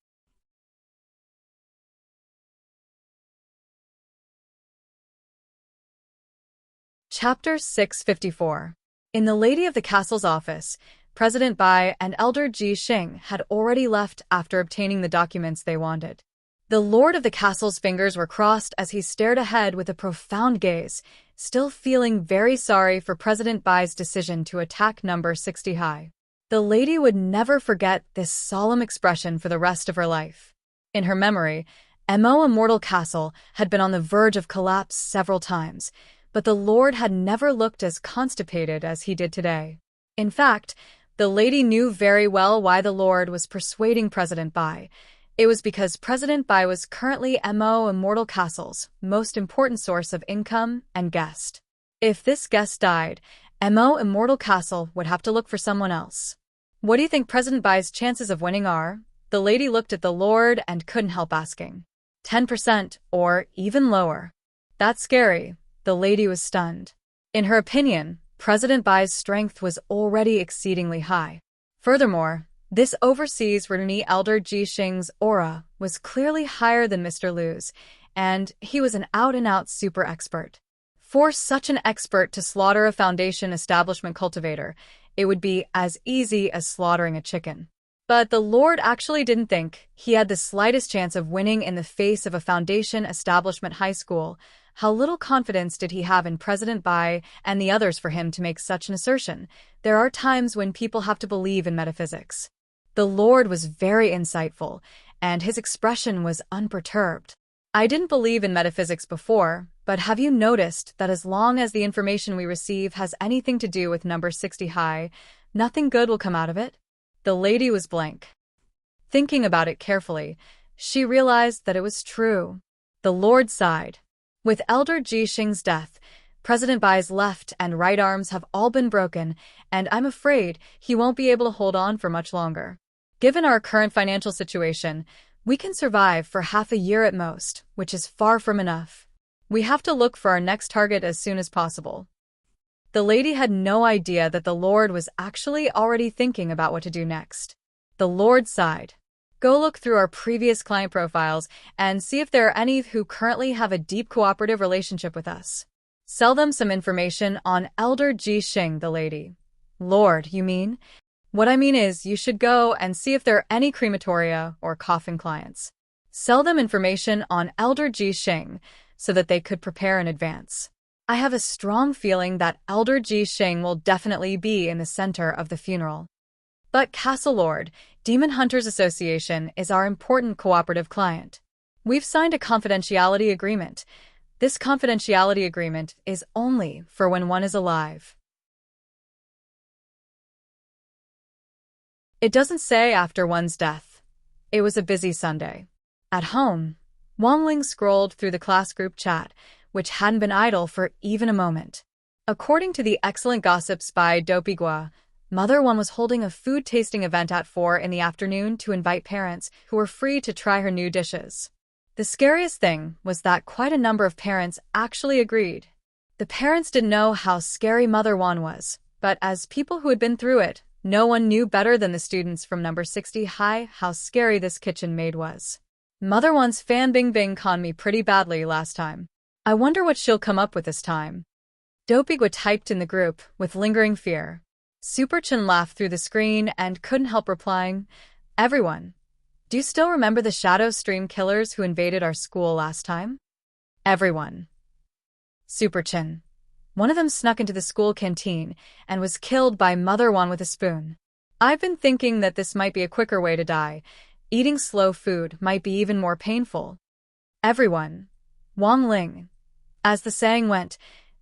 Chapter 654. In the Lady of the Castle's office, President Bai and Elder Ji Xing had already left after obtaining the documents they wanted. The lord of the castle's fingers were crossed as he stared ahead with a profound gaze, still feeling very sorry for President Bai's decision to attack number 60 high. The lady would never forget this solemn expression for the rest of her life. In her memory, Mo Immortal Castle had been on the verge of collapse several times, but the lord had never looked as constipated as he did today. In fact, the lady knew very well why the lord was persuading President Bai. It was because President Bai was currently Mo Immortal Castle's most important source of income and guest. If this guest died, Mo Immortal Castle would have to look for someone else. What do you think President Bai's chances of winning are? The lady looked at the lord and couldn't help asking. 10% or even lower. That's scary. The lady was stunned. In her opinion, President Bai's strength was already exceedingly high. Furthermore, this overseas returnee Elder Ji Xing's aura was clearly higher than Mr. Liu's, and he was an out-and-out super expert. For such an expert to slaughter a foundation establishment cultivator, it would be as easy as slaughtering a chicken. But the lord actually didn't think he had the slightest chance of winning in the face of a foundation establishment high school. How little confidence did he have in President Bai and the others for him to make such an assertion? There are times when people have to believe in metaphysics. The lord was very insightful, and his expression was unperturbed. I didn't believe in metaphysics before, but have you noticed that as long as the information we receive has anything to do with number 60 high, nothing good will come out of it? The lady was blank. Thinking about it carefully, she realized that it was true. The lord sighed. With Elder Ji Xing's death, President Bai's left and right arms have all been broken, and I'm afraid he won't be able to hold on for much longer. Given our current financial situation, we can survive for half a year at most, which is far from enough. We have to look for our next target as soon as possible. The lady had no idea that the lord was actually already thinking about what to do next. The lord sighed. Go look through our previous client profiles and see if there are any who currently have a deep cooperative relationship with us. Sell them some information on Elder Ji Xing, the lady. Lord, you mean? What I mean is, you should go and see if there are any crematoria or coffin clients. Sell them information on Elder Ji Xing so that they could prepare in advance. I have a strong feeling that Elder Ji Xing will definitely be in the center of the funeral. But Castle Lord, Demon Hunters Association is our important cooperative client. We've signed a confidentiality agreement. This confidentiality agreement is only for when one is alive. It doesn't say after one's death. It was a busy Sunday. At home, Wang Ling scrolled through the class group chat, which hadn't been idle for even a moment. According to the excellent gossips by Dopigua, Mother One was holding a food tasting event at 4 in the afternoon to invite parents who were free to try her new dishes. The scariest thing was that quite a number of parents actually agreed. The parents didn't know how scary Mother One was, But as people who had been through it, no one knew better than the students from number 60 high how scary this kitchen maid was. Mother One's Fan Bingbing conned me pretty badly last time. I wonder what she'll come up with this time. Dopigwa typed in the group with lingering fear. Superchin laughed through the screen and couldn't help replying, "Everyone, do you still remember the Shadow Stream killers who invaded our school last time?" Everyone. Superchin. One of them snuck into the school canteen and was killed by Mother One with a spoon. I've been thinking that this might be a quicker way to die. Eating slow food might be even more painful. Everyone. Wang Ling. As the saying went,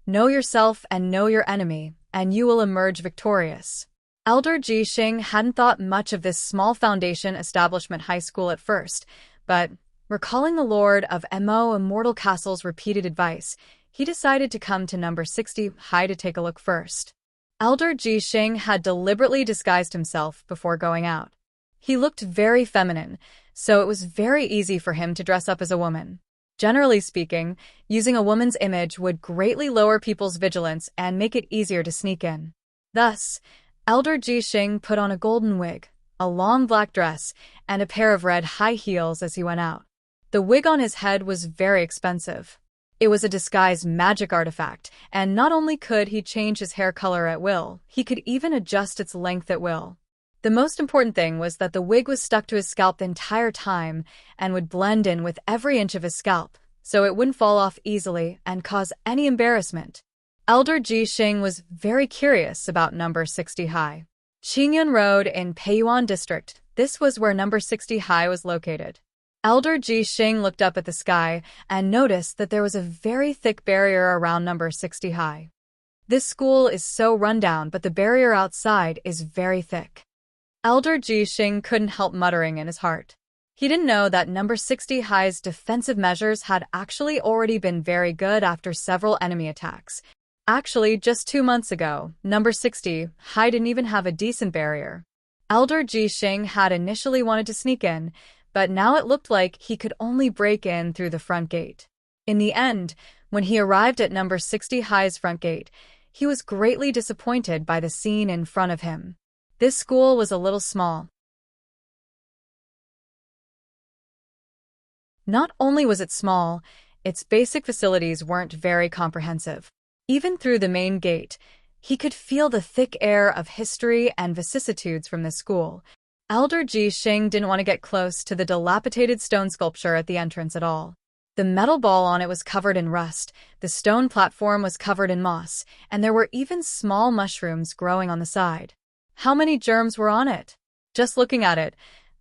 know yourself and know your enemy, and you will emerge victorious. Elder Ji Xing hadn't thought much of this small foundation establishment high school at first, but, recalling the Lord of Mo Immortal Castle's repeated advice, he decided to come to number 60 high to take a look first. Elder Ji Xing had deliberately disguised himself before going out. He looked very feminine, so it was very easy for him to dress up as a woman. Generally speaking, using a woman's image would greatly lower people's vigilance and make it easier to sneak in. Thus, Elder Ji Xing put on a golden wig, a long black dress, and a pair of red high heels as he went out. The wig on his head was very expensive. It was a disguise magic artifact, and not only could he change his hair color at will, he could even adjust its length at will. The most important thing was that the wig was stuck to his scalp the entire time and would blend in with every inch of his scalp, so it wouldn't fall off easily and cause any embarrassment. Elder Ji Xing was very curious about number 60 high. Qingyun Road in Peiyuan District, this was where number 60 high was located. Elder Ji Xing looked up at the sky and noticed that there was a very thick barrier around number 60 high. This school is so run down, but the barrier outside is very thick. Elder Ji Xing couldn't help muttering in his heart. He didn't know that number 60 high's defensive measures had actually already been very good after several enemy attacks. Actually, just 2 months ago, number 60 high didn't even have a decent barrier. Elder Ji Xing had initially wanted to sneak in, but now it looked like he could only break in through the front gate. In the end, when he arrived at number 60 high's front gate, he was greatly disappointed by the scene in front of him. This school was a little small. Not only was it small, its basic facilities weren't very comprehensive. Even through the main gate, he could feel the thick air of history and vicissitudes from the school. Elder Ji Xing didn't want to get close to the dilapidated stone sculpture at the entrance at all. The metal ball on it was covered in rust, the stone platform was covered in moss, and there were even small mushrooms growing on the side. How many germs were on it? Just looking at it,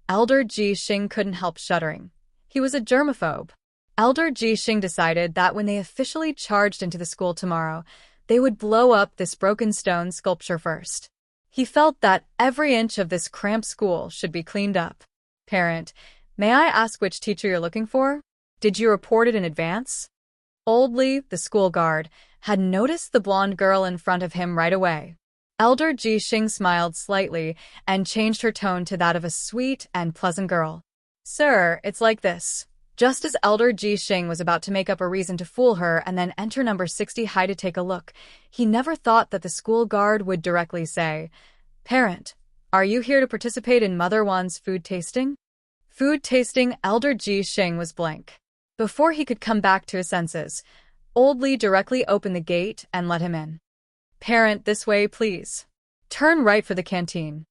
Elder Ji Xing couldn't help shuddering. He was a germaphobe. Elder Ji Xing decided that when they officially charged into the school tomorrow, they would blow up this broken stone sculpture first. He felt that every inch of this cramped school should be cleaned up. Parent, may I ask which teacher you're looking for? Did you report it in advance? Old Lee, the school guard, had noticed the blonde girl in front of him right away. Elder Ji Xing smiled slightly and changed her tone to that of a sweet and pleasant girl. Sir, it's like this. Just as Elder Ji Xing was about to make up a reason to fool her and then enter number 60 high to take a look, he never thought that the school guard would directly say, "Parent, are you here to participate in Mother Wan's food tasting?" Food tasting. Elder Ji Xing was blank. Before he could come back to his senses, Old Lee directly opened the gate and let him in. "Parent, this way, please. Turn right for the canteen."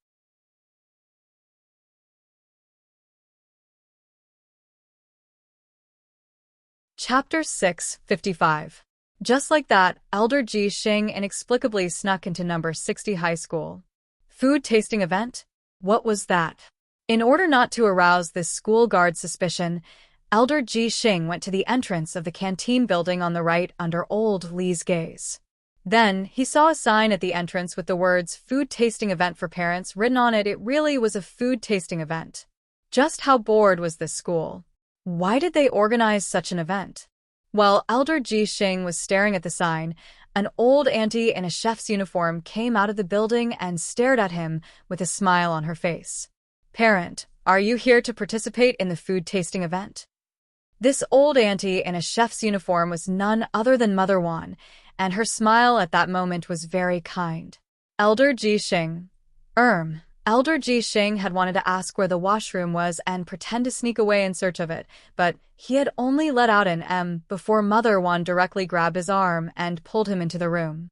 Chapter 6:55. Just like that, Elder Ji Xing inexplicably snuck into number 60 high school. Food tasting event? What was that? In order not to arouse this school guard's suspicion, Elder Ji Xing went to the entrance of the canteen building on the right under Old Lee's gaze. Then, he saw a sign at the entrance with the words "Food Tasting Event for Parents" written on it. It really was a food tasting event. Just how bored was this school? Why did they organize such an event? While Elder Ji Xing was staring at the sign, an old auntie in a chef's uniform came out of the building and stared at him with a smile on her face. "Parent, are you here to participate in the food tasting event?" This old auntie in a chef's uniform was none other than Mother Wan, and her smile at that moment was very kind. Elder Ji Xing. Elder Ji Xing had wanted to ask where the washroom was and pretend to sneak away in search of it, but he had only let out an before Mother Wan directly grabbed his arm and pulled him into the room.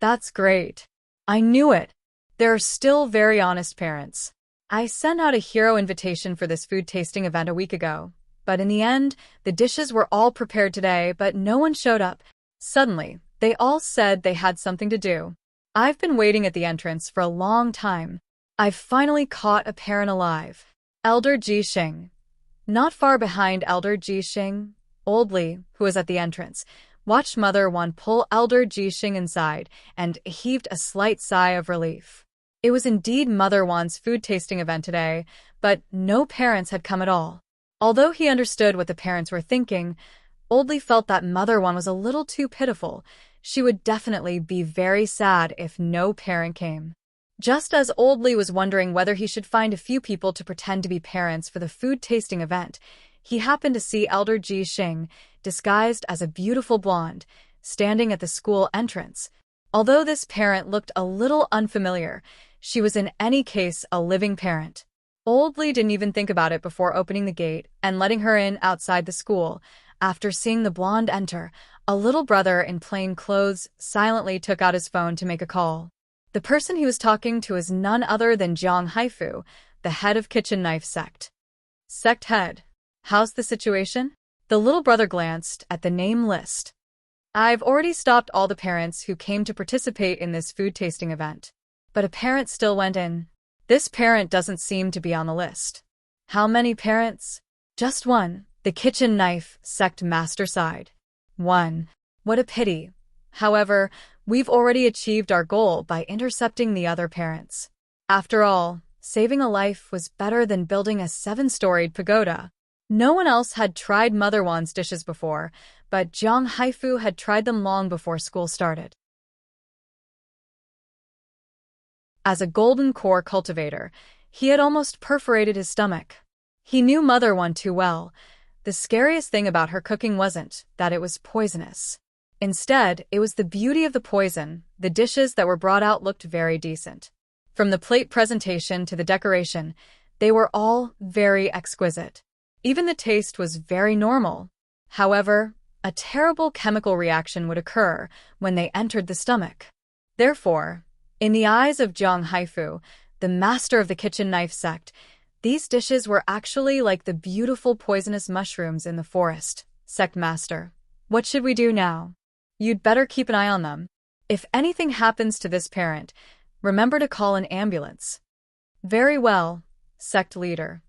That's great. I knew it. They're still very honest parents. I sent out a hero invitation for this food tasting event a week ago, but in the end, the dishes were all prepared today, but no one showed up. Suddenly, they all said they had something to do. I've been waiting at the entrance for a long time. I've finally caught a parent alive. Elder Ji Xing. Not far behind Elder Ji Xing, Old Li, who was at the entrance, watched Mother Wan pull Elder Ji Xing inside and heaved a slight sigh of relief. It was indeed Mother Wan's food tasting event today, but no parents had come at all. Although he understood what the parents were thinking, Old Li felt that Mother Wan was a little too pitiful. She would definitely be very sad if no parent came. Just as Old Li was wondering whether he should find a few people to pretend to be parents for the food tasting event, he happened to see Elder Ji Xing, disguised as a beautiful blonde, standing at the school entrance. Although this parent looked a little unfamiliar, she was in any case a living parent. Old Li didn't even think about it before opening the gate and letting her in outside the school. After seeing the blonde enter, a little brother in plain clothes silently took out his phone to make a call. The person he was talking to is none other than Jiang Haifu, the head of Kitchen Knife Sect. Sect head. How's the situation? The little brother glanced at the name list. I've already stopped all the parents who came to participate in this food tasting event. But a parent still went in. This parent doesn't seem to be on the list. How many parents? Just one, the Kitchen Knife Sect master sighed. One. What a pity. However, we've already achieved our goal by intercepting the other parents. After all, saving a life was better than building a 7-storied pagoda. No one else had tried Mother Wan's dishes before, but Jiang Haifu had tried them long before school started. As a golden core cultivator, he had almost perforated his stomach. He knew Mother Wan too well. The scariest thing about her cooking wasn't that it was poisonous. Instead, it was the beauty of the poison. The dishes that were brought out looked very decent. From the plate presentation to the decoration, they were all very exquisite. Even the taste was very normal. However, a terrible chemical reaction would occur when they entered the stomach. Therefore, in the eyes of Jiang Haifu, the master of the Kitchen Knife Sect, these dishes were actually like the beautiful poisonous mushrooms in the forest. Sect master, what should we do now? You'd better keep an eye on them. If anything happens to this parent, remember to call an ambulance. Very well, sect leader.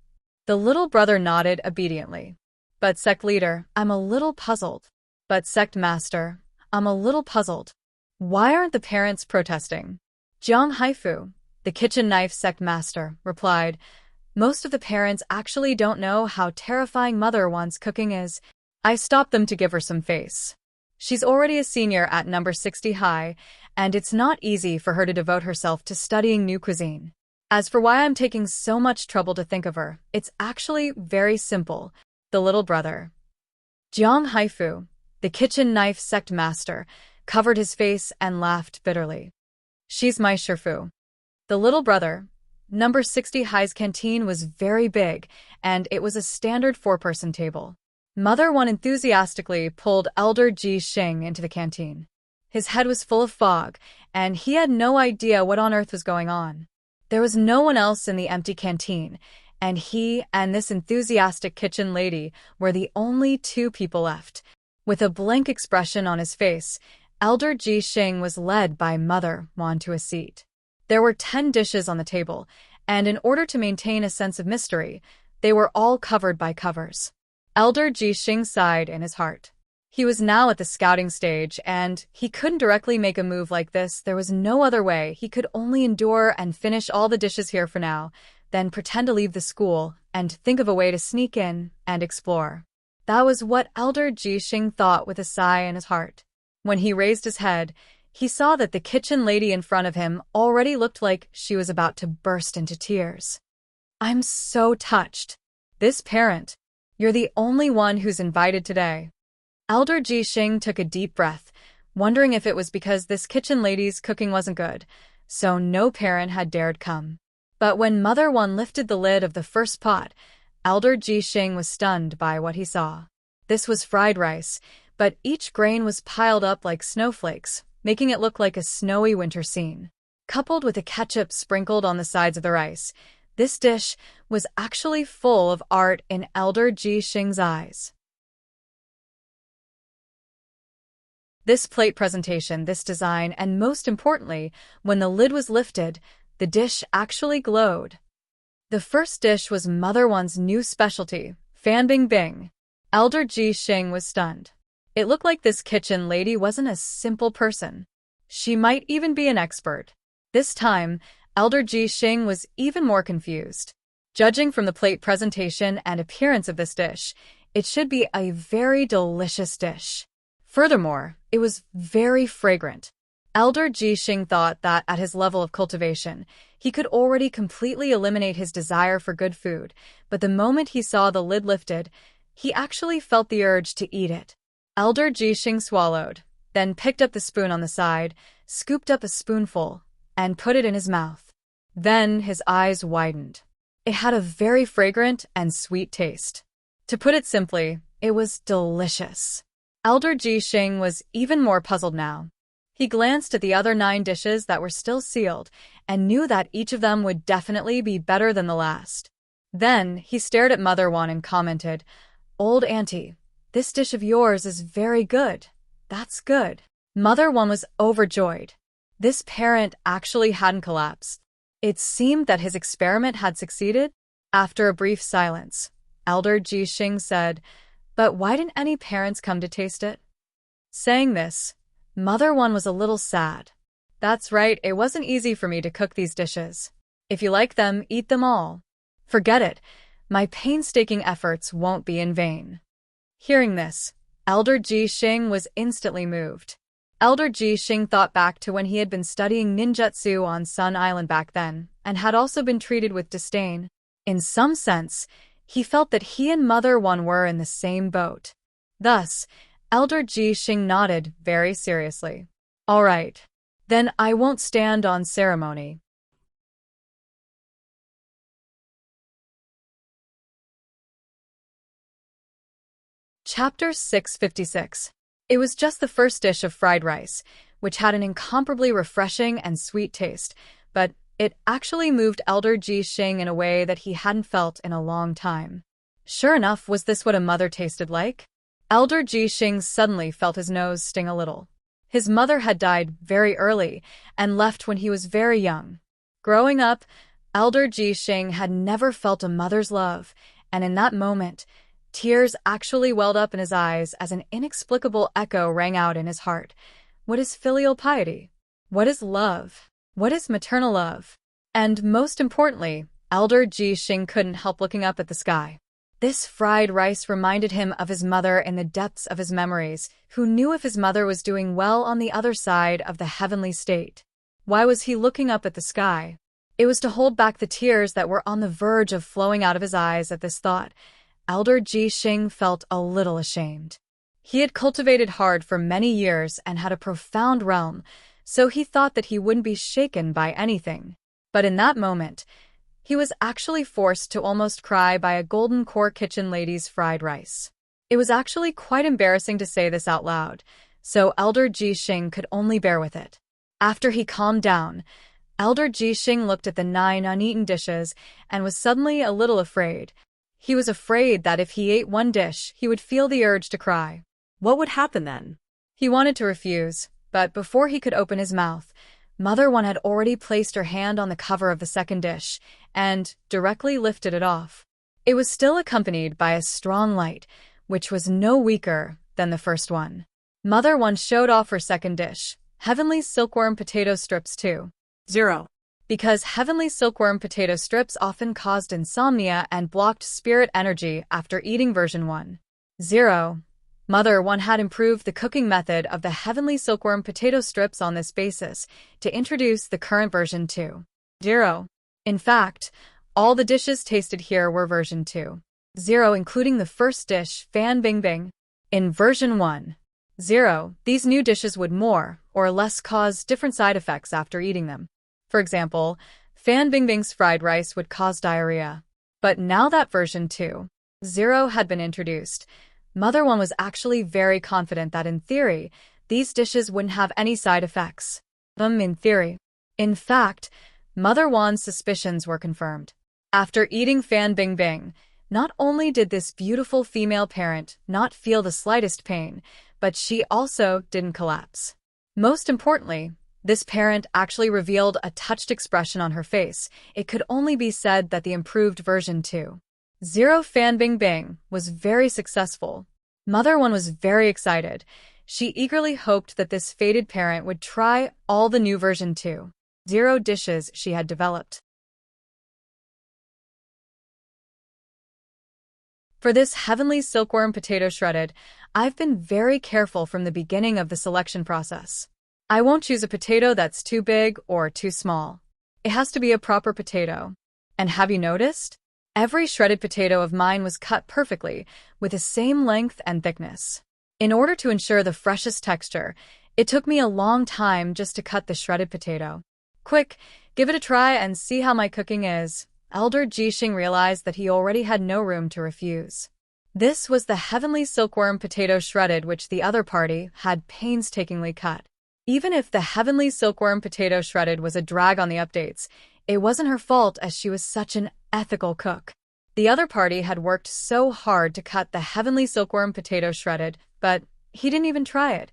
The little brother nodded obediently. But sect leader, I'm a little puzzled. But sect master, I'm a little puzzled. Why aren't the parents protesting? Jiang Haifu, the Kitchen Knife Sect master, replied, most of the parents actually don't know how terrifying Mother Wan's cooking is. I stopped them to give her some face. She's already a senior at number 60 high, and it's not easy for her to devote herself to studying new cuisine. As for why I'm taking so much trouble to think of her, it's actually very simple. The little brother, Jiang Haifu, the Kitchen Knife Sect master, covered his face and laughed bitterly. She's my Shifu. The little brother, number 60 high's canteen was very big, and it was a standard 4-person table. Mother Wan enthusiastically pulled Elder Ji Xing into the canteen. His head was full of fog, and he had no idea what on earth was going on. There was no one else in the empty canteen, and he and this enthusiastic kitchen lady were the only 2 people left. With a blank expression on his face, Elder Ji Xing was led by Mother Wan to a seat. There were 10 dishes on the table, and in order to maintain a sense of mystery, they were all covered by covers. Elder Ji Xing sighed in his heart. He was now at the scouting stage, and he couldn't directly make a move like this. There was no other way. He could only endure and finish all the dishes here for now, then pretend to leave the school and think of a way to sneak in and explore. That was what Elder Ji Xing thought with a sigh in his heart. When he raised his head, he saw that the kitchen lady in front of him already looked like she was about to burst into tears. I'm so touched. This parent, you're the only one who's invited today. Elder Ji Xing took a deep breath, wondering if it was because this kitchen lady's cooking wasn't good. so no parent had dared come. But when Mother One lifted the lid of the first pot, Elder Jixing was stunned by what he saw. This was fried rice, but each grain was piled up like snowflakes, making it look like a snowy winter scene. Coupled with a ketchup sprinkled on the sides of the rice, this dish was actually full of art in Elder Jixing's eyes. This plate presentation, this design, and most importantly, when the lid was lifted, the dish actually glowed. The first dish was Mother One's new specialty, Fan Bing Bing. Elder Jixing was stunned. It looked like this kitchen lady wasn't a simple person. She might even be an expert. This time, Elder Jixing was even more confused. Judging from the plate presentation and appearance of this dish, it should be a very delicious dish. Furthermore, it was very fragrant. Elder Jixing thought that at his level of cultivation, he could already completely eliminate his desire for good food, but the moment he saw the lid lifted, he actually felt the urge to eat it. Elder Jixing swallowed, then picked up the spoon on the side, scooped up a spoonful, and put it in his mouth. Then his eyes widened. It had a very fragrant and sweet taste. To put it simply, it was delicious. Elder Jixing was even more puzzled now. He glanced at the other 9 dishes that were still sealed and knew that each of them would definitely be better than the last. Then he stared at Mother One and commented, "Old Auntie, this dish of yours is very good. That's good." Mother One was overjoyed. This parent actually hadn't collapsed. It seemed that his experiment had succeeded. After a brief silence, Elder Jixing said, "But why didn't any parents come to taste it?" Saying this, Mother One was a little sad. "That's right, it wasn't easy for me to cook these dishes. If you like them, eat them all. Forget it, my painstaking efforts won't be in vain." Hearing this, Elder Jixing was instantly moved. Elder Jixing thought back to when he had been studying ninjutsu on Sun Island back then, and had also been treated with disdain. In some sense, he felt that he and Mother One were in the same boat. Thus, Elder Jixing nodded very seriously. "All right. Then I won't stand on ceremony." Chapter 656. It was just the first dish of fried rice, which had an incomparably refreshing and sweet taste, but it actually moved Elder Jixing in a way that he hadn't felt in a long time. Sure enough, was this what a mother tasted like? Elder Jixing suddenly felt his nose sting a little. His mother had died very early and left when he was very young. Growing up, Elder Jixing had never felt a mother's love, and in that moment, tears actually welled up in his eyes as an inexplicable echo rang out in his heart. What is filial piety? What is love? What is maternal love? And most importantly, Elder Jixing couldn't help looking up at the sky. This fried rice reminded him of his mother in the depths of his memories, who knew if his mother was doing well on the other side of the heavenly state. Why was he looking up at the sky? It was to hold back the tears that were on the verge of flowing out of his eyes at this thought. Elder Jixing felt a little ashamed. He had cultivated hard for many years and had a profound realm, so he thought that he wouldn't be shaken by anything. But in that moment, he was actually forced to almost cry by a golden core kitchen lady's fried rice. It was actually quite embarrassing to say this out loud, so Elder Jixing could only bear with it. After he calmed down, Elder Jixing looked at the 9 uneaten dishes and was suddenly a little afraid. He was afraid that if he ate one dish, he would feel the urge to cry. What would happen then? He wanted to refuse, but before he could open his mouth, Mother One had already placed her hand on the cover of the second dish and directly lifted it off. It was still accompanied by a strong light, which was no weaker than the first one. Mother One showed off her second dish, Heavenly Silkworm Potato Strips 2. 0. Because Heavenly Silkworm Potato Strips often caused insomnia and blocked spirit energy after eating version 1. 0. Mother One had improved the cooking method of the Heavenly Silkworm Potato Strips on this basis to introduce the current version 2. 0. In fact, all the dishes tasted here were version 2. 0, including the first dish, Fan Bing Bing. In version 1. 0, these new dishes would more or less cause different side effects after eating them. For example, Fan Bingbing's fried rice would cause diarrhea. But now that version 2.0 had been introduced, Mother One was actually very confident that in theory, these dishes wouldn't have any side effects. In theory. In fact, Mother Wan's suspicions were confirmed. After eating Fan Bingbing, not only did this beautiful female parent not feel the slightest pain, but she also didn't collapse. Most importantly, this parent actually revealed a touched expression on her face. It could only be said that the improved version 2.0 Fan Bingbing was very successful. Mother One was very excited. She eagerly hoped that this fated parent would try all the new version 2.0 dishes she had developed. For this heavenly silkworm potato shredded, I've been very careful from the beginning of the selection process. I won't choose a potato that's too big or too small. It has to be a proper potato. And have you noticed? Every shredded potato of mine was cut perfectly, with the same length and thickness. In order to ensure the freshest texture, it took me a long time just to cut the shredded potato. Quick, give it a try and see how my cooking is. Elder Jishing realized that he already had no room to refuse. This was the heavenly silkworm potato shredded which the other party had painstakingly cut. Even if the heavenly silkworm potato shredded was a drag on the updates, it wasn't her fault as she was such an ethical cook. The other party had worked so hard to cut the heavenly silkworm potato shredded, but he didn't even try it.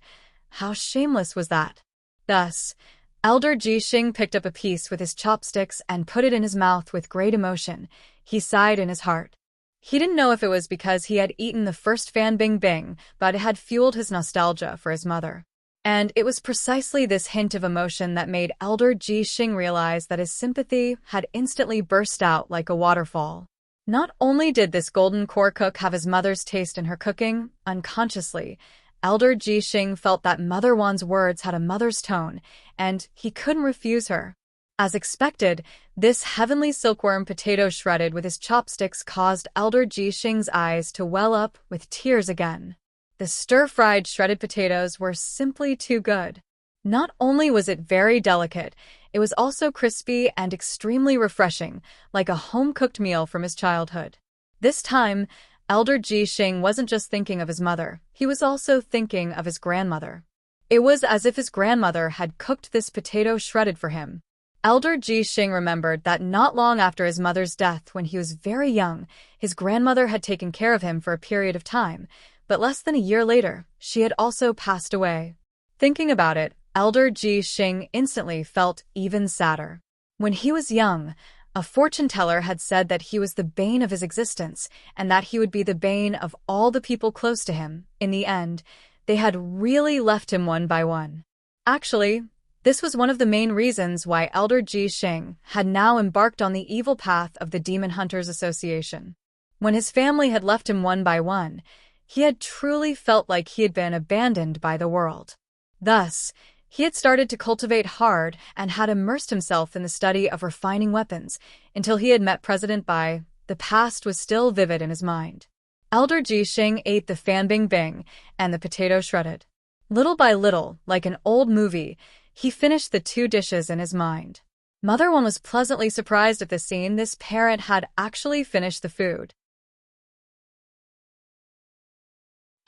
How shameless was that? Thus, Elder Jishing picked up a piece with his chopsticks and put it in his mouth with great emotion. He sighed in his heart. He didn't know if it was because he had eaten the first Fan Bingbing, but it had fueled his nostalgia for his mother. And it was precisely this hint of emotion that made Elder Jishing realize that his sympathy had instantly burst out like a waterfall. Not only did this golden core cook have his mother's taste in her cooking, unconsciously, Elder Jishing felt that Mother Wan's words had a mother's tone, and he couldn't refuse her. As expected, this heavenly silkworm potato shredded with his chopsticks caused Elder Jishing's eyes to well up with tears again. The stir-fried shredded potatoes were simply too good. Not only was it very delicate, it was also crispy and extremely refreshing, like a home-cooked meal from his childhood. This time, Elder Jishing wasn't just thinking of his mother, he was also thinking of his grandmother. It was as if his grandmother had cooked this potato shredded for him. Elder Jishing remembered that not long after his mother's death when he was very young, his grandmother had taken care of him for a period of time, but less than a year later, she had also passed away. Thinking about it, Elder Jishing instantly felt even sadder. When he was young, a fortune teller had said that he was the bane of his existence and that he would be the bane of all the people close to him. In the end, they had really left him one by one. Actually, this was one of the main reasons why Elder Jishing had now embarked on the evil path of the Demon Hunters Association. When his family had left him one by one, he had truly felt like he had been abandoned by the world. Thus, he had started to cultivate hard and had immersed himself in the study of refining weapons until he had met President Bai. The past was still vivid in his mind. Elder Jishing ate the Fan Bingbing and the potato shredded. Little by little, like an old movie, he finished the two dishes in his mind. Mother One was pleasantly surprised at the scene. This parent had actually finished the food.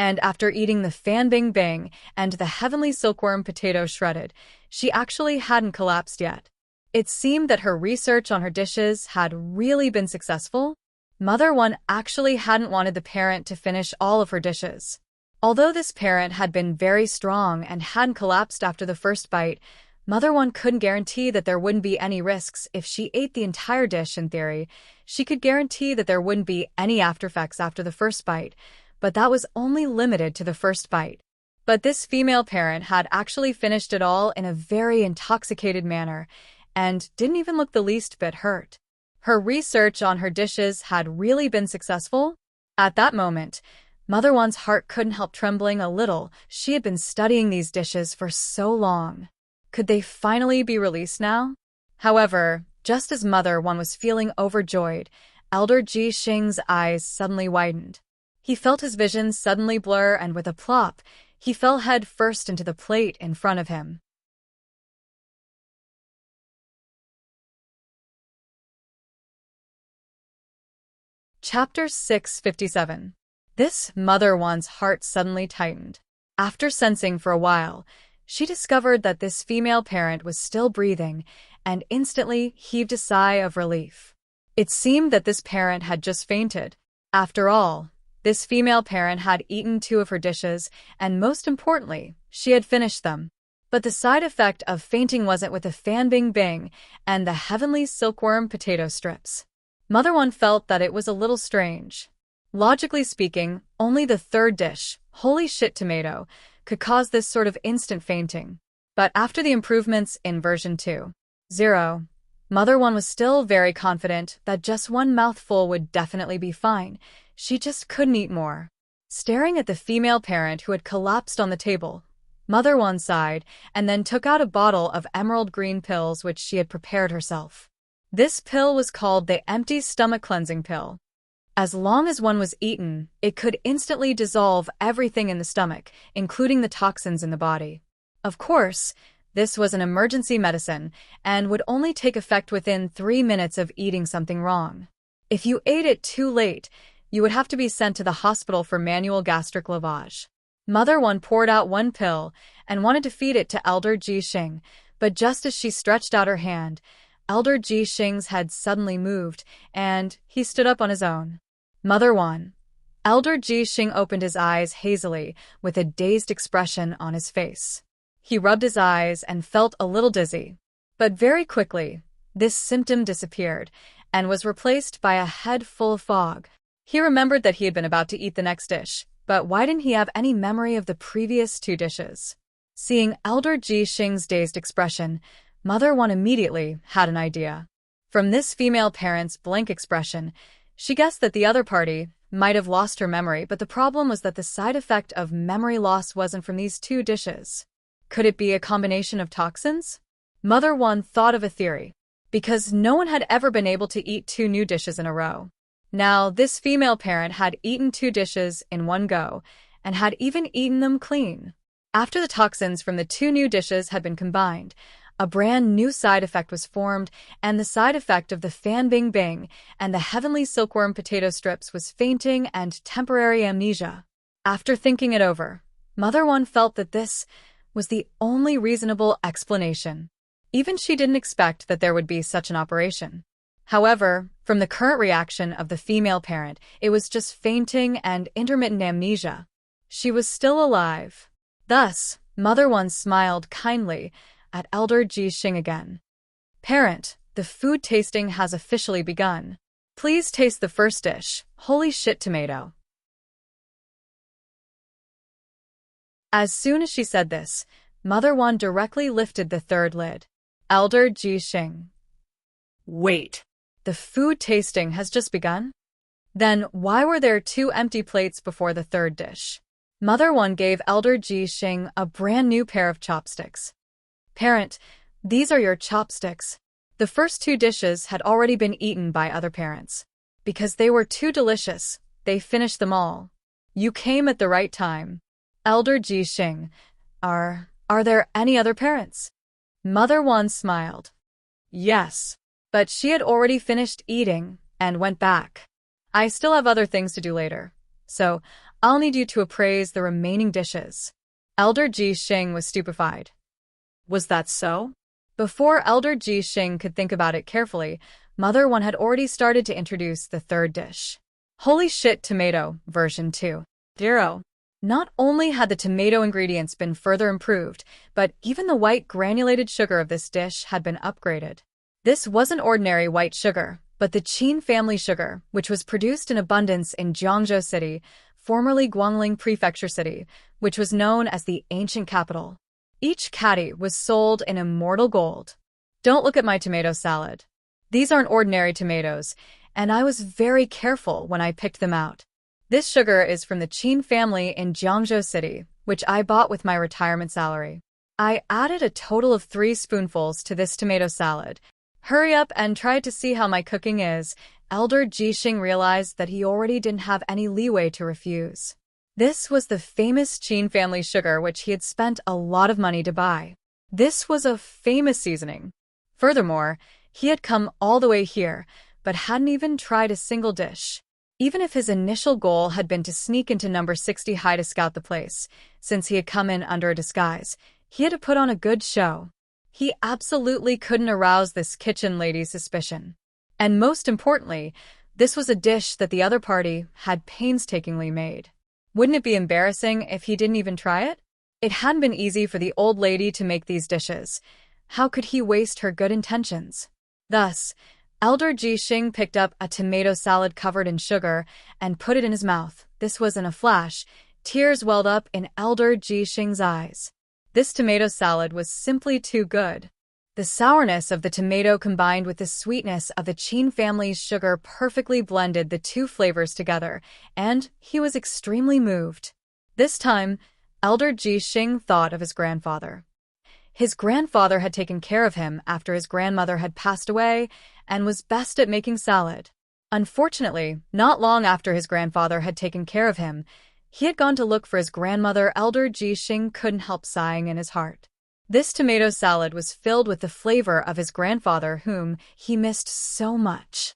And after eating the Fan Bingbing and the heavenly silkworm potato shredded, she actually hadn't collapsed yet. It seemed that her research on her dishes had really been successful. Mother One actually hadn't wanted the parent to finish all of her dishes. Although this parent had been very strong and hadn't collapsed after the first bite, Mother One couldn't guarantee that there wouldn't be any risks if she ate the entire dish. In theory, she could guarantee that there wouldn't be any aftereffects after the first bite, but that was only limited to the first bite. But this female parent had actually finished it all in a very intoxicated manner and didn't even look the least bit hurt. Her research on her dishes had really been successful. At that moment, Mother One's heart couldn't help trembling a little. She had been studying these dishes for so long. Could they finally be released now? However, just as Mother One was feeling overjoyed, Elder Jishing's eyes suddenly widened. He felt his vision suddenly blur, and with a plop, he fell head first into the plate in front of him. Chapter 657. This mother one's heart suddenly tightened. After sensing for a while, she discovered that this female parent was still breathing and instantly heaved a sigh of relief. It seemed that this parent had just fainted. After all, this female parent had eaten 2 of her dishes, and most importantly, she had finished them. But the side effect of fainting wasn't with the fan bing bing and the heavenly silkworm potato strips. Mother One felt that it was a little strange. Logically speaking, only the 3rd dish, holy shit tomato, could cause this sort of instant fainting. But after the improvements in version 2.0, Mother One was still very confident that just 1 mouthful would definitely be fine. She just couldn't eat more. Staring at the female parent who had collapsed on the table, Mother One sighed and then took out a bottle of emerald green pills which she had prepared herself. This pill was called the empty stomach cleansing pill. As long as one was eaten, it could instantly dissolve everything in the stomach, including the toxins in the body. Of course, this was an emergency medicine and would only take effect within 3 minutes of eating something wrong. If you ate it too late, you would have to be sent to the hospital for manual gastric lavage. Mother One poured out 1 pill and wanted to feed it to Elder Ji Xing, but just as she stretched out her hand, Elder Ji Xing's head suddenly moved, and he stood up on his own. Mother One. Elder Ji Xing opened his eyes hazily, with a dazed expression on his face. He rubbed his eyes and felt a little dizzy. But very quickly, this symptom disappeared, and was replaced by a head full of fog. He remembered that he had been about to eat the next dish, but why didn't he have any memory of the previous 2 dishes? Seeing Elder Ji Xing's dazed expression, Mother One immediately had an idea. From this female parent's blank expression, she guessed that the other party might have lost her memory, but the problem was that the side effect of memory loss wasn't from these 2 dishes. Could it be a combination of toxins? Mother One thought of a theory, because no one had ever been able to eat 2 new dishes in a row. Now, this female parent had eaten 2 dishes in one go, and had even eaten them clean. After the toxins from the 2 new dishes had been combined, a brand new side effect was formed, and the side effect of the fan bing bing and the heavenly silkworm potato strips was fainting and temporary amnesia. After thinking it over, Mother One felt that this was the only reasonable explanation. Even she didn't expect that there would be such an operation. However, from the current reaction of the female parent, it was just fainting and intermittent amnesia. She was still alive. Thus, Mother One smiled kindly at Elder Ji Xing again. Parent, the food tasting has officially begun. Please taste the first dish, holy shit tomato. As soon as she said this, Mother One directly lifted the 3rd lid. Elder Ji Xing. Wait. The food tasting has just begun? Then why were there 2 empty plates before the 3rd dish? Mother One gave Elder Ji Xing a brand new pair of chopsticks. Parent, these are your chopsticks. The first 2 dishes had already been eaten by other parents. Because they were too delicious, they finished them all. You came at the right time. Elder Ji Xing, are there any other parents? Mother One smiled. Yes. But she had already finished eating and went back. I still have other things to do later, so I'll need you to appraise the remaining dishes. Elder Ji Xing was stupefied. Was that so? Before Elder Ji Xing could think about it carefully, Mother One had already started to introduce the 3rd dish. Holy shit tomato, version 2.0. Not only had the tomato ingredients been further improved, but even the white granulated sugar of this dish had been upgraded. This wasn't ordinary white sugar, but the Qin family sugar, which was produced in abundance in Jiangzhou City, formerly Guangling Prefecture City, which was known as the ancient capital. Each caddy was sold in immortal gold. Don't look at my tomato salad. These aren't ordinary tomatoes, and I was very careful when I picked them out. This sugar is from the Qin family in Jiangzhou City, which I bought with my retirement salary. I added a total of 3 spoonfuls to this tomato salad. Hurry up and try to see how my cooking is. Elder Ji Xing realized that he already didn't have any leeway to refuse. This was the famous Qin family sugar which he had spent a lot of money to buy. This was a famous seasoning. Furthermore, he had come all the way here, but hadn't even tried a single dish. Even if his initial goal had been to sneak into number 60 high to scout the place, since he had come in under a disguise, he had to put on a good show. He absolutely couldn't arouse this kitchen lady's suspicion. And most importantly, this was a dish that the other party had painstakingly made. Wouldn't it be embarrassing if he didn't even try it? It hadn't been easy for the old lady to make these dishes. How could he waste her good intentions? Thus, Elder Jixing picked up a tomato salad covered in sugar and put it in his mouth. This was in a flash. Tears welled up in Elder Jixing's eyes. This tomato salad was simply too good. The sourness of the tomato combined with the sweetness of the Qin family's sugar perfectly blended the two flavors together, and he was extremely moved. This time, Elder Jixing thought of his grandfather. His grandfather had taken care of him after his grandmother had passed away and was best at making salad. Unfortunately, not long after his grandfather had taken care of him, he had gone to look for his grandmother. Elder Jixing couldn't help sighing in his heart. This tomato salad was filled with the flavor of his grandfather, whom he missed so much.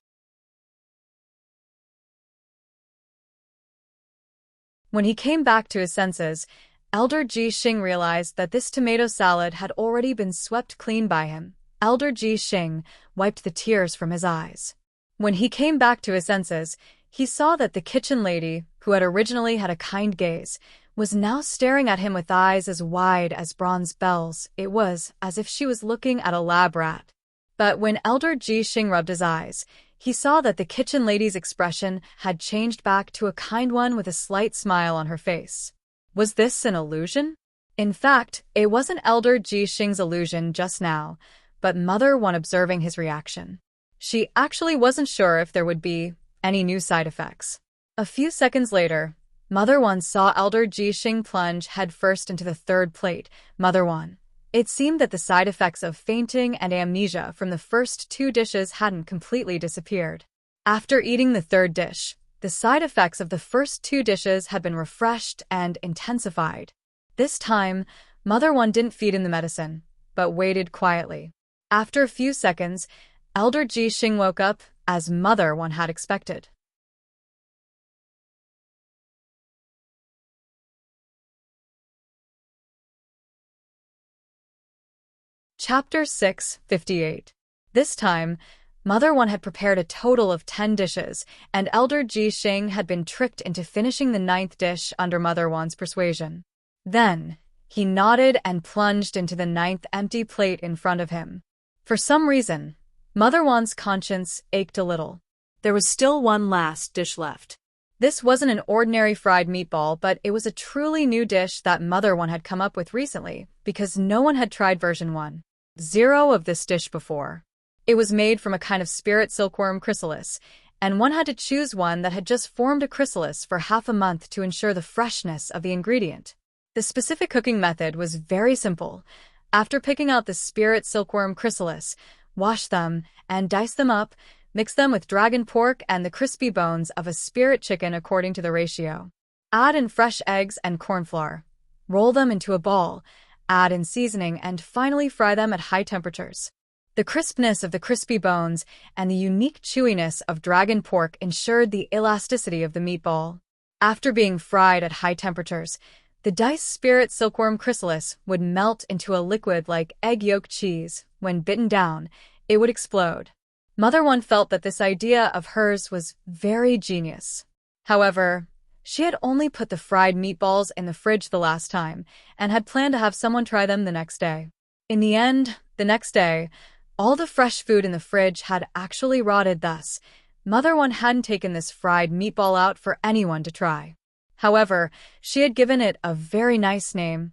When he came back to his senses, Elder Jixing realized that this tomato salad had already been swept clean by him. Elder Jixing wiped the tears from his eyes. When he came back to his senses, he saw that the kitchen lady, who had originally had a kind gaze, was now staring at him with eyes as wide as bronze bells. It was as if she was looking at a lab rat. But when Elder Jixing rubbed his eyes, he saw that the kitchen lady's expression had changed back to a kind one with a slight smile on her face. Was this an illusion? In fact, it wasn't Elder Jixing's illusion just now, but Mother One observing his reaction. She actually wasn't sure if there would be any new side effects. A few seconds later, Mother One saw Elder Jixing plunge headfirst into the third plate. Mother One. It seemed that the side effects of fainting and amnesia from the first two dishes hadn't completely disappeared. After eating the third dish, the side effects of the first two dishes had been refreshed and intensified. This time, Mother One didn't feed him the medicine, but waited quietly. After a few seconds, Elder Jixing woke up, as Mother One had expected. Chapter 658. This time, Mother One had prepared a total of 10 dishes, and Elder Jixing had been tricked into finishing the 9th dish under Mother One's persuasion. Then, he nodded and plunged into the 9th empty plate in front of him. For some reason, Mother One's conscience ached a little. There was still one last dish left. This wasn't an ordinary fried meatball, but it was a truly new dish that Mother One had come up with recently, because no one had tried version 1.0 of this dish before. It was made from a kind of spirit silkworm chrysalis, and one had to choose one that had just formed a chrysalis for half a month to ensure the freshness of the ingredient. The specific cooking method was very simple. After picking out the spirit silkworm chrysalis, wash them and dice them up, mix them with dragon pork and the crispy bones of a spirit chicken according to the ratio. Add in fresh eggs and corn flour. Roll them into a ball, add in seasoning, and finally fry them at high temperatures. The crispness of the crispy bones and the unique chewiness of dragon pork ensured the elasticity of the meatball. After being fried at high temperatures, the diced spirit silkworm chrysalis would melt into a liquid like egg yolk cheese. When bitten down, it would explode. Mother One felt that this idea of hers was very genius. However, she had only put the fried meatballs in the fridge the last time and had planned to have someone try them the next day. In the end, the next day, all the fresh food in the fridge had actually rotted. Thus, Mother One hadn't taken this fried meatball out for anyone to try. However, she had given it a very nice name: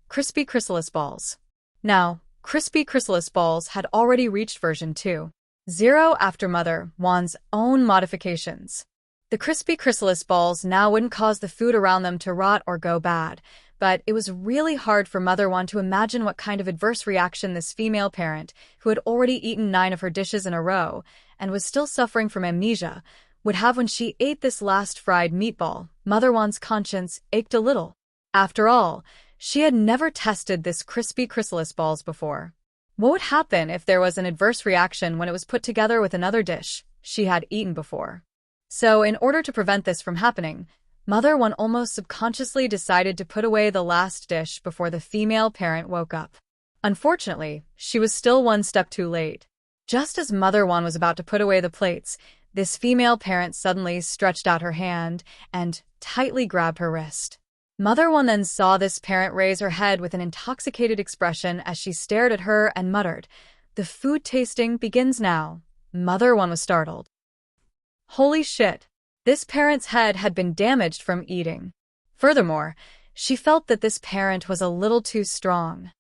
Crispy Chrysalis Balls. Now, Crispy Chrysalis Balls had already reached version 2.0 after Mother One's own modifications. The crispy chrysalis balls now wouldn't cause the food around them to rot or go bad, but it was really hard for Mother One to imagine what kind of adverse reaction this female parent, who had already eaten 9 of her dishes in a row and was still suffering from amnesia, would have when she ate this last fried meatball. Mother One's conscience ached a little. After all, she had never tested this crispy chrysalis balls before. What would happen if there was an adverse reaction when it was put together with another dish she had eaten before? So, in order to prevent this from happening, Mother One almost subconsciously decided to put away the last dish before the female parent woke up. Unfortunately, she was still one step too late. Just as Mother One was about to put away the plates, this female parent suddenly stretched out her hand and tightly grabbed her wrist. Mother One then saw this parent raise her head with an intoxicated expression as she stared at her and muttered, "The food tasting begins now." Mother One was startled. Holy shit! This parent's head had been damaged from eating. Furthermore, she felt that this parent was a little too strong.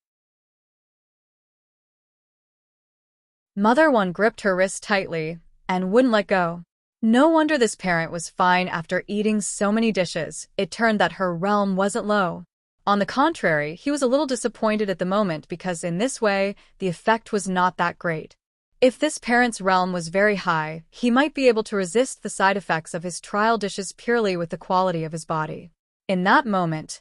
Mother One gripped her wrist tightly and wouldn't let go. No wonder this parent was fine after eating so many dishes. It turned that her realm wasn't low. On the contrary, he was a little disappointed at the moment because in this way, the effect was not that great. If this parent's realm was very high, he might be able to resist the side effects of his trial dishes purely with the quality of his body. In that moment,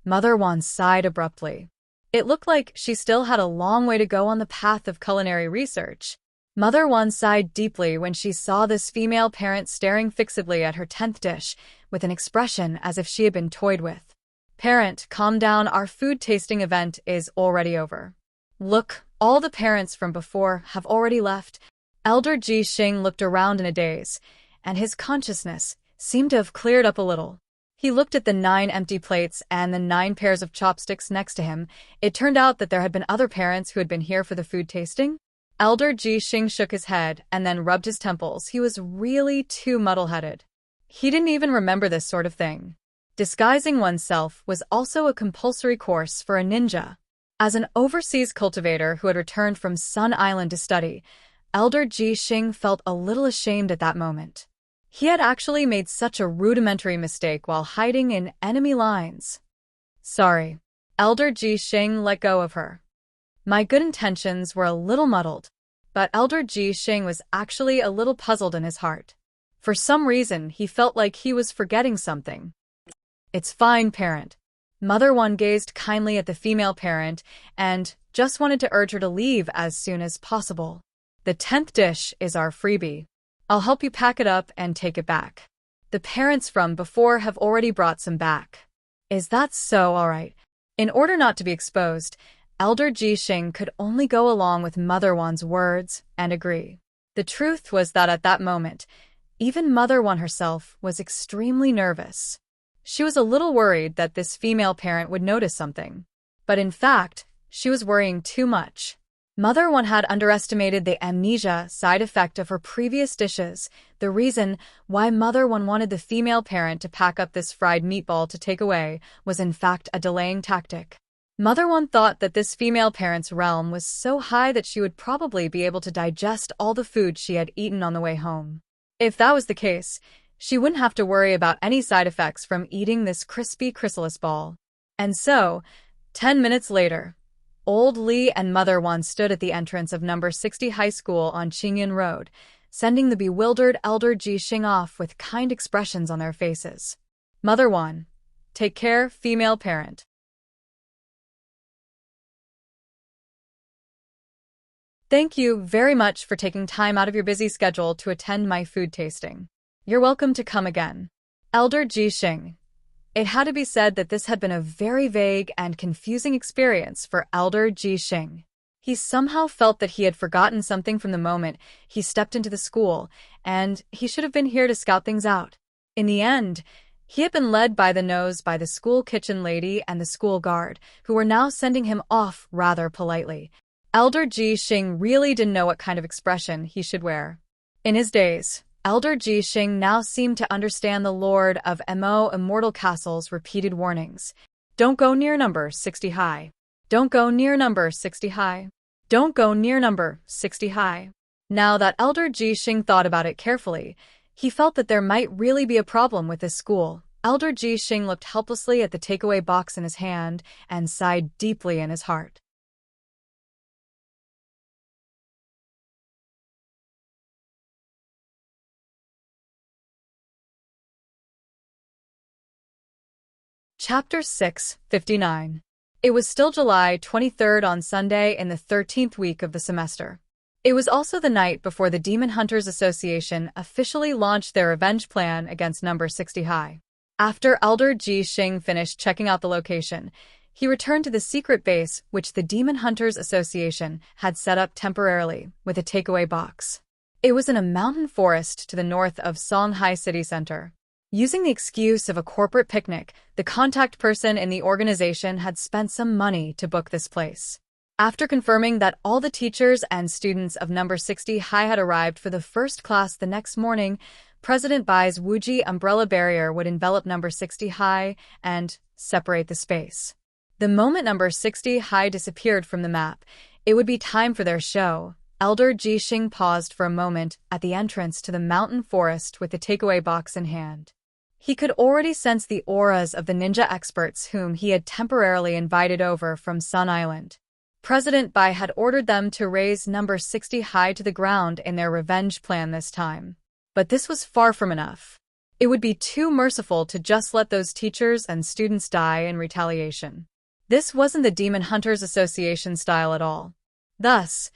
Mother One sighed abruptly. It looked like she still had a long way to go on the path of culinary research. Mother One sighed deeply when she saw this female parent staring fixedly at her 10th dish, with an expression as if she had been toyed with. "Parent, calm down, our food tasting event is already over. Look, all the parents from before have already left." Elder Ji Xing looked around in a daze, and his consciousness seemed to have cleared up a little. He looked at the 9 empty plates and the 9 pairs of chopsticks next to him. It turned out that there had been other parents who had been here for the food tasting. Elder Ji Xing shook his head and then rubbed his temples. He was really too muddle-headed. He didn't even remember this sort of thing. Disguising oneself was also a compulsory course for a ninja. As an overseas cultivator who had returned from Sun Island to study, Elder Ji Xing felt a little ashamed at that moment. He had actually made such a rudimentary mistake while hiding in enemy lines. "Sorry." Elder Ji Xing let go of her. "My good intentions were a little muddled." But Elder Ji Xing was actually a little puzzled in his heart. For some reason, he felt like he was forgetting something. "It's fine, parent." Mother One gazed kindly at the female parent and just wanted to urge her to leave as soon as possible. "The 10th dish is our freebie. I'll help you pack it up and take it back. The parents from before have already brought some back." "Is that so? All right." In order not to be exposed, Elder Ji Xing could only go along with Mother One's words and agree. The truth was that at that moment, even Mother One herself was extremely nervous. She was a little worried that this female parent would notice something. But in fact, she was worrying too much. Mother One had underestimated the amnesia side effect of her previous dishes. The reason why Mother One wanted the female parent to pack up this fried meatball to take away was in fact a delaying tactic. Mother One thought that this female parent's realm was so high that she would probably be able to digest all the food she had eaten on the way home. If that was the case, she wouldn't have to worry about any side effects from eating this crispy chrysalis ball. And so, 10 minutes later, Old Li and Mother One stood at the entrance of number 60 High School on Qingyun Road, sending the bewildered Elder Ji Xing off with kind expressions on their faces. "Mother One, take care, female parent." "Thank you very much for taking time out of your busy schedule to attend my food tasting. You're welcome to come again." Elder Ji Xing. It had to be said that this had been a very vague and confusing experience for Elder Ji Xing. He somehow felt that he had forgotten something from the moment he stepped into the school, and he should have been here to scout things out. In the end, he had been led by the nose by the school kitchen lady and the school guard, who were now sending him off rather politely. Elder Ji Xing really didn't know what kind of expression he should wear. In his days, Elder Ji Xing now seemed to understand the Lord of Mo Immortal Castle's repeated warnings. "Don't go near number 60 high. Don't go near number 60 high. Don't go near number 60 high." Now that Elder Ji Xing thought about it carefully, he felt that there might really be a problem with this school. Elder Ji Xing looked helplessly at the takeaway box in his hand and sighed deeply in his heart. Chapter 6:59. It was still July 23rd on Sunday in the 13th week of the semester. It was also the night before the Demon Hunters Association officially launched their revenge plan against Number 60 High. After Elder Ji Xing finished checking out the location, he returned to the secret base which the Demon Hunters Association had set up temporarily with a takeaway box. It was in a mountain forest to the north of Songhai City Center. Using the excuse of a corporate picnic, the contact person in the organization had spent some money to book this place. After confirming that all the teachers and students of Number 60 High had arrived for the first class the next morning, President Bai's Wuji umbrella barrier would envelop Number 60 High and separate the space. The moment Number 60 High disappeared from the map, it would be time for their show. Elder Ji Xing paused for a moment at the entrance to the mountain forest with the takeaway box in hand. He could already sense the auras of the ninja experts whom he had temporarily invited over from Sun Island. President Bai had ordered them to raise Number 60 High to the ground in their revenge plan this time. But this was far from enough. It would be too merciful to just let those teachers and students die in retaliation. This wasn't the Demon Hunters Association style at all. Thus,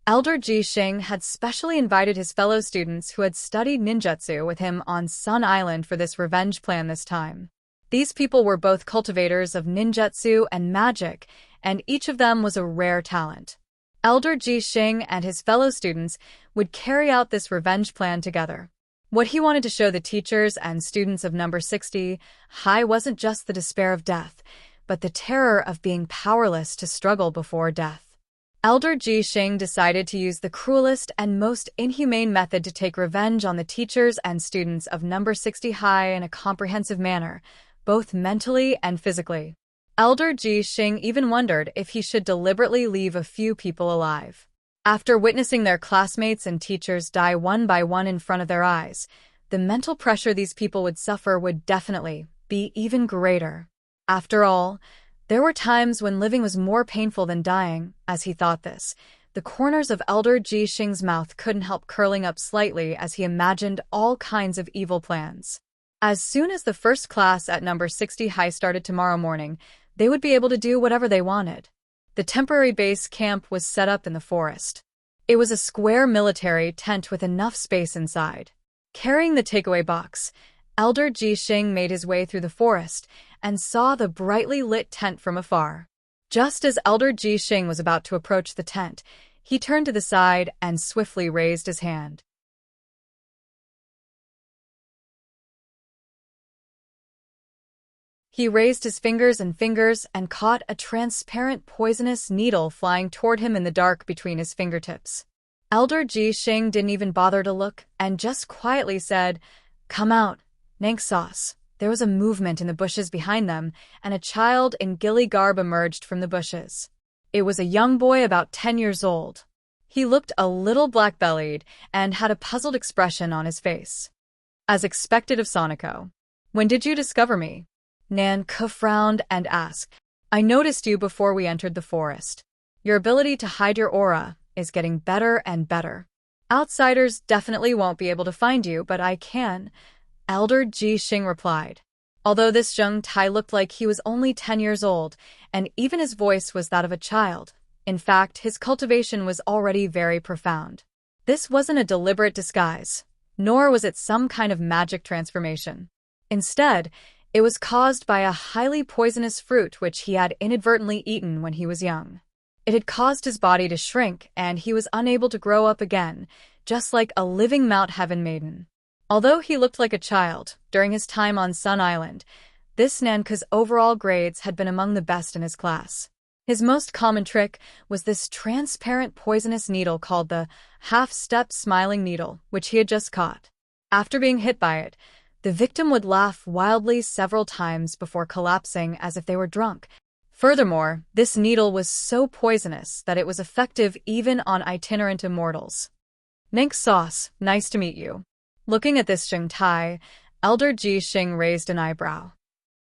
Elder Ji Xing had specially invited his fellow students who had studied ninjutsu with him on Sun Island for this revenge plan this time. These people were both cultivators of ninjutsu and magic, and each of them was a rare talent. Elder Ji Xing and his fellow students would carry out this revenge plan together. What he wanted to show the teachers and students of Number 60 High wasn't just the despair of death, but the terror of being powerless to struggle before death. Elder Ji Xing decided to use the cruelest and most inhumane method to take revenge on the teachers and students of Number 60 High in a comprehensive manner, both mentally and physically. Elder Ji Xing even wondered if he should deliberately leave a few people alive. After witnessing their classmates and teachers die one by one in front of their eyes, the mental pressure these people would suffer would definitely be even greater. After all, there were times when living was more painful than dying. As he thought this, the corners of Elder Ji Xing's mouth couldn't help curling up slightly as he imagined all kinds of evil plans. As soon as the first class at Number 60 High started tomorrow morning, they would be able to do whatever they wanted. The temporary base camp was set up in the forest. It was a square military tent with enough space inside. Carrying the takeaway box, Elder Ji Xing made his way through the forest and saw the brightly lit tent from afar. Just as Elder Ji Xing was about to approach the tent, he turned to the side and swiftly raised his hand. He raised his fingers and caught a transparent poisonous needle flying toward him in the dark between his fingertips. Elder Ji Xing didn't even bother to look and just quietly said, "Come out, Nank Sauce." There was a movement in the bushes behind them, and a child in ghillie garb emerged from the bushes. It was a young boy about 10 years old. He looked a little black-bellied and had a puzzled expression on his face. As expected of Sonoko. "When did you discover me?" Nan Ke frowned and asked. "I noticed you before we entered the forest. Your ability to hide your aura is getting better and better. Outsiders definitely won't be able to find you, but I can," Elder Ji Xing replied. Although this Zheng Tai looked like he was only 10 years old, and even his voice was that of a child, in fact, his cultivation was already very profound. This wasn't a deliberate disguise, nor was it some kind of magic transformation. Instead, it was caused by a highly poisonous fruit which he had inadvertently eaten when he was young. It had caused his body to shrink, and he was unable to grow up again, just like a living Mount Heaven maiden. Although he looked like a child during his time on Sun Island, this Nanka's overall grades had been among the best in his class. His most common trick was this transparent poisonous needle called the half-step smiling needle, which he had just caught. After being hit by it, the victim would laugh wildly several times before collapsing as if they were drunk. Furthermore, this needle was so poisonous that it was effective even on itinerant immortals. "Nank Sauce, nice to meet you." Looking at this Zheng Tai, Elder Ji Xing raised an eyebrow.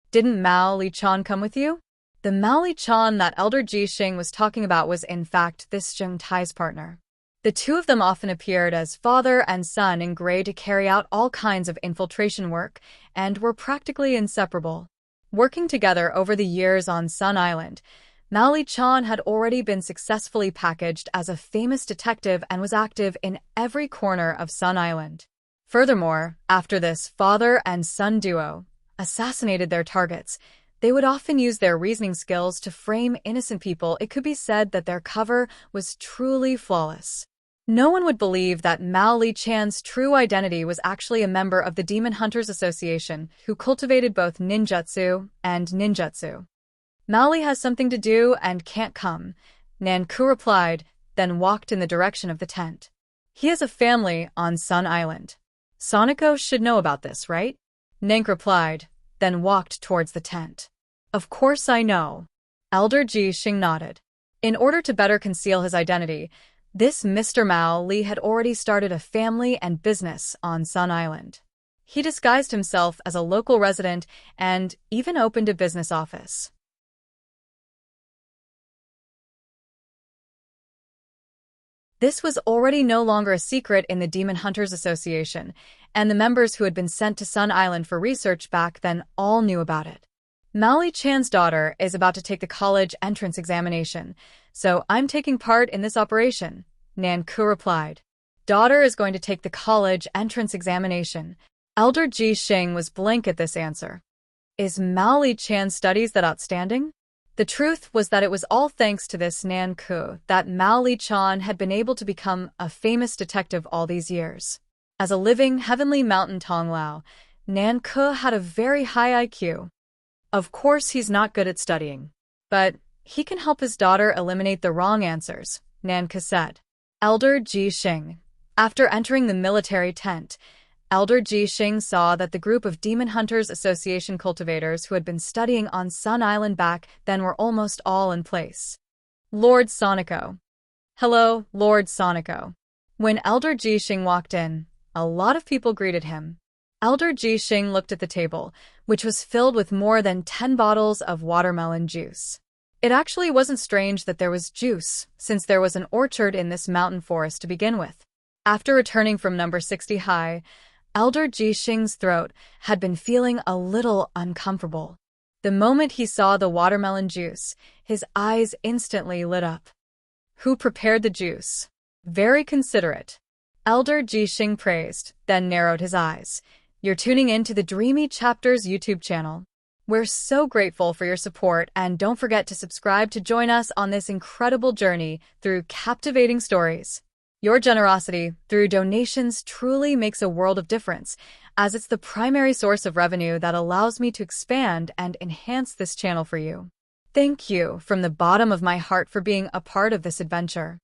"Didn't Mao Li-chan come with you?" The Mao Li-chan that Elder Ji Xing was talking about was in fact this Zheng Tai's partner. The two of them often appeared as father and son in gray to carry out all kinds of infiltration work, and were practically inseparable. Working together over the years on Sun Island, Mao Li-chan had already been successfully packaged as a famous detective and was active in every corner of Sun Island. Furthermore, after this father and son duo assassinated their targets, they would often use their reasoning skills to frame innocent people. It could be said that their cover was truly flawless. No one would believe that Mao Li-chan's true identity was actually a member of the Demon Hunters Association who cultivated both ninjutsu and ninjutsu. Mao Li has something to do and can't come, Nanku replied, then walked in the direction of the tent. He has a family on Sun Island. Soniko should know about this, right? Nank replied, then walked towards the tent. Of course I know. Elder Ji Xing nodded. In order to better conceal his identity, this Mr. Mao Li had already started a family and business on Sun Island. He disguised himself as a local resident and even opened a business office. This was already no longer a secret in the Demon Hunters Association, and the members who had been sent to Sun Island for research back then all knew about it. Mao Li-chan's daughter is about to take the college entrance examination, so I'm taking part in this operation, Nanku replied. Daughter is going to take the college entrance examination. Elder Ji Xing was blank at this answer. Is Mao Li-chan's studies that outstanding? The truth was that it was all thanks to this Nanku that Mao Li-chan had been able to become a famous detective all these years. As a living heavenly mountain Tonglao, Nanku had a very high IQ. Of course he's not good at studying, but he can help his daughter eliminate the wrong answers, Nanku said. Elder Ji Xing. After entering the military tent, Elder Ji Xing saw that the group of Demon Hunters Association cultivators who had been studying on Sun Island back then were almost all in place. Lord Soniko. Hello, Lord Soniko. When Elder Ji Xing walked in, a lot of people greeted him. Elder Ji Xing looked at the table, which was filled with more than 10 bottles of watermelon juice. It actually wasn't strange that there was juice, since there was an orchard in this mountain forest to begin with. After returning from number 60 high, Elder Ji Xing's throat had been feeling a little uncomfortable. The moment he saw the watermelon juice, his eyes instantly lit up. Who prepared the juice? Very considerate. Elder Ji Xing praised, then narrowed his eyes. You're tuning in to the Dreamy Chapters YouTube channel. We're so grateful for your support, and don't forget to subscribe to join us on this incredible journey through captivating stories. Your generosity through donations truly makes a world of difference, as it's the primary source of revenue that allows me to expand and enhance this channel for you. Thank you from the bottom of my heart for being a part of this adventure.